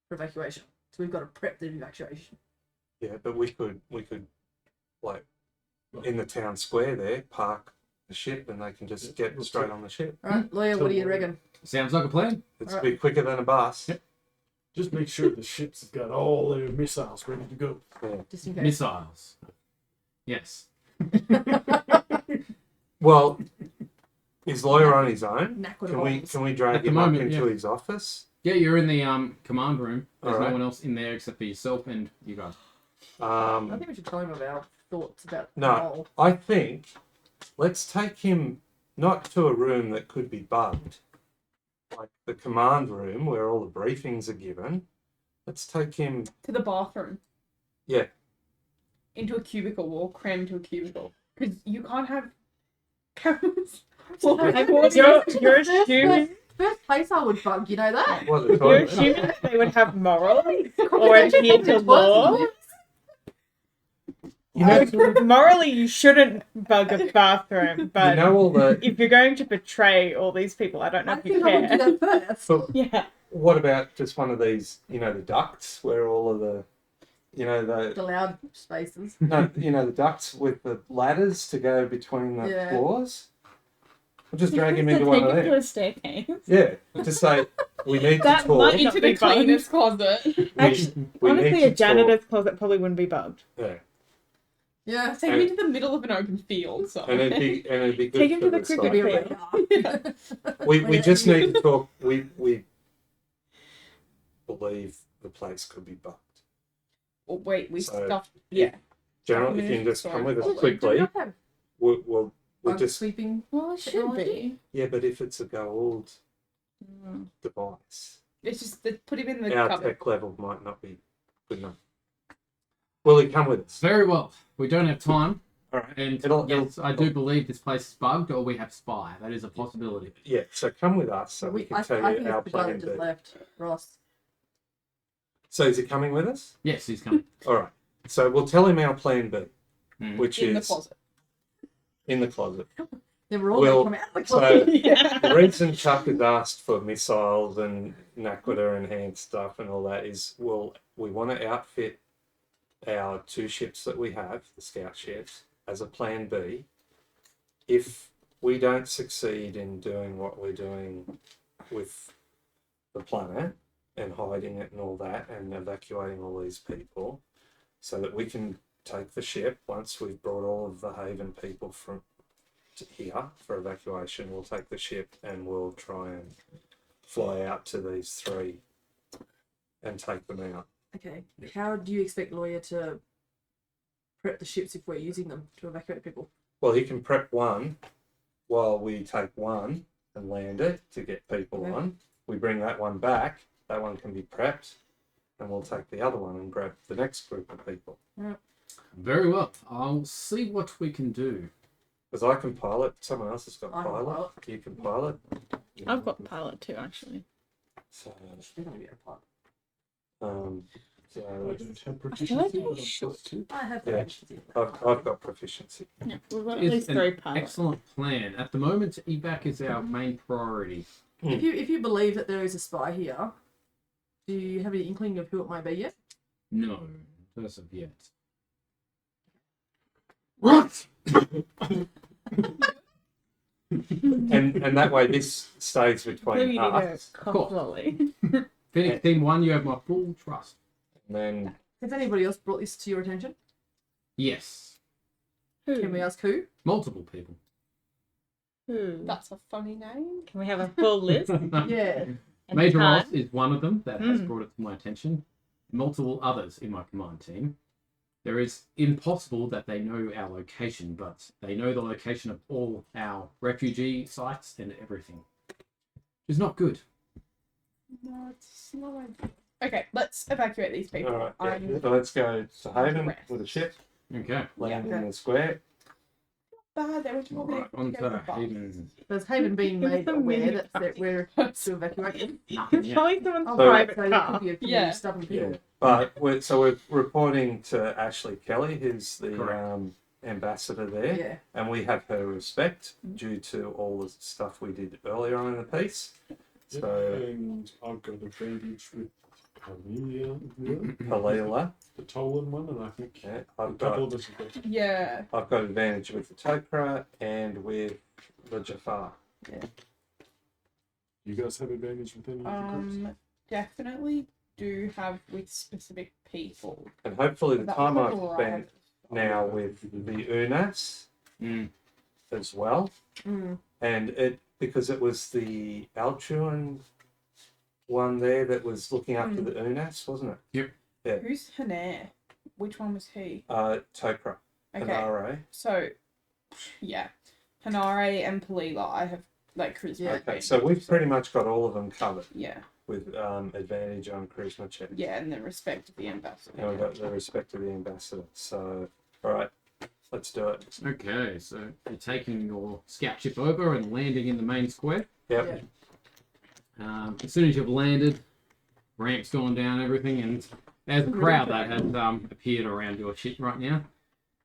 for evacuation. So we've got to prep the evacuation. Yeah, but we could like in the town square there park the ship, and they can just get straight on the ship. All right, lawyer, what do you reckon? Sounds like a plan. It's Alright. be quicker than a bus. Yep. Just make sure the ships have got all their missiles ready to go. Yeah. Just in case. Missiles. Yes. Well, is lawyer on his own? Naquita Can we bombs. drag At the him moment, up into yeah. his office? Yeah, you're in the command room. There's Alright. no one else in there except for yourself and you guys. I think we should tell him about our thoughts about No. the mole. I think let's take him not to a room that could be bugged, like the command room where all the briefings are given. Let's take him. To the bathroom. Yeah. Into a cubicle or cram into a cubicle. Because you can't have cameras. Well, You're assuming First place I would bug, you know that? What the you're toilet? assuming that they would have morals or adhere to law. You know, Morally, you shouldn't bug a bathroom, but you know all the. if you're going to betray all these people, I don't know I if you think I would do care. that first. But Yeah. what about just one of these? You know, the ducts where all of the. You know the. The loud spaces. No, you know the ducts with the ladders to go between the Yeah. floors. We'll just drag him So into take one of him to them. a staircase. Yeah, just say we need That to talk. might- into the be bugged. cleaner's closet. Actually, we honestly, need a to janitor's closet probably wouldn't be bugged. Yeah, Yeah. Take him into the middle of an open field. So. and it'd be good Take him for to the the cricket site. field. We just need to talk. We believe the place could be bugged. Oh, wait, we So- stuffed. Yeah. General, if you can just come with us quickly, we'll just. Sweeping. Well, it should be. Yeah, but if it's a gold Mm. device, It's just that put him in the our cupboard. tech level might not be good enough. Will he come with us? Very well. We don't have time. All right. And It'll- yes, it'll- I do believe this place is bugged or we have spy. That is a possibility. Yeah, so come with us so we I can tell think you our it's the guy plan that B. just left, Ross. So is he coming with us? Yes, he's coming. All right. So we'll tell him our plan B, Mm. which In the is closet. in the closet. Then we're all Well, going to come out of the so- closet. Yeah. The reason Chuck has asked for missiles and Naquita enhanced stuff and all that is, well, we want to outfit our 2 ships that we have, the scout ships, as a plan B. If we don't succeed in doing what we're doing with the planet, and hiding it and all that, and evacuating all these people, so that we can take the ship once we've brought all of the Haven people from to here for evacuation. We'll take the ship and we'll try and fly out to these three and take them out. Okay. How do you expect Lawyer to prep the ships if we're using them to evacuate people? Well, he can prep one while we take one and land it to get people Okay. on. We bring that one back. That one can be prepped, and we'll take the other one and grab the next group of people. Very well. I'll see what we can do. Because I can pilot. Someone else has got I can pilot. pilot. You can pilot. I've got pilot too, actually. So, They're going to be able to pilot. um, I so don't have feel like proficiency, I but I'm should. plus 2. I have Yeah. proficiency. I've got proficiency. Yeah, we've got at It's least an 3 pilots. excellent plan. At the moment, evac is our main priority. If you believe that there is a spy here, do you have any inkling of who it might be yet? No, as of yet. What? And that way this stays Maybe between you need a us. cough lolly. Phoenix Team 1, you have my full trust. And then Has anybody else brought this to your attention? Yes. Can we ask who? Multiple people. Who? That's a funny name. Can we have a full list? Yeah. And Major time? Ross is one of them that has Mm. brought it to my attention. Multiple others in my command team. There is impossible that they know our location, but they know the location of all our refugee sites and everything. It's not good. No, it's not ideal. Okay, let's evacuate these people. all right, yeah. I'm So let's go to Haven Rest. with a ship, Okay. land Yeah. in the square. bad. They were talking Alright, on to Haven. Has Haven been Give us made a aware mini that we're to evacuate them? Nothing It's yet. probably someone's Oh, private so there car. could be a few Yeah. stubborn people. Yeah, but we're reporting to Ashley Kelly, who's the Correct. ambassador there, Yeah. and we have her respect due to all the stuff we did earlier on in the piece. So And I've got advantage with Amelia, Palila, the Tolan one, and I think yeah, a couple of us have got Yeah. I've got advantage with the Tok'ra and with the Jafar. You guys have advantage with any of the groups? Definitely do have with specific people. And hopefully the That time was I've alright. spent now with the Unas Mm. as well, Mm. and it because it was the Altuan one there that was looking after the Unas, wasn't it? Who's Haner? Which one was he? Tok'ra, Okay, Hanare. so yeah, Hanare and Palila. I have like charisma. Yeah. Okay, advantage, so we've pretty much got all of them covered yeah, with advantage on charisma checks. yeah, and the respect of the ambassador. And we've got the respect of the ambassador. So, all right, let's do it. Okay, so you're taking your scout ship over and landing in the main square. Yep. As soon as you've landed, ramps gone down, everything, and there's a crowd that has appeared around your ship right now.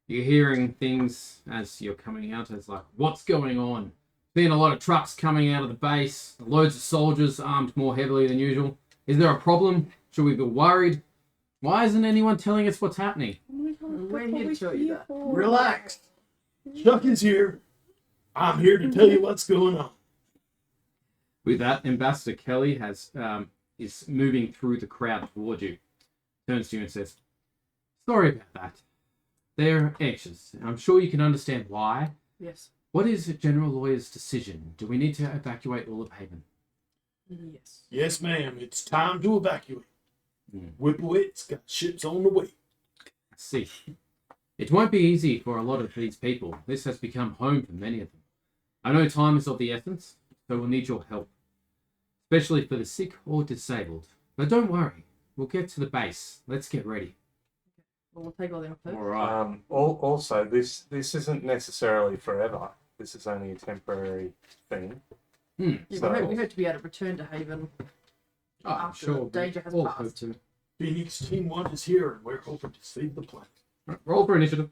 You're hearing things as you're coming out. It's like, what's going on? Seeing a lot of trucks coming out of the base, loads of soldiers armed more heavily than usual. Is there a problem? Should we be worried? Why isn't anyone telling us what's happening? Oh my God, We're that's here to what tell we're you here that. for. Relax. Chuck is here. I'm here to tell you what's going on. With that, Ambassador Kelly is moving through the crowd towards you. Turns to you and says, "Sorry about that. They're anxious. I'm sure you can understand why. Yes. What is General Lawyer's decision? Do we need to evacuate all of Haven?" Yes. Yes, ma'am. It's time to evacuate. Hmm. Wepwawet's got ships on the way. Let's see. It won't be easy for a lot of these people. This has become home for many of them. I know time is of the essence, so we'll need your help, especially for the sick or disabled. But don't worry, we'll get to the base. Let's get ready. Well, we'll take all them first. All right. Also, this isn't necessarily forever. This is only a temporary thing. Yeah, So- we hope to be able to return to Haven. I'm after sure the we danger has all passed. hope to. Phoenix Team 1 is here, and we're hoping to save the planet. Roll for initiative.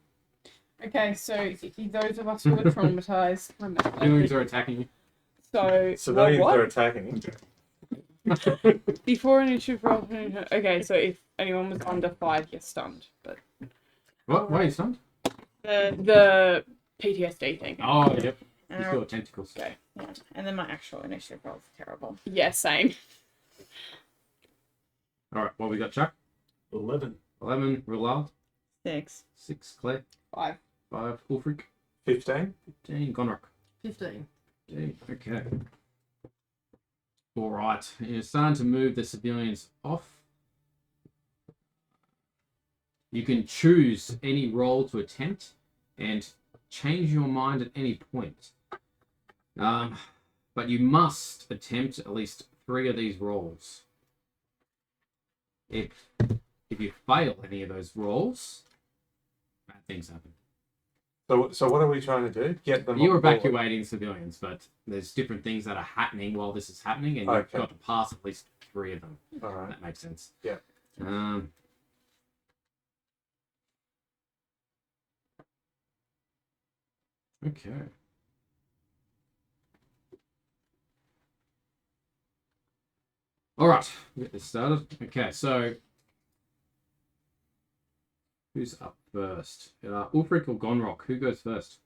Okay, so those of us who are traumatized, remember. Feelings are attacking you. So Civilians what? are attacking. Before initiative roll. Okay, so if anyone was under 5, you're stunned. But What? Why are you stunned? the PTSD thing. Oh, yep. And You I- saw tentacles. Okay. yeah. And then my actual initiative roll is terrible. Yeah, same. All right, what we got, Chuck? 11. 11, Rilal. 6. 6, Claire. 5. 5, Ulfric. 15. 15, Gonrock. 15. 15, okay. All right, you're starting to move the civilians off. You can choose any role to attempt and change your mind at any point. But you must attempt at least 3 of these roles. If you fail any of those roles, bad things happen. So what are we trying to do? Get them. You're on board. evacuating civilians, but there's different things that are happening while this is happening, and you've Okay. got to pass at least 3 of them. All right. That makes sense. Yeah. Okay. All right, get this started. Okay, so who's up first? Ulfric or Gonrock? Who goes first?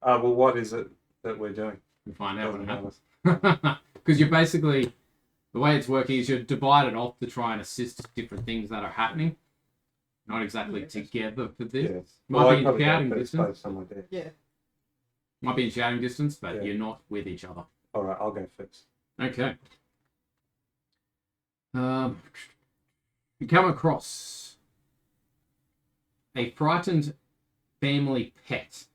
Well, what is it that we're doing? We find out what Doesn't happens. Because you're basically, the way it's working is you're divided off to try and assist different things that are happening. Not exactly together for this. Yes. Might Well, be I'd in probably go shouting first distance. based on my deck. Yeah. Might be in shouting distance, but Yeah. you're not with each other. All right, I'll go first. Okay. You come across a frightened family pet.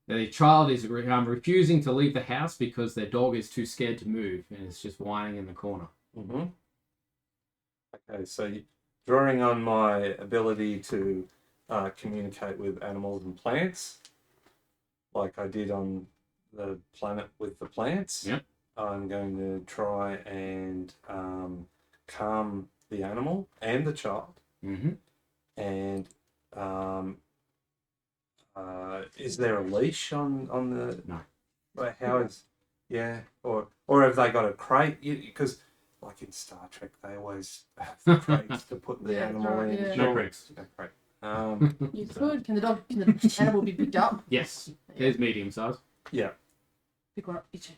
The child is refusing to leave the house because their dog is too scared to move and is just whining in the corner. Mm-hmm. Okay, so drawing on my ability to communicate with animals and plants, like I did on the planet with the plants, Yep. I'm going to try and calm the animal and the child. Mm-hmm. And is there a leash on the? No. But how is? Yeah, or have they got a crate? Because like in Star Trek, they always have crates to put the Yeah, animal right, in. yeah. No crates. No crate. You could. Can the animal be picked up? Yes, there's medium size. Yeah. Pick one up. Each.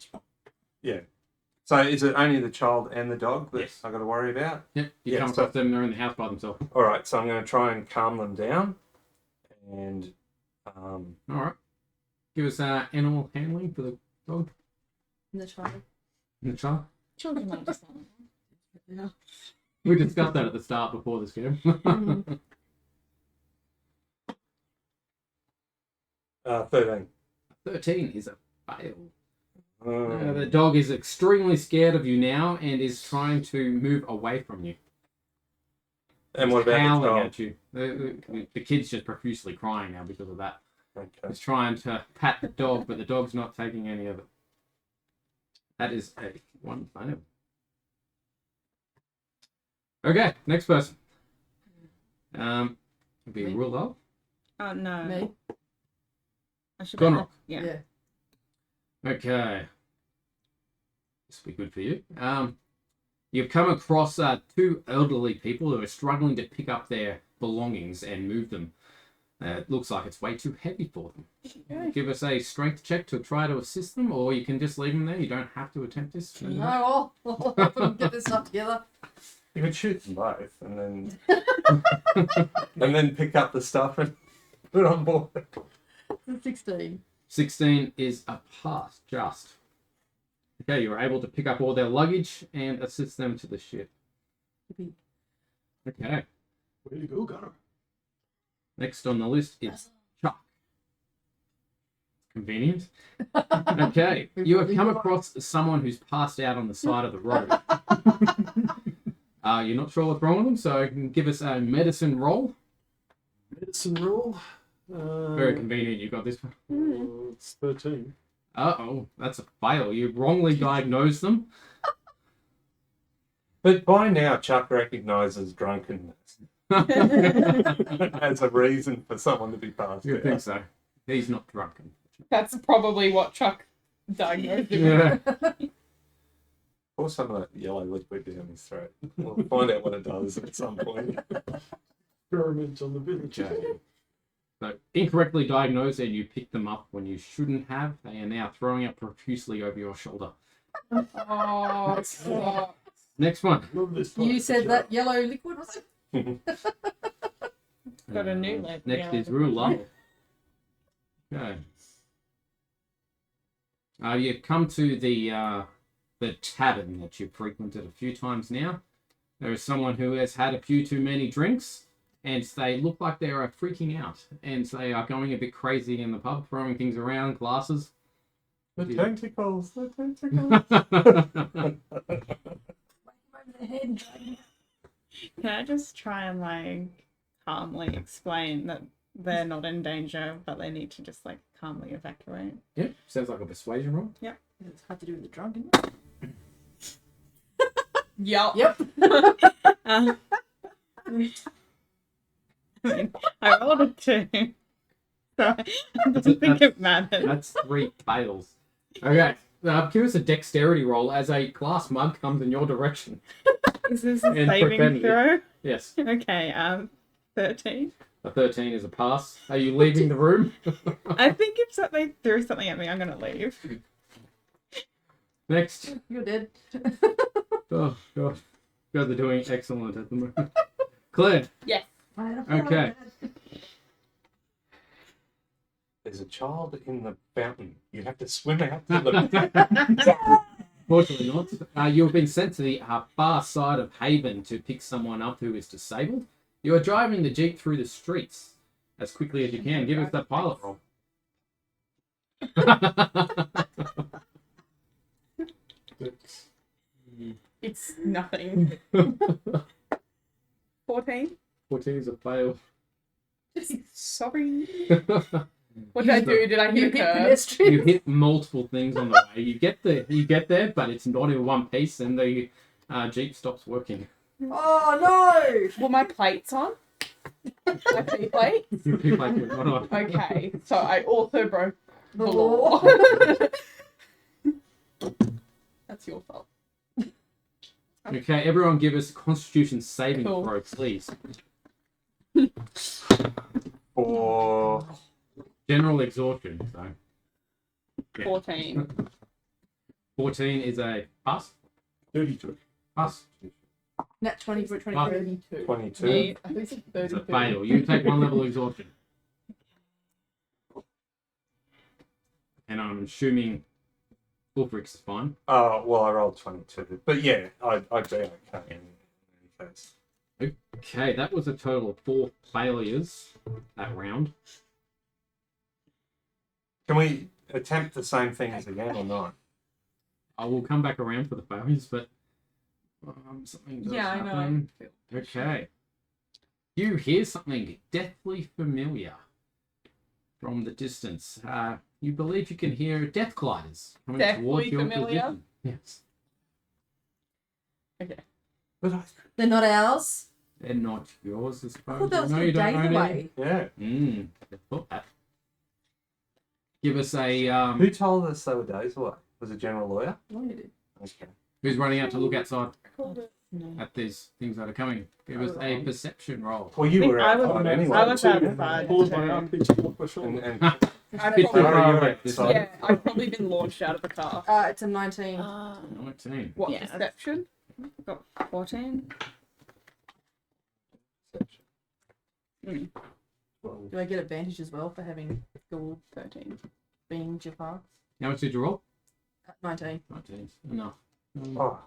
So is it only the child and the dog that Yes. I got to worry about? Yep, you Yeah, come so- across them, they're in the house by themselves. All right, so I'm going to try and calm them down, and All right. Give us animal handling for the dog And the child. and the child. Children understand. Yeah. We discussed that at the start before this game. Mhm. 13. 13 is a fail. Um, The dog is extremely scared of you now and is trying to move away from you. and what about the Howling child? at you. The kid's just profusely crying now because of that. Okay. He's trying to pat the dog, but the dog's not taking any of it. That is a 1 fail. Okay, next person. It'll be Me? ruled up. Oh no. Me. I should Gonrock. Yeah. Yeah. Okay. This will be good for you. You've come across 2 elderly people who are struggling to pick up their belongings and move them. It looks like it's way too heavy for them. Okay. Give us a strength check to try to assist them, or you can just leave them there. You don't have to attempt this. No, I'll help them get this stuff together. You could shoot them both, and then pick up the stuff and put it on board. 16. 16 is a pass, just. Okay, you were able to pick up all their luggage and assist them to the ship. Yippee. Okay, Way to go, Gunner. next on the list is Chuck. Convenient. Okay, you have come across someone who's passed out on the side of the road. You're not sure what's wrong with them, so you can give us a medicine roll. Medicine roll. Very convenient, you got this one. It's 13. Uh-oh, that's a fail. You wrongly diagnosed them. But by now, Chuck recognises drunkenness as a reason for someone to be passed You out. think so? He's not drunken. That's probably what Chuck diagnosed him with. Yeah. Pour some of that yellow liquid down his throat. We'll find out what it does at some point. Experiment on the village. Okay. So, incorrectly diagnosed, and you picked them up when you shouldn't have. They are now throwing up profusely over your shoulder. Oh, sucks. Next one. Love this You part. said that yellow liquid was it? Got a new lid. Next Yeah. is ruler. Okay. You've come to the tavern that you've frequented a few times now. There is someone who has had a few too many drinks, and they look like they are freaking out, and they are going a bit crazy in the pub, throwing things around, glasses. The tentacles, the tentacles. Can I just try and like calmly explain that they're not in danger, but they need to just like calmly evacuate? Yeah, sounds like a persuasion roll. It's hard to do with the drunk, isn't it? Yup. Yep. I mean, I rolled a 2. So I don't think it matters. That's 3 fails. Okay, give us a dexterity roll as a glass mug comes in your direction. Is this a And saving profanity. throw? Yes, Okay, 13. a 13 is a pass. Are you leaving the room? I think if they threw something at me, I'm gonna leave. Next. You're dead. Oh, gosh. You guys are doing excellent at the moment. Claire. Yes. Okay. There's a child in the fountain. You have to swim out to them. Fortunately not. You have been sent to the far side of Haven to pick someone up who is disabled. You are driving the Jeep through the streets as quickly as you can. Give us that pilot roll. It's nothing. 14. 14 is a fail. Sorry. What did I do? Did I You hit hit a curve? pedestrian. You hit multiple things on the way. You get there, but it's not in one piece, and the Jeep stops working. Oh Were my plates on? My P plate? Your P plate was not on. Okay, so I also broke no! the The law. law. That's your fault. Okay, everyone give us a Constitution saving Cool. throw, please. Or General exhaustion, so. Yeah. 14. 14 is a pass. 32. Pass. Nat 20 for 23. 32. 22. Yeah, I think it's It's 32. a fail. You take 1 level of exhaustion. And I'm assuming Ulfric's is fine. Well, I rolled 22. But yeah, I'd be okay in any case. Okay, that was a total of 4 failures that round. Can we attempt the same things again or not? I will come back around for the failures, but something does Yeah, I know. happen. Okay. You hear something deathly familiar from the distance. You believe you can hear death gliders coming Deathly towards your familiar? position. Yes. Okay. But They're not ours. They're not yours, I I suppose. thought that was No, the you don't data own any. way. yeah. I thought that. Give us a Who told us they were days away? Was it General Lawyer? No, you did. Okay. who's running out to look outside No. at these things that are coming. Give us a perception roll. Well, you think were I was- outside anyway. I was too. outside. Pulls my RPG off my And, shoulder. and I've Bit probably, Where are you far at? this Sorry. yeah, I've probably been launched out of the car. It's a 19. 19. What, Yeah. perception? Got 14. Mm, Do I get advantage as well for having gold 13. being Jafar? How much did you roll? 19. 19. Enough. oh,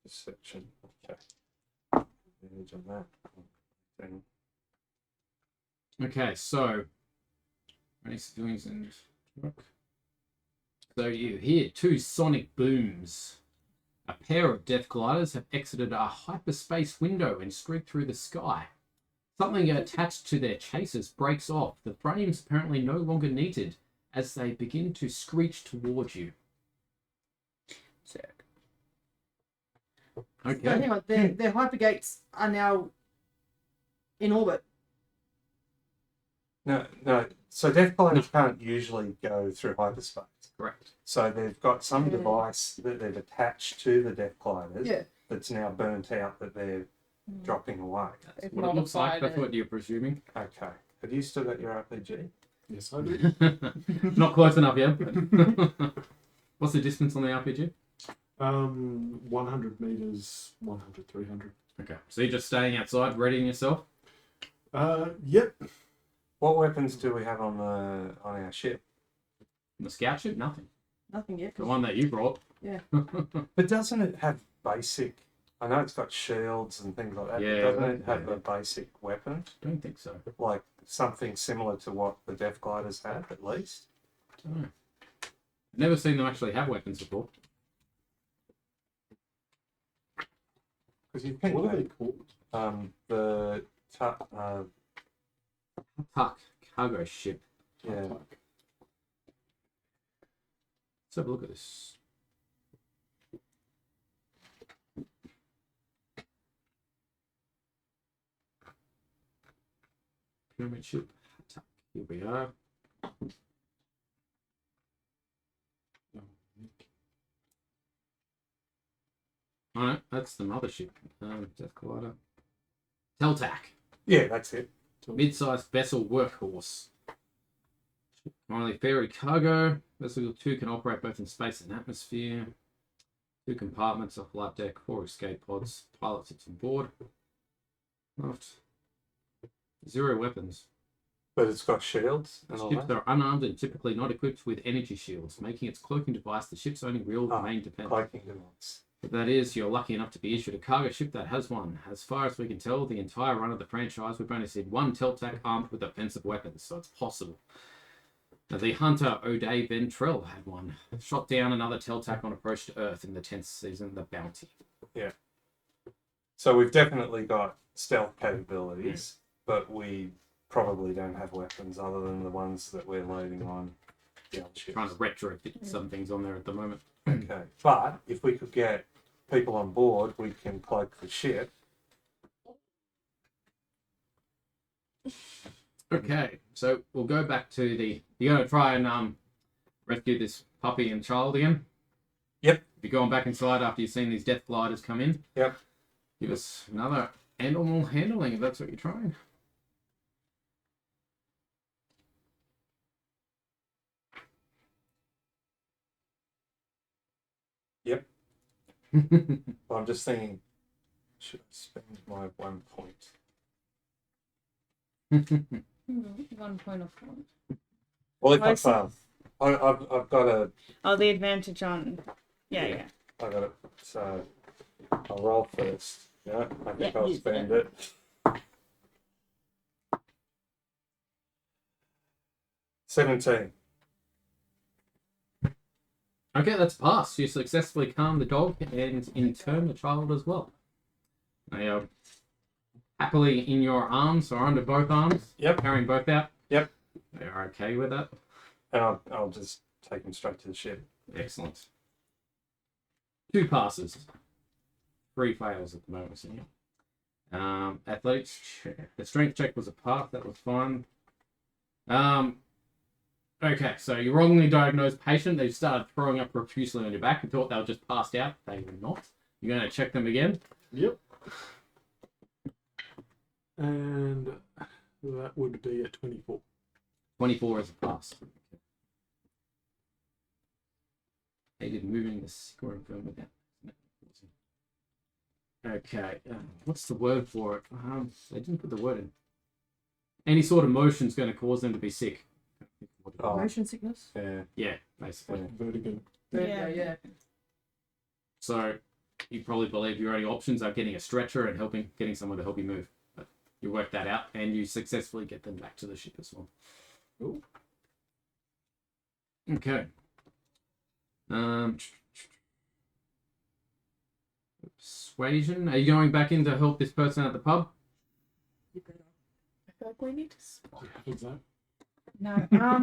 perception. Okay. Advantage on that. Then Okay, so race doings and so you hear 2 sonic booms. A pair of death gliders have exited a hyperspace window and streaked through the sky. Something attached to their chasers breaks off. The frames apparently no longer needed as they begin to screech towards you. Sick. So Okay. hang on, their hypergates are now in orbit. no. So death gliders can't usually go through hyperspace. Correct. So they've got some device that they've attached to the death gliders Yeah. that's now burnt out that they're dropping away. That's They've what it looks like. modified That's it. what you're presuming. Okay. Have you still got your RPG? Yes, I do. Not close enough yet. But what's the distance on the RPG? 100 meters, 100, 300. Okay. So you're just staying outside, readying yourself? Yep. What weapons do we have on our ship? The scout ship? Nothing. Nothing yet. The one that you brought. Yeah. But doesn't it have basic? I know it's got shields and things like that. Yeah, but doesn't it have yeah. a basic weapon, Don't think so. like something similar to what the Death Gliders had, at least? Don't know. Never seen them actually have weapons before. Because you think What are that, they called? the Tuck cargo ship. yeah. Let's have a look at this. Pyramid ship. Tuck. Here we are. Oh no, that's the mothership. Death Glider. TBlak-e. Yeah, that's it. Mid-sized vessel workhorse. Only ferry cargo. Vessel 2 can operate both in space and atmosphere. 2 compartments, a flight deck, 4 escape pods. Pilot sits on board. Aft. 0 weapons. But it's got shields and all Ships that. are unarmed and typically not equipped with energy shields, making its cloaking device the ship's only real main defense. Cloaking device. But that is, you're lucky enough to be issued a cargo ship that has one. As far as we can tell, the entire run of the franchise, we've only seen one TBlak-e armed with offensive weapons, so it's possible. Now, the hunter O'Day Ventrell had one. Shot down another TBlak-e on approach to Earth in the 10th season, The Bounty. Yeah. So we've definitely got stealth capabilities, but we probably don't have weapons other than the ones that we're loading on the other ships. Trying to retrofit some things on there at the moment. Okay. But if we could get people on board, we can cloak the ship. Okay, so we'll go back to the... You're going to try and rescue this puppy and child again? Yep. You're going back inside after you've seen these death gliders come in? Yep. Give us another animal handling if that's what you're trying. Yep. Well, I'm just thinking, should I spend my 1 point? 1 point of one. Well, if License. I've got a, Oh, the advantage on. Yeah, Yeah. yeah. I got it. So I'll roll first. Yeah, I think Yeah, I'll use spend it. it. 17. Okay, that's passed. You successfully calm the dog and in turn the child as well. They are happily in your arms or under both arms. Yep. Carrying both out. Yep. They are okay with that. And I'll just take him straight to the ship. Excellent. 2 passes. 3 fails at the moment. So yeah. Athletics check. The strength check was a pass. That was fine. Okay, so you wrongly diagnosed patient. They started throwing up profusely on your back and thought they were just passed out. They were not. You're going to check them again. Yep. And that would be a 24. 24 is a pass. Aided moving the sick or infirm with that. Okay, what's the word for it? They didn't put the word in. Any sort of motion is going to cause them to be sick. Oh, Motion sickness. yeah. Yeah, basically. Vertigo. Yeah. So you probably believe your only options are getting a stretcher and getting someone to help you move. But you work that out and you successfully get them back to the ship as well. Ooh. Okay. Persuasion. Are you going back in to help this person at the pub? You better. I feel like we need to. What's that? No.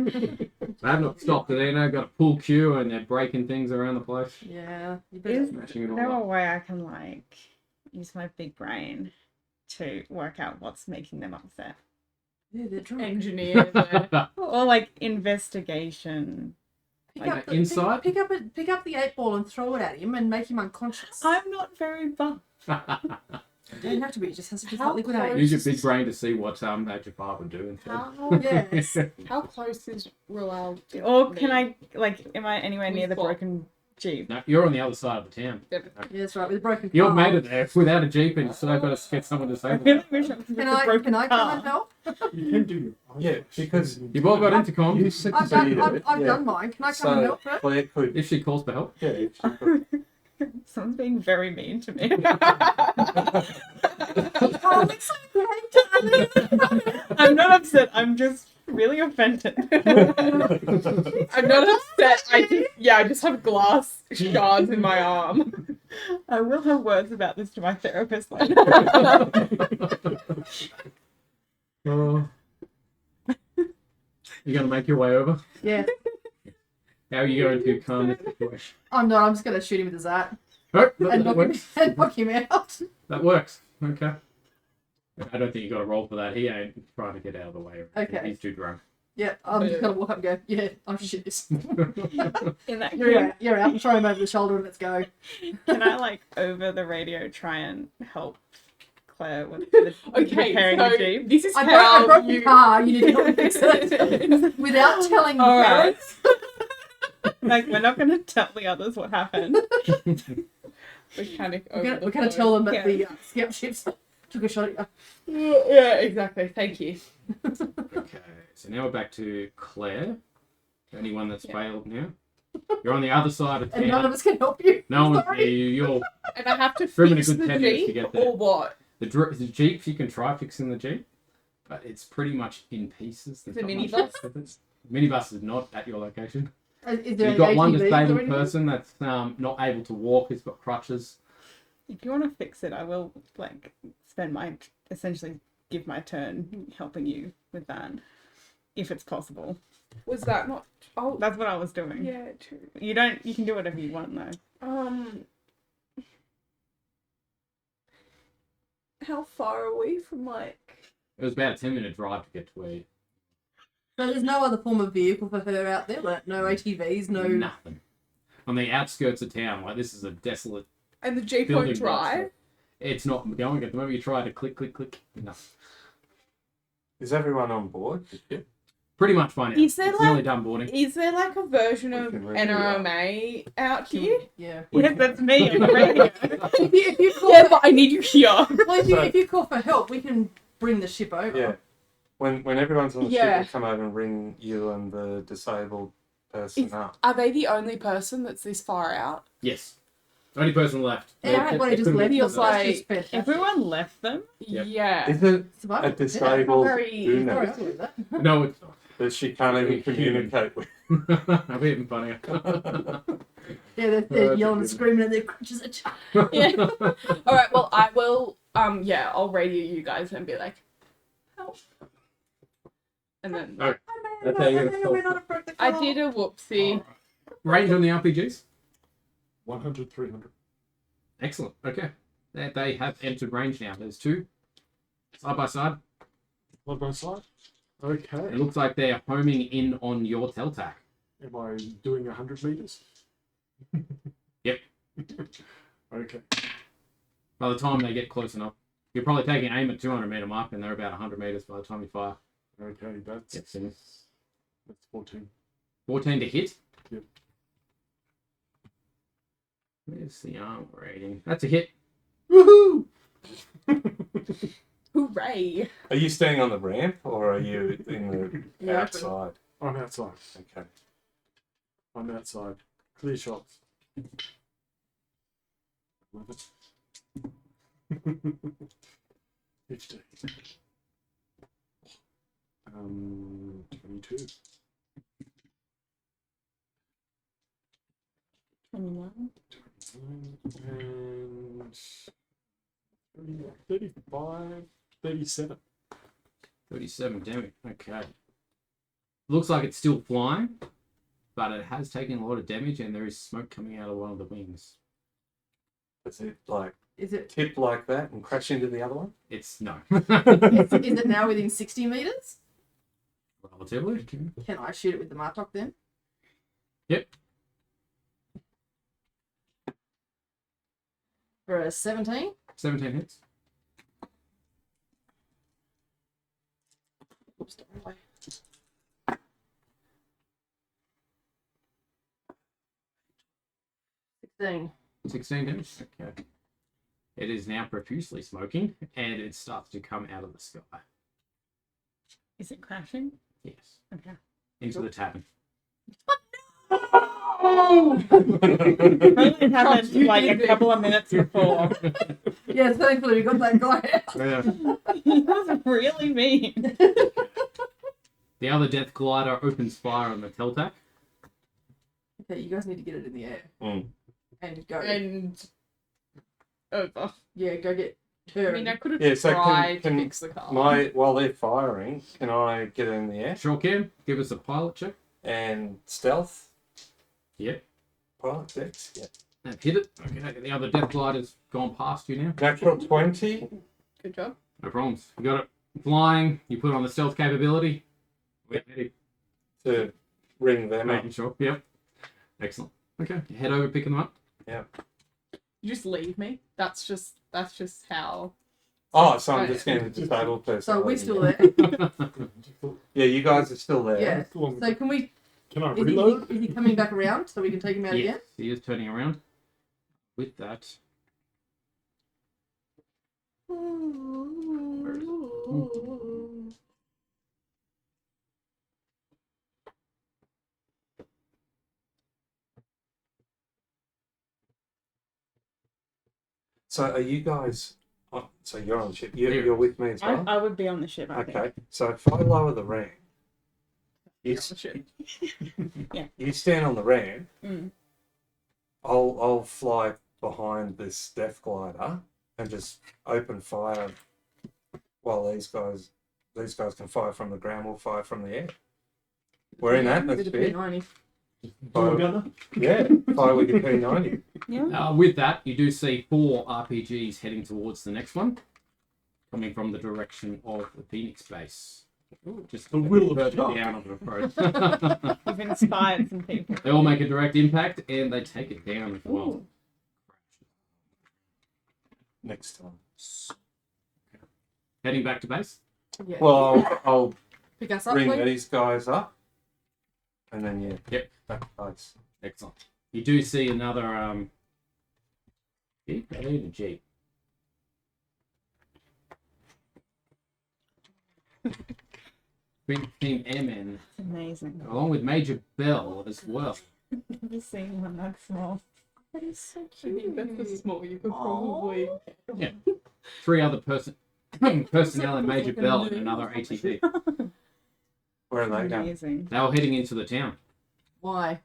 They have not stopped it. They now got a pool cue and they're breaking things around the place. Yeah. You better. Is Smashing it all there a up. way I can like use my big brain to work out what's making them upset? Yeah, they're drunk. Engineer. Or like investigation. Pick Like up the, inside? Pick up the 8-ball and throw it at him and make him unconscious. I'm not very buff. It doesn't have to be. It just has to be How liquid close- aid. Use your big brain to see what your father would do instead. How, Yes. how close is Ruel? Or can I like am I anywhere near We the thought- broken Jeep. No, you're on the other side of the town. Yeah, that's right. With a broken car. You've made it there without a jeep, and you still got to get someone to I save really it. wish I was with Can the I broken come car. and help? You can do your own Yeah, flash. because You've all got intercom. you I've succeeded. done mine. Can I come and help first? Claire could. If she calls for help. Yeah, if she could. Someone's being very mean to me. Oh, it's okay, darling. I'm not upset. I'm just really offended. I'm not upset. I just have glass shards in my arm. I will have words about this to my therapist later. Oh. You're going to make your way over? Yeah. How are you going to calm the situation? I'm not. I'm just going to shoot him with the Zat Oh, and that works. knock him out. That works. Okay. I don't think you got to roll for that. He ain't trying to get out of the way. Okay. He's too drunk. Yeah, I'm just going to walk up and go, yeah, I'm shit this. In that You're case, out. You're out. Throw him over the shoulder and let's go. can I, like, over the radio try and help Claire with repairing the so Jeep? this is I how broke the you... car. You need to help me fix it. Without telling the All right. parents. Like, we're not going to tell the others what happened. Mechanic We're over going the to phone. tell them that Yeah. the scout ships took a shot at you. Yeah, exactly. Thank you. Okay. So now we're back to Claire. The only one that's Yeah. failed now. You're on the other side of And none town. of us can help you. No one's Sorry. you're And I have to Trim in a fix good the 10 minutes to Jeep get there. or what? the Jeep. You can try fixing the Jeep, but it's pretty much in pieces. There's The not much minibus? else with it. Minibus is not at your location. Is there You've got any one ATVs or disabled anything? person that's not able to walk. He's got crutches. If you want to fix it, I will, like, essentially give my turn helping you with that, if it's possible. Was that not? Oh, That's what I was doing. yeah, true. You can do whatever you want, though. How far are we from like? It was about a 10-minute drive to get to where. So there's no other form of vehicle for her out there? Like, no ATVs, no... Nothing. On the outskirts of town, like this is a desolate And the Jeep building. won't drive. It's not going at the moment. You try to click, no. Is everyone on board? Pretty much by now. Is there it's like- nearly done boarding. Is there like a version We of can ring it NRMA out here? Yeah. Yes, that's me on the radio. If you call, Yeah, but I need you here. well, if you call for help, we can bring the ship over. Yeah. When everyone's on the Yeah. ship, we'll come over and ring you and the disabled person up. Are they the only person that's this far out? Yes. Only person left. Everybody just couldn't left. get feels to That's like just fantastic. Everyone left them. Yep. Yeah. Is it Survival. a disabled Sorry, unit I believe that. the- No, it's that she can't even communicate with? I'll be even funnier. Yeah, they're that's yelling a and good screaming and their crutches are Yeah. All right. Well, I will. Yeah, I'll radio you guys and be like, help. And then Okay. That's how you're gonna solve it. I did a whoopsie. Range on the RPGs? 100, 300. Excellent. Okay. They have entered range now. There's two. Side by side. Side by side. Okay. It looks like they're homing in on your Teltac. Am I doing 100 meters? Yep. Okay. By the time they get close enough, you're probably taking aim at 200 meter mark, and they're about 100 meters by the time you fire. Okay, that's Yep. So that's 14. 14 to hit. Yep. Where's the arm rating? That's a hit. Woohoo! Hooray! Are you staying on the ramp or are you in the Yeah, outside? I'm outside. Okay. I'm outside. Clear shots. 15. 22. 29. 29 and 35, 37. 37 damage. Okay. Looks like it's still flying, but it has taken a lot of damage, and there is smoke coming out of one of the wings. Does it like Is it tip like that and crash into the other one? It's no. is it now within 60 meters? Relatively. Can I shoot it with the Martok then? Yep. For a 17? 17 hits. Oops, don't worry. Thing. 16 damage. Okay. It is now profusely smoking, and it starts to come out of the sky. Is it crashing? Yes. Okay. Into the tavern. It happened like a couple of minutes before. Yeah, thankfully we got that guy out. Yeah. He was really mean. The other Death Glider opens fire on the Teltac. Okay, you guys need to get it in the air. Mm. And go. And over. Yeah, go get her. I mean, I could have Yeah, so tried can to fix the car. while they're firing, can I get in the air? Sure can. Give us a pilot check. And stealth? Yep. Pilot dex? Yeah. And hit it. Okay. The other Death Glider's gone past you now. Natural 20. Good job. No problems. You got it flying. You put on the stealth capability. We're ready. To ring them up. Making sure. Yep. Excellent. Okay. You head over, picking them up. You just leave me. That's just how. Oh, so I'm just going to disable person. So we're still there. Yeah, you guys are still there. Yeah. How long- So can we? Can I Is reload? he coming back around so we can take him out Yes, he is turning around. With that, again? So are you guys? Oh, so you're on the ship. You're, Here. you're with me as well. I would be on the ship. I think. Okay. So if I lower the ramp, you, Shit. you stand on the ramp. Mm. I'll fly behind this death glider and just open fire while these guys can fire from the ground. We'll fire from the air. We're in atmosphere. P90. Go together? Yeah, fire with your P90. Yeah. with that, you do see 4 RPGs heading towards the next one, coming from the direction of the Phoenix base. Just The will of further God. down of the approach. You've inspired some people. They all make a direct impact, and they take it down as well. Ooh. Next time. Heading back to base. Yeah. Well, I'll Pick us up, bring please. these guys up, and then Yep. back to base. Excellent. You do see another Jeep. I need a Jeep. Big Team MN, It's amazing. along with Major Bell as well. Never seen one that small. That is so I think cute. that's the small you could probably. Yeah. 3 other personnel and Major Bell and another ATV. Where are they going? Amazing. They were heading into the town. Why?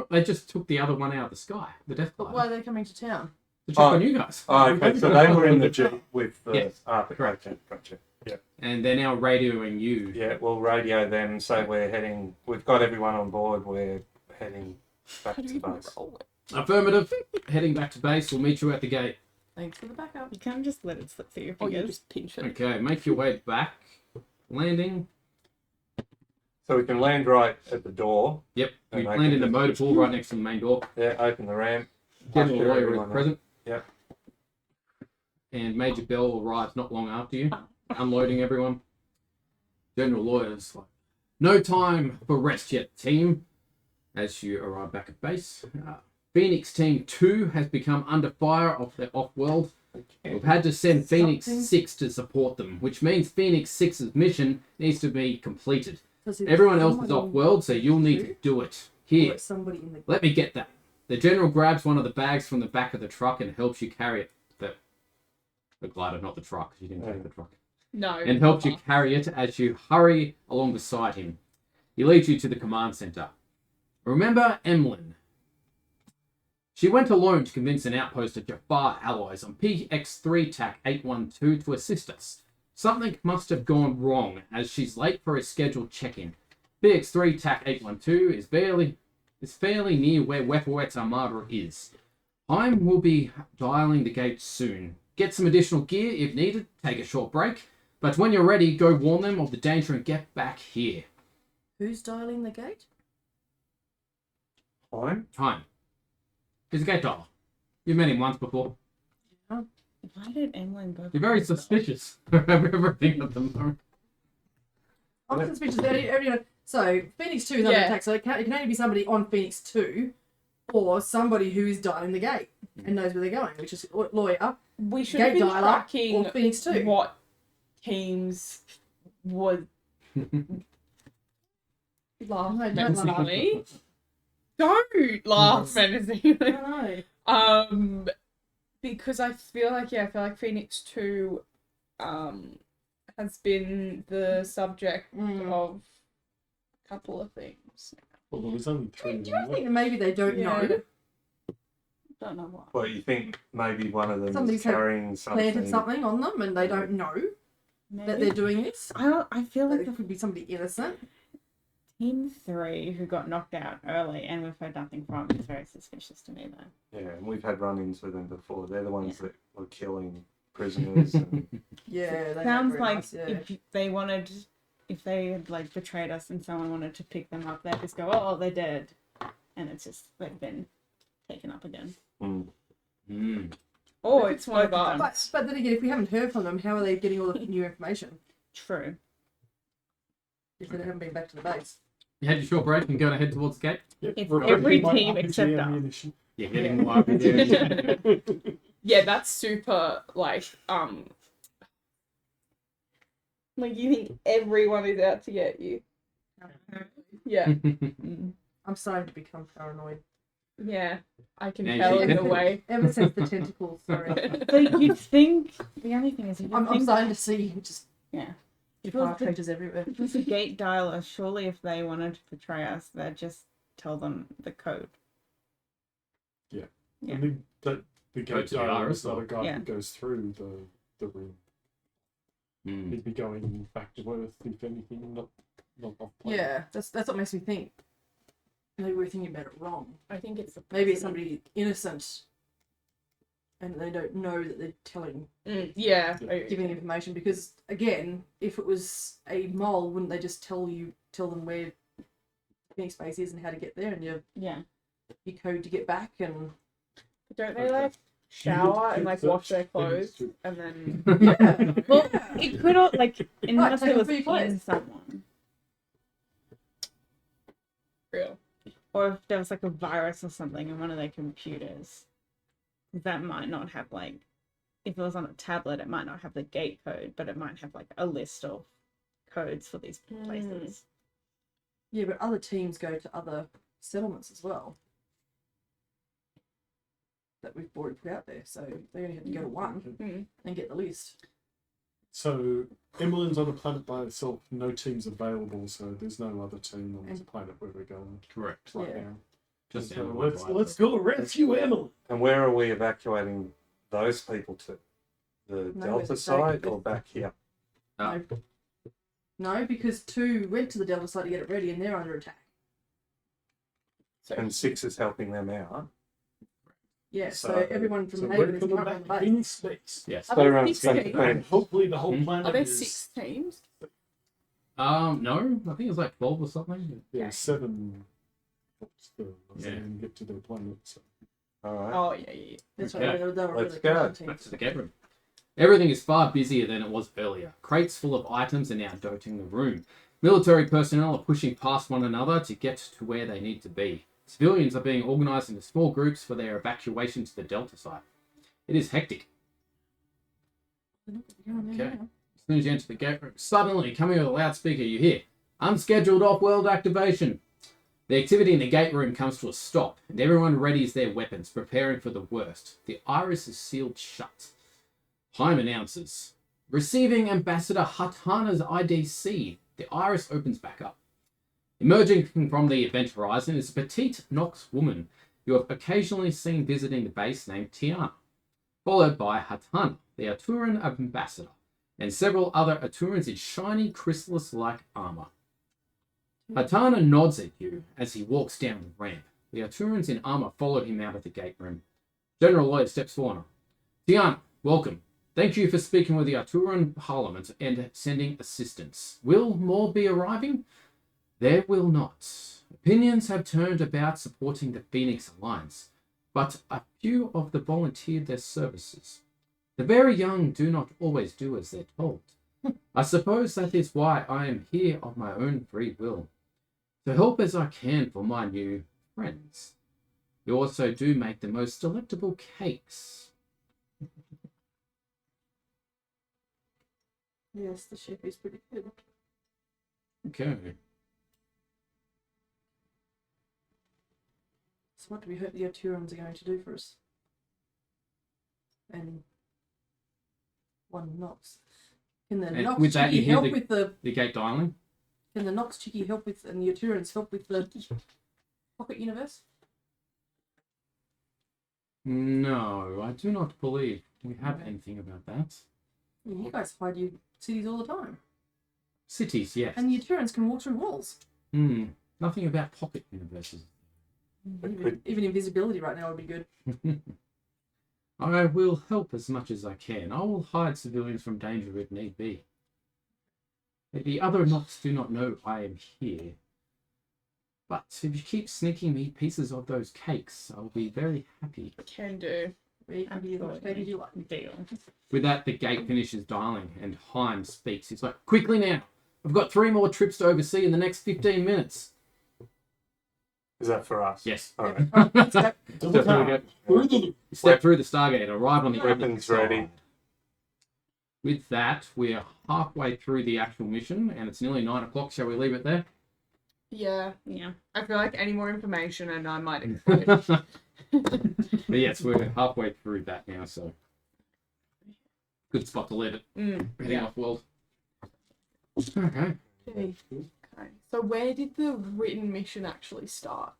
They just took the other one out of the sky, the Death But Glider, why are they coming to town? to check on you guys. Oh, okay. So they were in the jeep with the. Yes, correct. Gotcha. Yeah. And they're now radioing you. Yeah. We'll radio them. Say we're heading. We've got everyone on board. We're heading back How do to you even base. roll it? Affirmative. Heading back to base. We'll meet you at the gate. Thanks for the backup. You can't just let it slip through your Or you fingers. just pinch it. Okay, make your way back. Landing. So we can land right at the door. Yep. You And they land can in the just- motor pool right next to the main door. Yeah. Open the ramp. General Usher Lawyer is everyone in. present. Yep. And Major Bell arrives not long after you, unloading everyone. General Lawyer's like, no time for rest yet, team. As you arrive back at base, Phoenix Team 2 has become under fire off their off-world. We've had to send Phoenix Something. 6 to support them, which means Phoenix 6's mission needs to be completed. Does it- Everyone else is someone off-world, so you'll need to do it. in- Here, or somebody in the. let me get that. The general grabs one of the bags from the back of the truck and helps you carry it. The glider, not the truck. You didn't take the truck. No. And helps you carry it as you hurry along beside him. He leads you to the command center. Remember Emlyn? She went alone to convince an outpost of Jafar allies on PX3 TAC 812 to assist us. Something must have gone wrong as she's late for a scheduled check-in. PX3 TAC 812 is fairly near where Wepwawet's armada is. Time will be dialing the gate soon. Get some additional gear if needed, take a short break. But when you're ready, go warn them of the danger and get back here. Who's dialing the gate? Time. Time. He's a gate dialer. You've met him once before. Why did Emlyn go? You're very suspicious of everything at the moment. I'm suspicious that everyone. So Phoenix 2 is under Yeah. attack, so it can only be somebody on Phoenix 2 or somebody who is dialing the gate and knows where they're going, which is lawyer, We should gate have been dialer, tracking or Phoenix 2. what teams was laugh No, don't menacingly. Don't laugh menacingly. I know. Because I feel like Phoenix 2 has been the subject of a couple of things. Well, there was only three. Do you think that maybe they don't Yeah. know? Don't know why. Well, you think maybe one of them Somebody's is carrying something? Planted something on them and they don't know that they're doing this? I feel That like it could be somebody innocent. Team 3 who got knocked out early and we've heard nothing from is very suspicious to me though. Yeah, and we've had run-ins with them before. They're the ones that were killing prisoners. And Yeah, they Sounds very like nice, yeah. if they had like betrayed us and someone wanted to pick them up, they'd just go, oh, they're dead, and it's just they've been taken up again. Or it's one of us. But then again, if we haven't heard from them, how are they getting all the new information True. if they haven't been back to the base? You had your short break and going to head towards the gate? Yep, It's repeating every my team RPG except us. ammunition. Yeah, getting more RPG. Yeah, that's super like you think everyone is out to get you. Yeah. I'm starting to become paranoid. Yeah. I can Yeah, tell you in can- a way. Ever since the tentacles, sorry. But you'd think the only thing is I'm starting to see just yeah. fire creatures everywhere. If it was a gate dialer, surely if they wanted to betray us, they'd just tell them the code. Yeah. And the Go gate to the dialer iris is not a or- guy Yeah. who goes through the room. He'd be going back to Earth, if anything, not off planet. Yeah, that's what makes me think. Maybe we're thinking about it wrong. I think it's the Maybe it's president. somebody innocent, and they don't know that they're telling, Yeah. giving information. Because again, if it was a mole, wouldn't they just tell them where Phoenix Base is and how to get there, and your code to get back? And Don't they like shower and like wash their clothes and then Well, it could all like unless take it off was your in clothes. someone, real. or if there was like a virus or something in one of their computers, that might not have like. If it was on a tablet, it might not have the gate code, but it might have like a list of codes for these places. yeah, but other teams go to other settlements as well that we've already put out there, so they only have to go to one and get the list. So Emmeline's on a planet by herself, no teams available, so there's no other team on this planet where we're going Correct. right Yeah. now. Just So down let's go rescue Emmeline. And where are we evacuating those people to? The No, Delta it's site back- or back here? No, because 2 went to the Delta site to get it ready, and they're under attack. So And 6 is helping them out. Yeah, so So- everyone from So Haven we're is coming currently on back the base. in space. Yes. Are So there around 6 20 teams? And hopefully the whole Hmm? planet Are there is 6 teams? No, I think it was like 12 or something. yeah, 7 helps the Yeah. get to their planet. So. All right. Oh yeah. That's Okay. why they were Let's really go. close Back teams. to the gate room. Everything is far busier than it was earlier. Crates full of items are now dotting the room. Military personnel are pushing past one another to get to where they need to be. Civilians are being organised into small groups for their evacuation to the Delta site. It is hectic. Okay. As soon as you enter the gate room, suddenly, coming over the loudspeaker, you hear, "Unscheduled off-world activation." The activity in the gate room comes to a stop, and everyone readies their weapons, preparing for the worst. The iris is sealed shut. Time announces, "Receiving Ambassador Hatana's IDC." The iris opens back up. Emerging from the event horizon is a petite Nox woman you have occasionally seen visiting the base named Tiana, followed by Hatana, the Aturan ambassador, and several other Aturans in shiny chrysalis-like armor. Hatana nods at you as he walks down the ramp. The Aturans in armor follow him out of the gate room. General Lloyd steps forward. "Tiana, welcome. Thank you for speaking with the Aturan Parliament and sending assistance. Will more be arriving?" "There will not. Opinions have turned about supporting the Phoenix Alliance, but a few of them volunteered their services. The very young do not always do as they're told. I suppose that is why I am here of my own free will, to help as I can for my new friends. You also do make the most delectable cakes. Yes, the ship is pretty good. Okay. So what do we hope the Oturans are going to do for us? And one Nox. Can the And Nox with that, you Chicky hear help with the? The gate dialing? Can the Nox Chicky help with, and the Oturans help with the pocket universe? No, I do not believe we have anything about that. Yeah, you guys hide your cities all the time, Cities, yes. and the Oturans can walk through walls. Nothing about pocket universes. Even invisibility right now would be good. I will help as much as I can. I will hide civilians from danger if need be. The other Nox do not know I am here. But if you keep sneaking me pieces of those cakes, I'll be very happy. Can do. Wait, maybe as much baby as you like. Deal. With that, the gate finishes dialing, and Heim speaks. He's like, quickly now! I've got 3 more trips to oversee in the next 15 minutes. Is that for us? Yes. All right. Step through the gate. Step through the Stargate, arrive on the Weapons other ready. side. With that, we're halfway through the actual mission, and it's nearly 9 o'clock. Shall we leave it there? Yeah. Yeah. I feel like any more information and I might explode. But yes, we're halfway through that now, so good spot to leave it. Heading off world. Okay. Okay. So where did the written mission actually start?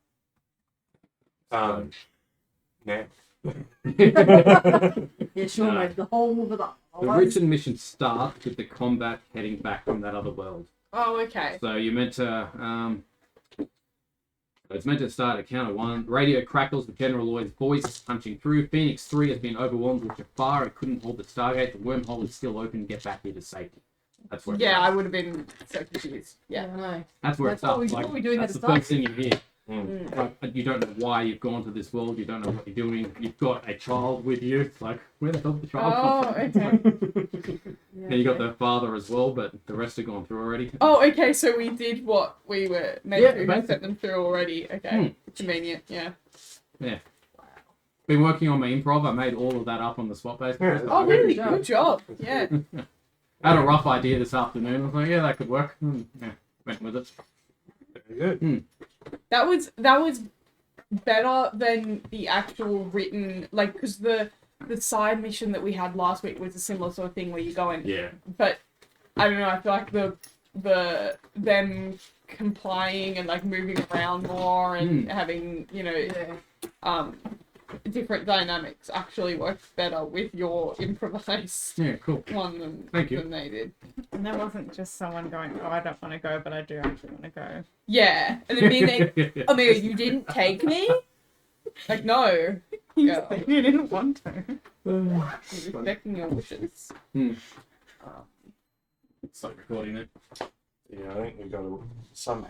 Now. Yeah, sure, No. mate. The whole of the The written mission starts with the combat heading back from that other world. Oh, okay. So you're meant to, it's meant to start at counter 1. Radio crackles with General Lloyd's voice punching through. Phoenix 3 has been overwhelmed with Jafar and couldn't hold the Stargate. The wormhole is still open. Get back here to safety. That's where it Yeah, I starts. would have been so confused. Yeah, Yeah. I know. That's where it That's what starts. what we doing That's at the the first start. thing you hear. Mm. Like, you don't know why you've gone to this world. You don't know what you're doing. You've got a child with you. It's like, where the hell did the child Oh, come from? okay. Yeah, And you got okay. the father as well, but the rest are gone through already. Oh, okay. So we did what we were meant Yeah, to basically. set them through already. Okay. Convenient. Yeah. Been working on my improv. I made all of that up on the spot basically. Yeah. So Oh, I really? job. Good job. Yeah. had a rough idea this afternoon. I was like, yeah, that could work. Yeah, went with it. Very good. That was better than the actual written, like, because the side mission that we had last week was a similar sort of thing where you go in, Yeah. but I don't know, I feel like the them complying and like moving around more and having, you know, Yeah. different dynamics actually works better with your improvised Yeah, cool. one than Thank you. than they did. And that wasn't just someone going, oh, I don't want to go, but I do actually want to go. Yeah, and then being like, oh my god, you didn't take me? Like, no, You girl, said you didn't want to. you're respecting your wishes. Stop recording it. Yeah, I think we've got to somehow